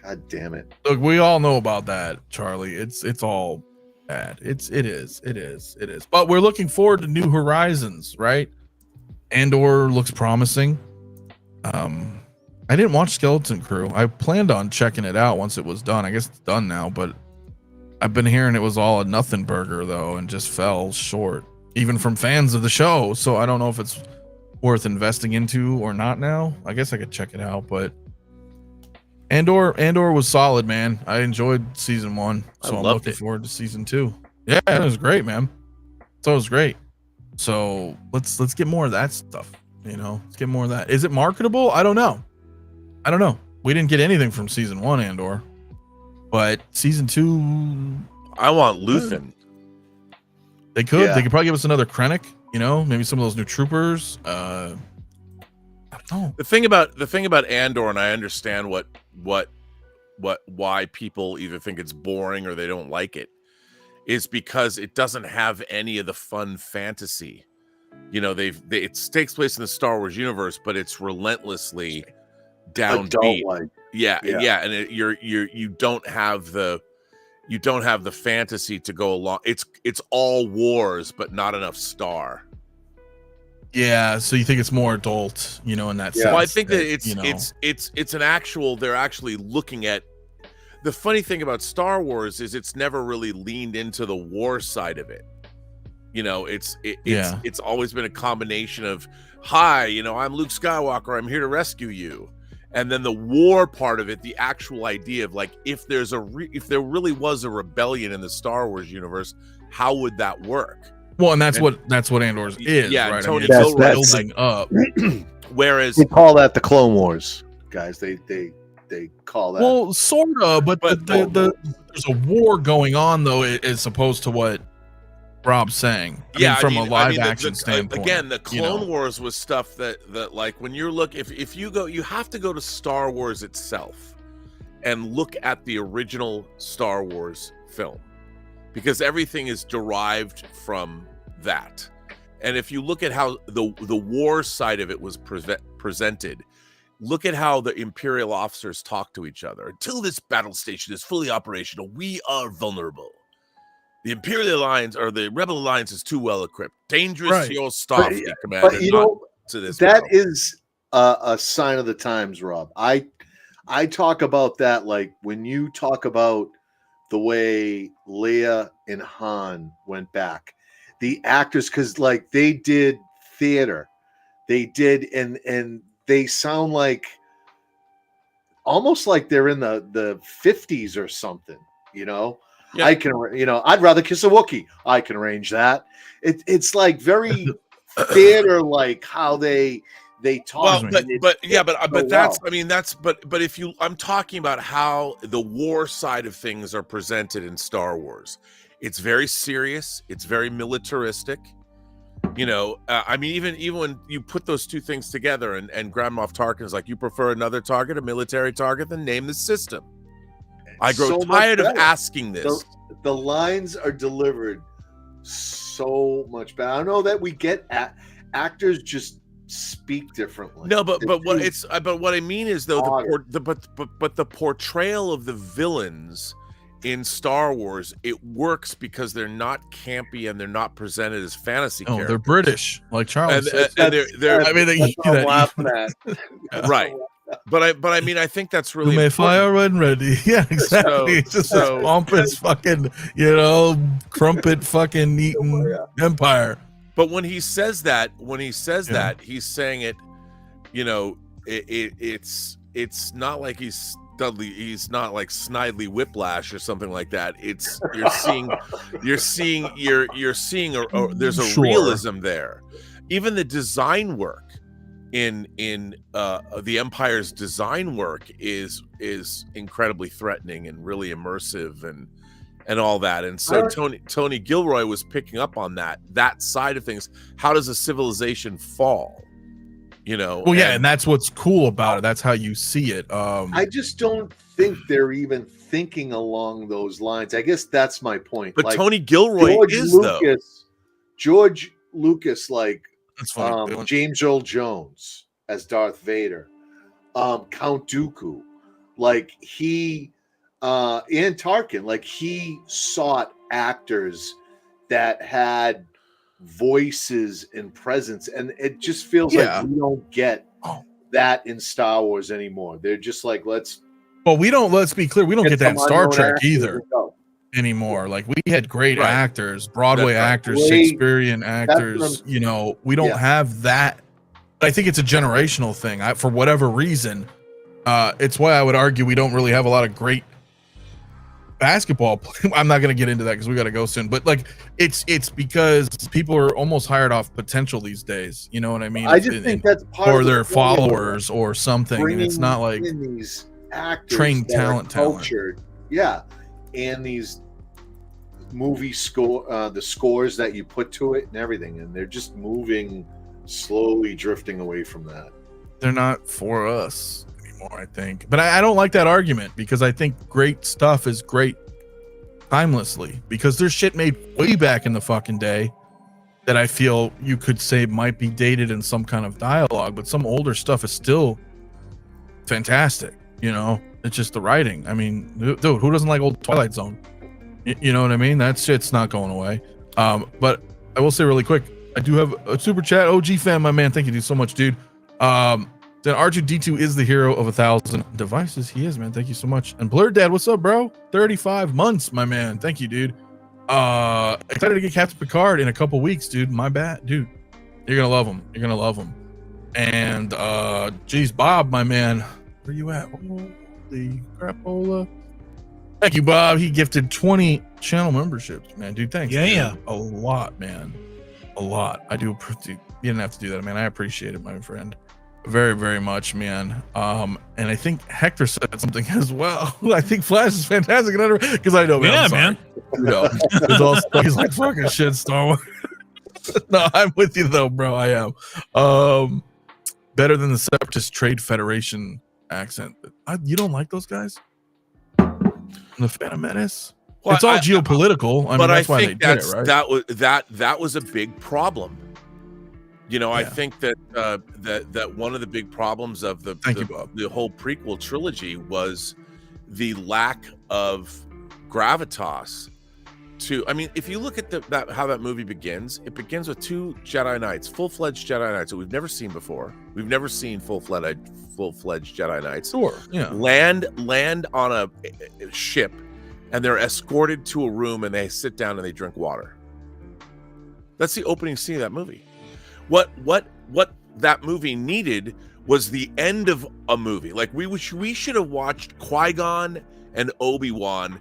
God damn it! Look, we all know about that, Charlie. It's all bad. It is. But we're looking forward to New Horizons, right? Andor looks promising. I didn't watch Skeleton Crew. I planned on checking it out once it was done. I guess it's done now, but I've been hearing it was all a nothing burger though, and just fell short, even from fans of the show. So I don't know if it's worth investing into or not now. I guess I could check it out, but Andor was solid, man. I enjoyed season 1, so I'm looking forward to season 2. Yeah, it was great, man. So it was great. So let's get more of that stuff. You know, let's get more of that. Is it marketable? I don't know. We didn't get anything from season 1 Andor, but season 2, I want Luthen. They could probably give us another Krennic, you know, maybe some of those new troopers. I don't know. The thing about Andor, and I understand why people either think it's boring or they don't like it, is because it doesn't have any of the fun fantasy. You know, it takes place in the Star Wars universe, but it's relentlessly downbeat. Yeah, and you don't have the fantasy to go along. It's all wars, but not enough star. Yeah, so you think it's more adult, you know, in that sense. Well, I think that it's an actual. They're actually looking at. The funny thing about Star Wars is it's never really leaned into the war side of it. You know, it's always been a combination of, hi, you know, I'm Luke Skywalker, I'm here to rescue you. And then the war part of it, the actual idea of like, if there really was a rebellion in the Star Wars universe, how would that work? Well, and that's what Andor's is, yeah, right? Tony that's building up. Whereas they call that the Clone Wars, guys. They call that. Well, sorta, but there's a war going on though, as opposed to what Rob's saying. From a live action standpoint. Again, the Clone Wars was stuff that like when you're if you go, you have to go to Star Wars itself and look at the original Star Wars film, because everything is derived from that. And if you look at how the war side of it was presented, look at how the Imperial officers talk to each other. Until this battle station is fully operational, we are vulnerable. The Imperial Alliance or the Rebel Alliance is too well equipped. Dangerous to your staff, Commander. But you know, that is a sign of the times, Rob. I talk about that like when you talk about the way Leia and Han went back, the actors, because like they did theater, they did, and they sound like almost like they're in the 50s or something, you know. Yeah. I can, you know, I'd rather kiss a Wookiee. I can arrange that. It's like very theater, like how they talk. Well, but that's, I mean, that's, but if you, I'm talking about how the war side of things are presented in Star Wars. It's very serious. It's very militaristic. You know, I mean, even when you put those two things together, and Grand Moff Tarkin is like, you prefer another target, a military target, then name the system. I grow tired of asking this. The lines are delivered so much better. I know that we get actors just speak differently. No, but what I mean is though, the portrayal of the villains in Star Wars, it works because they're not campy and they're not presented as fantasy No, characters. they're British, like Charles said. And they're I mean, that's what I'm laughing at. right. But I mean, I think that's really you may important. fire when ready. Yeah, exactly. It's just this pompous fucking, crumpet fucking eating empire. But when he says that, that, he's saying it, it's not like he's not like Snidely Whiplash or something like that. It's you're seeing there's a realism there. Even the design work in the Empire's design work is incredibly threatening and really immersive and all that. And so Tony Gilroy was picking up on that side of things. How does a civilization fall? And that's what's cool about it. That's how you see it. I just don't think they're even thinking along those lines. I guess that's my point. But Tony Gilroy George Lucas, that's funny. James Earl Jones as Darth Vader, Count Dooku, and Tarkin, he sought actors that had voices and presence, and it just feels like we don't get that in Star Wars anymore. They're just let's be clear, we don't get that in Star Trek either anymore. We had great actors, Broadway actors, Shakespearean actors, we don't have that. I think it's a generational thing. For whatever reason, it's why I would argue we don't really have a lot of great basketball. I'm not going to get into that because we got to go soon, but it's because people are almost hired off potential these days. You know what I mean? I just think that's part or of their followers or something, and it's not like these actors trained talent. Yeah, and these movie the scores that you put to it and everything, and they're just slowly drifting away from that. They're not for us anymore, I think. But I don't like that argument, because I think great stuff is great timelessly, because there's shit made way back in the fucking day that I feel you could say might be dated in some kind of dialogue, but some older stuff is still fantastic. It's just the writing. I mean, dude, who doesn't like old Twilight Zone? You know what I mean? That shit's not going away. But I will say really quick, I do have a super chat. OG fan, my man. Thank you so much, dude. Then R2D2 is the hero of 1,000 devices. He is, man. Thank you so much. And Blur Dad, what's up, bro? 35 months, my man. Thank you, dude. Excited to get Captain Picard in a couple weeks, dude. My bad, dude. You're gonna love him. And geez, Bob, my man, where you at? Holy crapola. Thank you, Bob. He gifted 20 channel memberships, man. Dude, thanks. Yeah. A lot, man. A lot. You didn't have to do that, man. I appreciate it, my friend. Very, very much, man. And I think Hector said something as well. I think Flash is fantastic, because I know, man. Yeah, man. It's all he's like fucking shit, Star Wars. No, I'm with you though, bro. I am. Better than the Separatist Trade Federation accent. You don't like those guys? The Phantom Menace. Well, it's all geopolitical. I mean, that's why they did it, right? That was a big problem. I think that one of the big problems of the whole prequel trilogy was the lack of gravitas. If you look at how that movie begins, it begins with two Jedi Knights, full-fledged Jedi Knights that we've never seen before. We've never seen full-fledged Jedi Knights. Sure, yeah. Land on a ship, and they're escorted to a room, and they sit down and they drink water. That's the opening scene of that movie. What that movie needed was the end of a movie. We should have watched Qui-Gon and Obi-Wan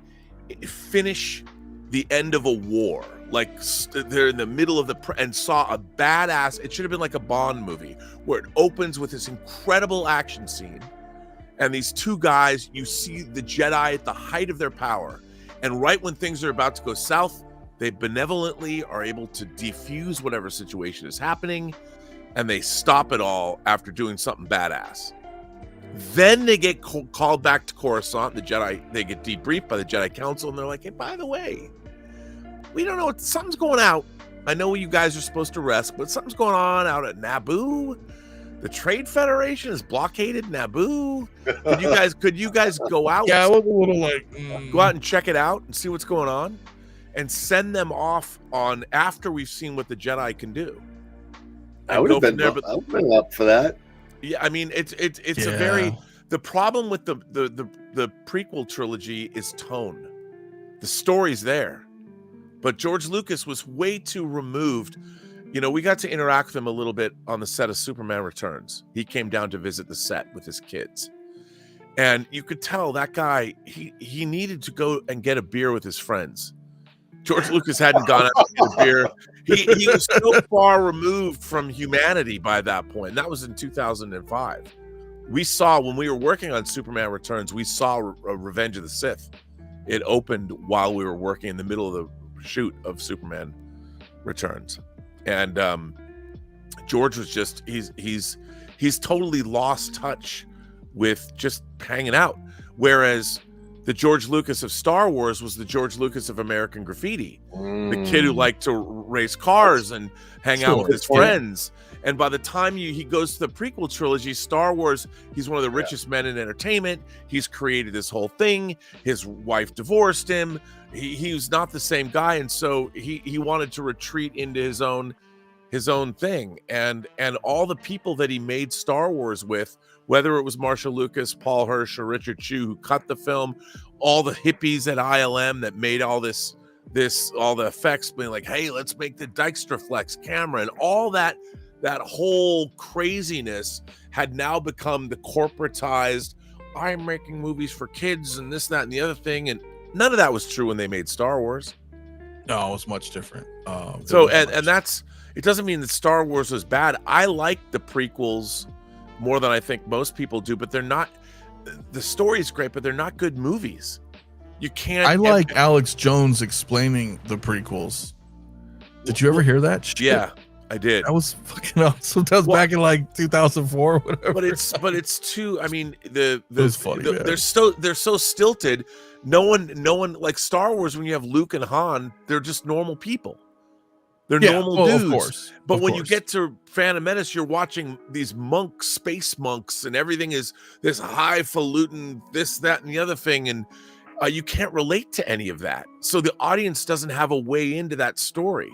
finish the end of a war. They're in the middle of and saw a badass. It should have been like a Bond movie where it opens with this incredible action scene, and these two guys, you see the Jedi at the height of their power, and right when things are about to go south, they benevolently are able to defuse whatever situation is happening, and they stop it all after doing something badass. Then they get called back to Coruscant. The Jedi, they get debriefed by the Jedi Council, and they're like, hey, by the way, we don't know, something's going out. I know you guys are supposed to rest, but something's going on out at Naboo. The Trade Federation has blockaded Naboo. Could you guys go out? Yeah, I was a little like go out and check it out and see what's going on, and send them off on after we've seen what the Jedi can do. I would have been up for that. Yeah, I mean it's a very the problem with the prequel trilogy is tone. The story's there, but George Lucas was way too removed. You know, we got to interact with him a little bit on the set of Superman Returns. He came down to visit the set with his kids. And you could tell that guy, he needed to go and get a beer with his friends. George Lucas hadn't gone out to get a beer. He was so far removed from humanity by that point. And that was in 2005. We saw, when we were working on Superman Returns, we saw Revenge of the Sith. It opened while we were working in the middle of the shoot of Superman Returns. And George was just he's totally lost touch with just hanging out, whereas the George Lucas of Star Wars was the George Lucas of American Graffiti, the kid who liked to race cars and hang out with his friends. And by the time he goes to the prequel trilogy, Star Wars, he's one of the richest men in entertainment. He's created this whole thing. His wife divorced him. He was not the same guy, and so he wanted to retreat into his own thing. And all the people that he made Star Wars with, whether it was Marshall Lucas, Paul Hirsch, or Richard Chew, who cut the film, all the hippies at ILM that made all all the effects, being like, hey, let's make the Dijkstraflex camera, and all that whole craziness had now become the corporatized, I'm making movies for kids and this, that, and the other thing. And none of that was true when they made Star Wars. No, it was much different. And that's, it doesn't mean that Star Wars was bad. I like the prequels more than I think most people do, but they're not, the story is great, but they're not good movies. You can't. I like Alex Jones explaining the prequels. Did you ever hear that shit? Yeah, I did. That was fucking awesome. That was back in like 2004 or whatever. But it's too, I mean, it was funny, they're so stilted. No one like Star Wars, when you have Luke and Han, they're just normal people. They're normal dudes. Of course. But when you get to Phantom Menace, you're watching these monks, space monks, and everything is this highfalutin, this, that, and the other thing. And you can't relate to any of that. So the audience doesn't have a way into that story.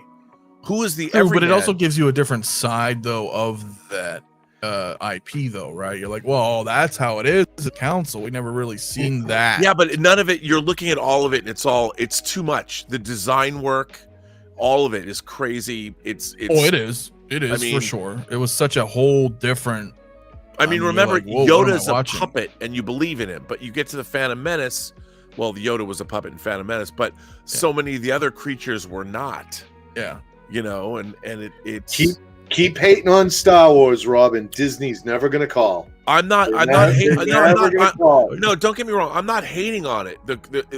Who is the everyman? But it also gives you a different side, though, of that IP, though, right? You're like, well, that's how it is as a council. We never really seen that. Yeah, but none of it, you're looking at all of it, and it's too much. The design work, all of it is crazy. It's it is. It is, I mean, for sure. It was such a whole different. I mean, remember, like, Yoda's a puppet, and you believe in him. But you get to the Phantom Menace. Well, Yoda was a puppet in Phantom Menace, but so many of the other creatures were not. Yeah. You know, and it's keep hating on Star Wars, Robin. Disney's never gonna call. I'm not hating. No, don't get me wrong. I'm not hating on it.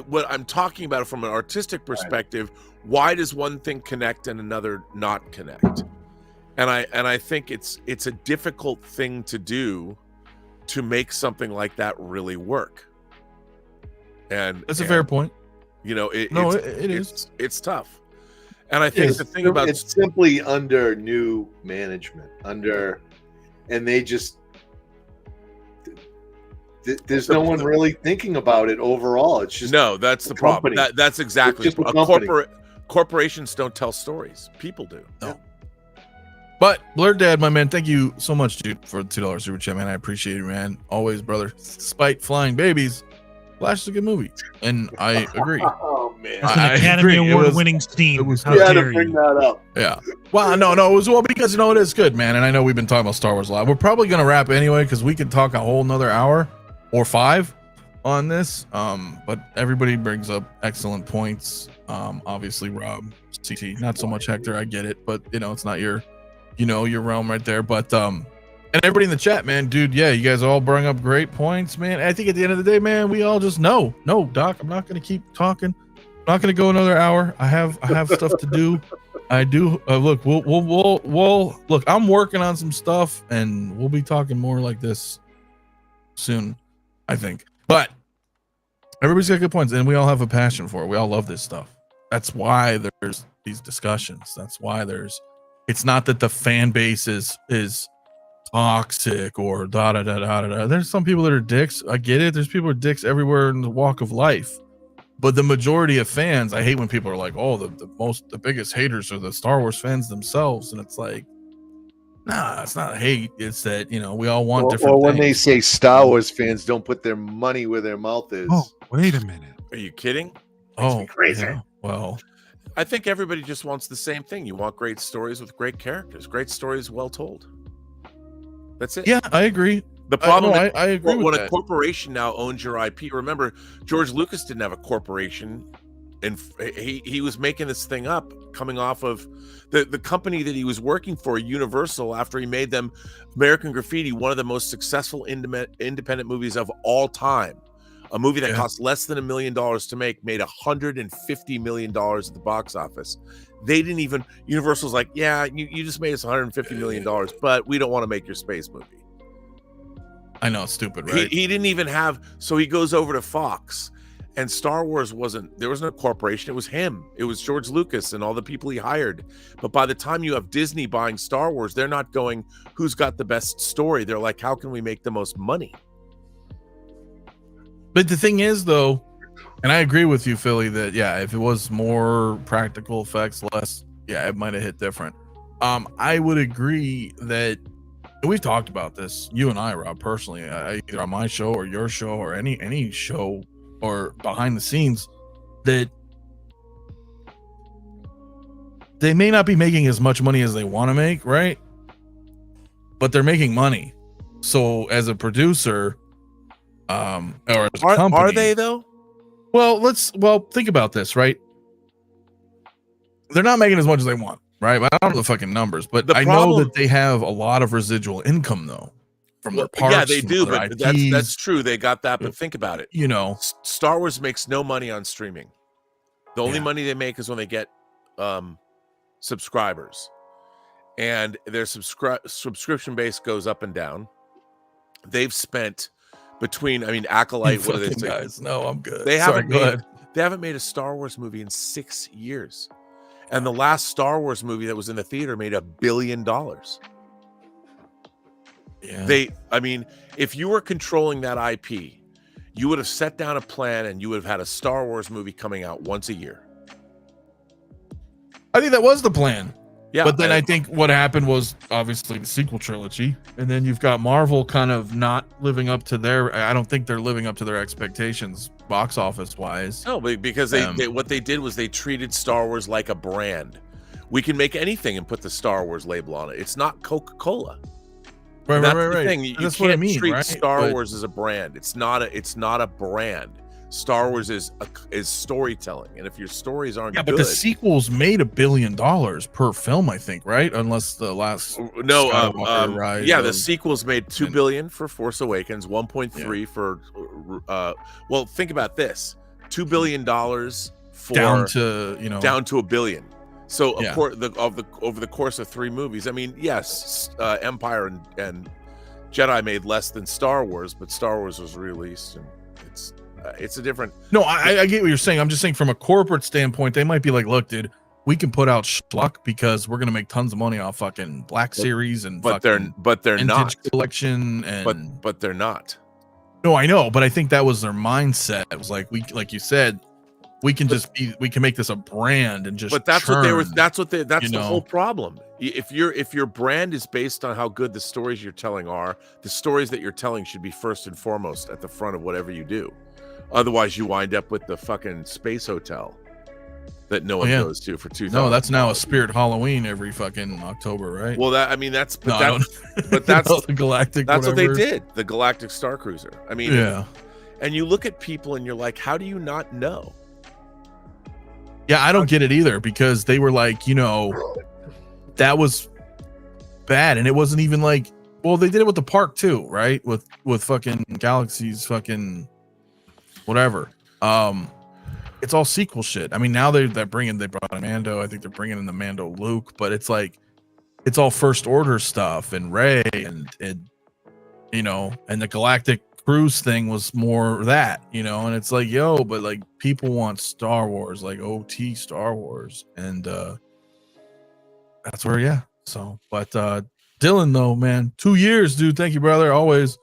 What I'm talking about from an artistic perspective, why does one thing connect and another not connect? And I think it's a difficult thing to do to make something like that really work. And that's a fair point. You know, it is. It's tough. And I think the thing about it's simply under new management, and they just there's no one really thinking about it overall. It's just that's the problem. That's exactly corporations don't tell stories. People do. No. But Blurred Dad, my man, thank you so much, dude, for the $2 super chat, man. I appreciate it, man. Always, brother. Despite flying babies, Flash is a good movie, and I agree. Oh man, it's an Academy Award-winning scene. It was how dare you bring that up? Yeah. Well, no, it was because it is good, man. And I know we've been talking about Star Wars a lot. We're probably gonna wrap anyway because we could talk a whole nother hour or 5 on this. But everybody brings up excellent points. Obviously, Rob, CT, not so much Hector. I get it, but it's not your realm right there. But and everybody in the chat, man, dude, yeah, you guys all bring up great points, man. I think at the end of the day, man, we all just know, no, Doc, I'm not going to keep talking. I'm not going to go another hour. I have stuff to do. I do. Look, we'll look. I'm working on some stuff, and we'll be talking more like this soon, I think. But everybody's got good points, and we all have a passion for it. We all love this stuff. That's why there's these discussions. That's why it's not that the fan base is toxic or da da da da da. There's some people that are dicks. I get it. There's people who are dicks everywhere in the walk of life. But the majority of fans, I hate when people are like, "Oh, the biggest haters are the Star Wars fans themselves," and it's like, nah, it's not hate. It's that we all want different. Or when they things. say Star Wars fans don't put their money where their mouth is. Oh, wait a minute. Are you kidding? Makes me crazy. Yeah. Well, I think everybody just wants the same thing. You want great stories with great characters, great stories well told. That's it. yeah, I agree. The problem I agree when with a that. corporation now owns your IP. Remember, George Lucas didn't have a corporation, and he was making this thing up coming off of the company that he was working for, Universal, after he made them American Graffiti, one of the most successful independent movies of all time. A movie that cost less than $1 million to make, made $150 million at the box office. They didn't even, Universal's like, yeah, you just made us $150 million, but we don't want to make your space movie. I know, it's stupid, right? He didn't even have, so he goes over to Fox, and Star Wars there was no corporation. It was him. It was George Lucas and all the people he hired. But by the time you have Disney buying Star Wars, they're not going, who's got the best story? They're like, how can we make the most money? But the thing is, though, and I agree with you, Philly, that if it was more practical effects, less, it might have hit different. I would agree that we've talked about this, you and I, Rob, personally, either on my show or your show or any show or behind the scenes, that they may not be making as much money as they want to make, right? But they're making money. So as a producer, or as a company, are they though? Well, think about this, right? They're not making as much as they want, right? I don't know the fucking numbers, but I know that they have a lot of residual income though from their parts. Yeah, they do, but IPs. that's true. They got that, but think about it. Star Wars makes no money on streaming. The only money they make is when they get subscribers, and their subscription base goes up and down. They've spent between, Acolyte. What are they saying? Guys, no, I'm good. They haven't made a Star Wars movie in 6 years, and the last Star Wars movie that was in the theater made $1 billion. Yeah. If you were controlling that IP, you would have set down a plan and you would have had a Star Wars movie coming out once a year. I think that was the plan. Yeah. But then I think what happened was obviously the sequel trilogy, and then you've got Marvel kind of not living up to I don't think they're living up to their expectations box office wise. No, because what they did was they treated Star Wars like a brand. We can make anything and put the Star Wars label on it. It's not Coca-Cola. Right. You can't treat Star Wars as a brand. It's not a brand. Star Wars is storytelling, and if your stories aren't good, but the sequels made $1 billion per film, I think, right? Unless the last the sequels made $2 billion for Force Awakens, 1.3 for think about this, $2 billion for down to $1 billion. So of course, over the course of 3 movies, yes, Empire and Jedi made less than Star Wars, but Star Wars was released, and it's a different. No, I get what you're saying. I'm just saying from a corporate standpoint, they might be like, look, dude, we can put out schluck because we're gonna make tons of money off fucking Black Series and but they're not collection and but they're not. No, I know, but I think that was their mindset. It was like like you said, we can make this a brand and just. But that's what they were. That's the whole problem. If your brand is based on how good the stories you're telling are, the stories that you're telling should be first and foremost at the front of whatever you do. Otherwise, you wind up with the fucking space hotel that no one goes to for $2,000. No, that's now a Spirit Halloween every fucking October, right? Well, that's the Galactic. That's what they did. The Galactic Star Cruiser. And you look at people and you're like, how do you not know? Yeah, I don't get it either, because they were like, that was bad, and it wasn't even like, well, they did it with the park too, right? With fucking Galaxy's fucking whatever. It's all sequel shit. Now they brought Mando. I think they're bringing in the Mando Luke, but it's like it's all First Order stuff and Rey and the Galactic Cruise thing was more that, and it's like, but like people want Star Wars, like OT Star Wars, and that's where, but Dylan, though, man, 2 years, dude. Thank you, brother. Always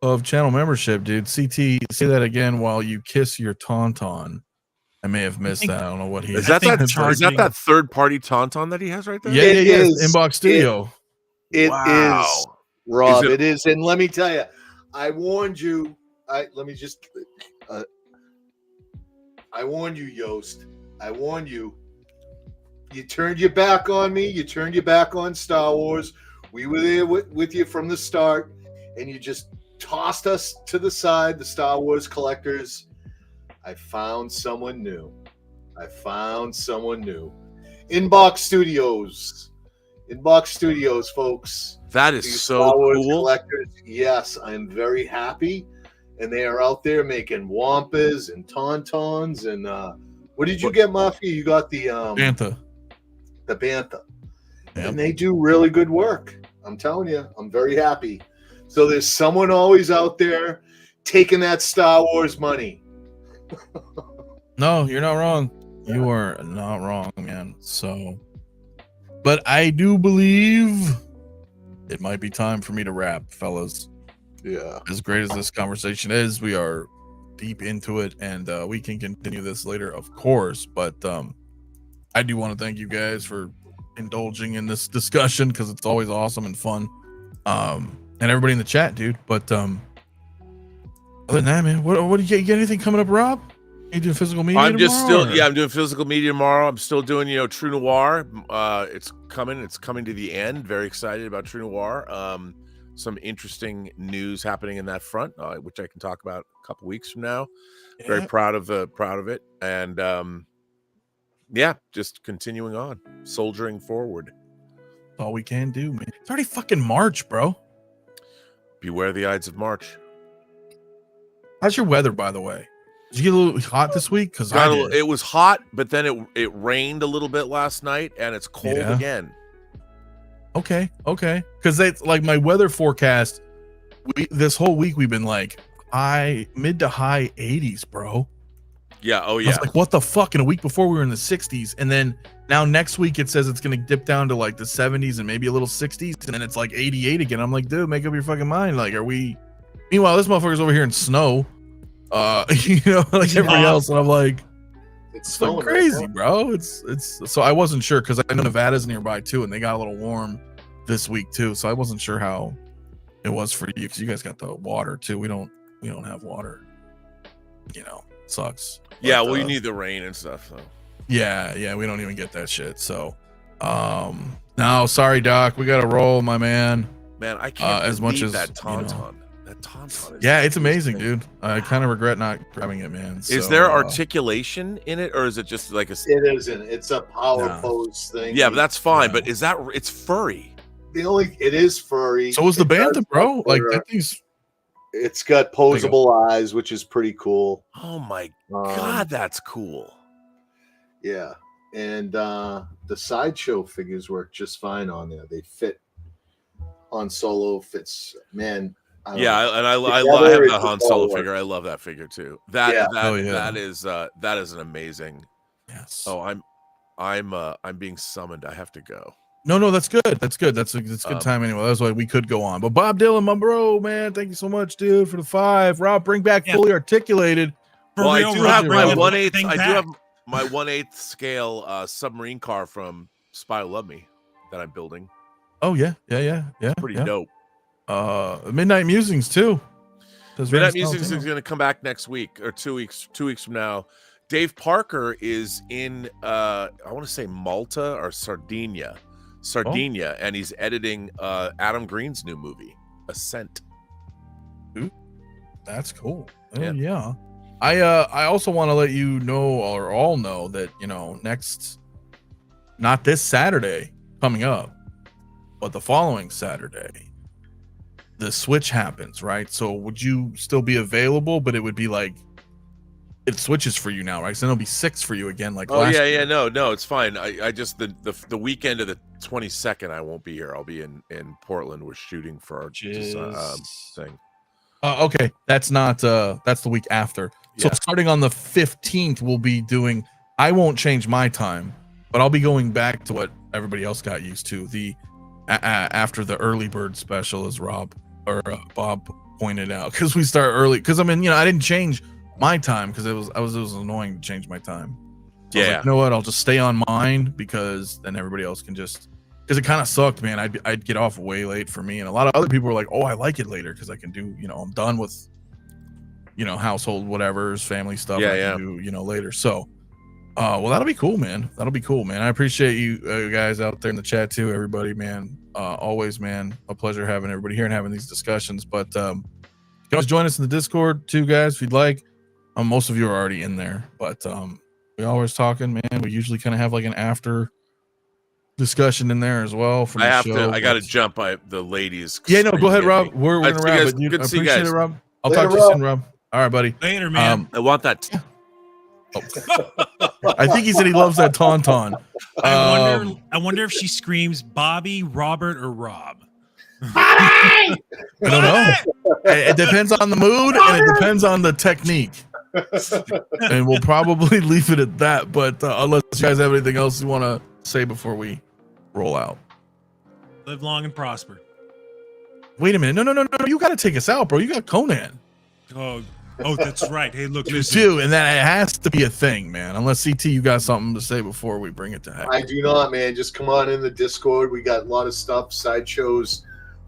of channel membership, dude. CT, say that again while you kiss your tauntaun. I may have missed that. I don't know what he is. That charging... that third party tauntaun that he has right there? Yeah, Inbox Studio. It wow. is, Rob. It is, and let me tell you, I warned you. I warned you, Yost. I warned you. You turned your back on me. You turned your back on Star Wars. We were there with you from the start, and you just tossed us to the side, the Star Wars collectors. I found someone new. Inbox Studios, folks. That is These so Star Wars cool. Collectors. Yes, I'm very happy. And they are out there making wampas and tauntauns. And what did you get, Mafia? You got the Bantha. The Bantha. Yep. And they do really good work. I'm telling you, I'm very happy. So there's someone always out there taking that Star Wars money. No, you're not wrong. You are not wrong, man. So, but I do believe it might be time for me to wrap, fellas. Yeah. As great as this conversation is, we are deep into it, and we can continue this later, of course. But I do want to thank you guys for indulging in this discussion because it's always awesome and fun. And everybody in the chat, dude. But other than that, man, what do you get anything coming up, Rob? You doing physical media? I'm just tomorrow, still, I'm doing physical media tomorrow. I'm still doing, True Noir. It's coming to the end. Very excited about True Noir. Some interesting news happening in that front, which I can talk about a couple weeks from now. Yeah. Very proud of it, and just continuing on, soldiering forward. All we can do, man. It's already fucking March, bro. Beware the Ides of March. How's your weather, by the way? Did you get a little hot this week? Because it was hot, but then it rained a little bit last night, and it's cold again. Okay. Because it's like my weather forecast. This whole week we've been like mid to high 80s, bro. Yeah. Oh yeah. I was like, what the fuck? And a week before we were in the 60s, and then now next week it says it's gonna dip down to like the 70s and maybe a little 60s, and then it's like 88 again. I'm like, dude, make up your fucking mind. Like, are we? Meanwhile, this motherfucker's over here in snow. Like everybody else, and I'm like, it's so crazy, bro. It's so I wasn't sure because I know Nevada's nearby too, and they got a little warm this week too. So I wasn't sure how it was for you because you guys got the water too. We don't have water. Sucks. Yeah, well, you need the rain and stuff. So. Yeah, we don't even get that shit. So, no, sorry, Doc, we got to roll, my man. Man, I can't as much as that tauntaun. That tauntaun is it's amazing, dude. I kind of regret not grabbing it, man. So, is there articulation in it, or is it just like a? It isn't. It's a power pose thing. Yeah, but that's fine. But is that it's furry? It is furry. So is the Bantha, bro. Like that thing's. It's got posable eyes, which is pretty cool. Oh my god, that's cool. Yeah, and the sideshow figures work just fine on there. They fit on Solo. Fits, man. I have the Han Solo figure. I love that figure too. That is an amazing. Yes. Oh, I'm being summoned. I have to go. No, that's good. That's good. That's good time anyway. That's why we could go on. But Bob Dylan, my bro, man, thank you so much, dude, for the 5. Rob, bring back Fully Articulated. Well, I do have my 1/8. I do have my 1/8 scale submarine car from Spy Who Loved Me that I'm building. Oh yeah. Pretty dope. Midnight Musings too. Midnight Musings is going to come back next week or 2 weeks. 2 weeks from now. Dave Parker is in I want to say Malta or Sardinia, and he's editing Adam Green's new movie, Ascent. Ooh, that's cool. Yeah. I also want to let you know, or all know, that next, not this Saturday coming up, but the following Saturday, the switch happens, right? So would you still be available? But it would be like it switches for you now, right? So then it'll be 6 for you again. Like last year. No, it's fine. I just the weekend of the 22nd, I won't be here. I'll be in Portland. We're shooting for our thing. Okay, that's not that's the week after. So starting on the 15th, we'll be doing. I won't change my time, but I'll be going back to what everybody else got used to. The after the early bird special, as Bob pointed out, because we start early. Because I mean, I didn't change my time because it was annoying to change my time. So I was like, you know what? I'll just stay on mine because then everybody else can just. Because it kind of sucked, man. I'd get off way late for me, and a lot of other people were like, "Oh, I like it later because I can do, I'm done with, household whatever's family stuff. I can do, later." So, well, that'll be cool, man. That'll be cool, man. I appreciate you guys out there in the chat too, everybody, man. Always, man, a pleasure having everybody here and having these discussions. But you can always join us in the Discord too, guys, if you'd like. Most of you are already in there, but we always talking, man. We usually kind of have like an after discussion in there as well. From I got to jump by the ladies. Yeah, no, go ahead, Rob. We're gonna wrap it. Good to see you appreciate guys. it, Rob. I'll Later, talk to you soon, Rob. All right, buddy. Later, man. I want that. I think he said he loves that tauntaun. I wonder if she screams Bobby, Robert, or Rob. I don't know. It depends on the mood and it depends on the technique. And we'll probably leave it at that. But unless you guys have anything else you want to say before we roll out. Live long and prosper. Wait a minute. No. You got to take us out, bro. You got Conan. Oh, that's right. Hey, look, You do, and that it has to be a thing, man. Unless CT, you got something to say before we bring it to heck. I do not, man. Just come on in the Discord. We got a lot of stuff. Sideshows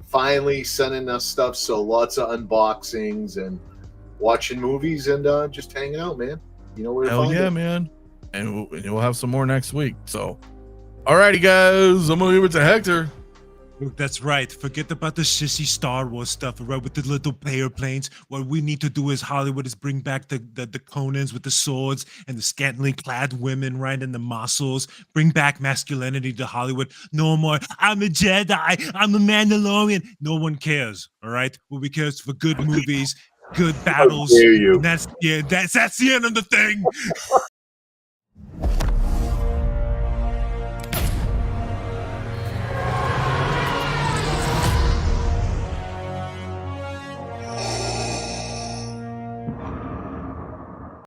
finally sending us stuff, so lots of unboxings and watching movies and just hanging out, man. You know where to find it. Man. And we'll have some more next week. So, alrighty, guys. I'm gonna leave it to Hector. Look, that's right. Forget about the sissy Star Wars stuff, right? With the little airplanes. What we need to do is Hollywood is bring back the Conans with the swords and the scantily clad women, right? And the muscles. Bring back masculinity to Hollywood. No more, I'm a Jedi, I'm a Mandalorian. No one cares, all right? What we care is for good movies, good battles. How dare you. And that's the end of the thing.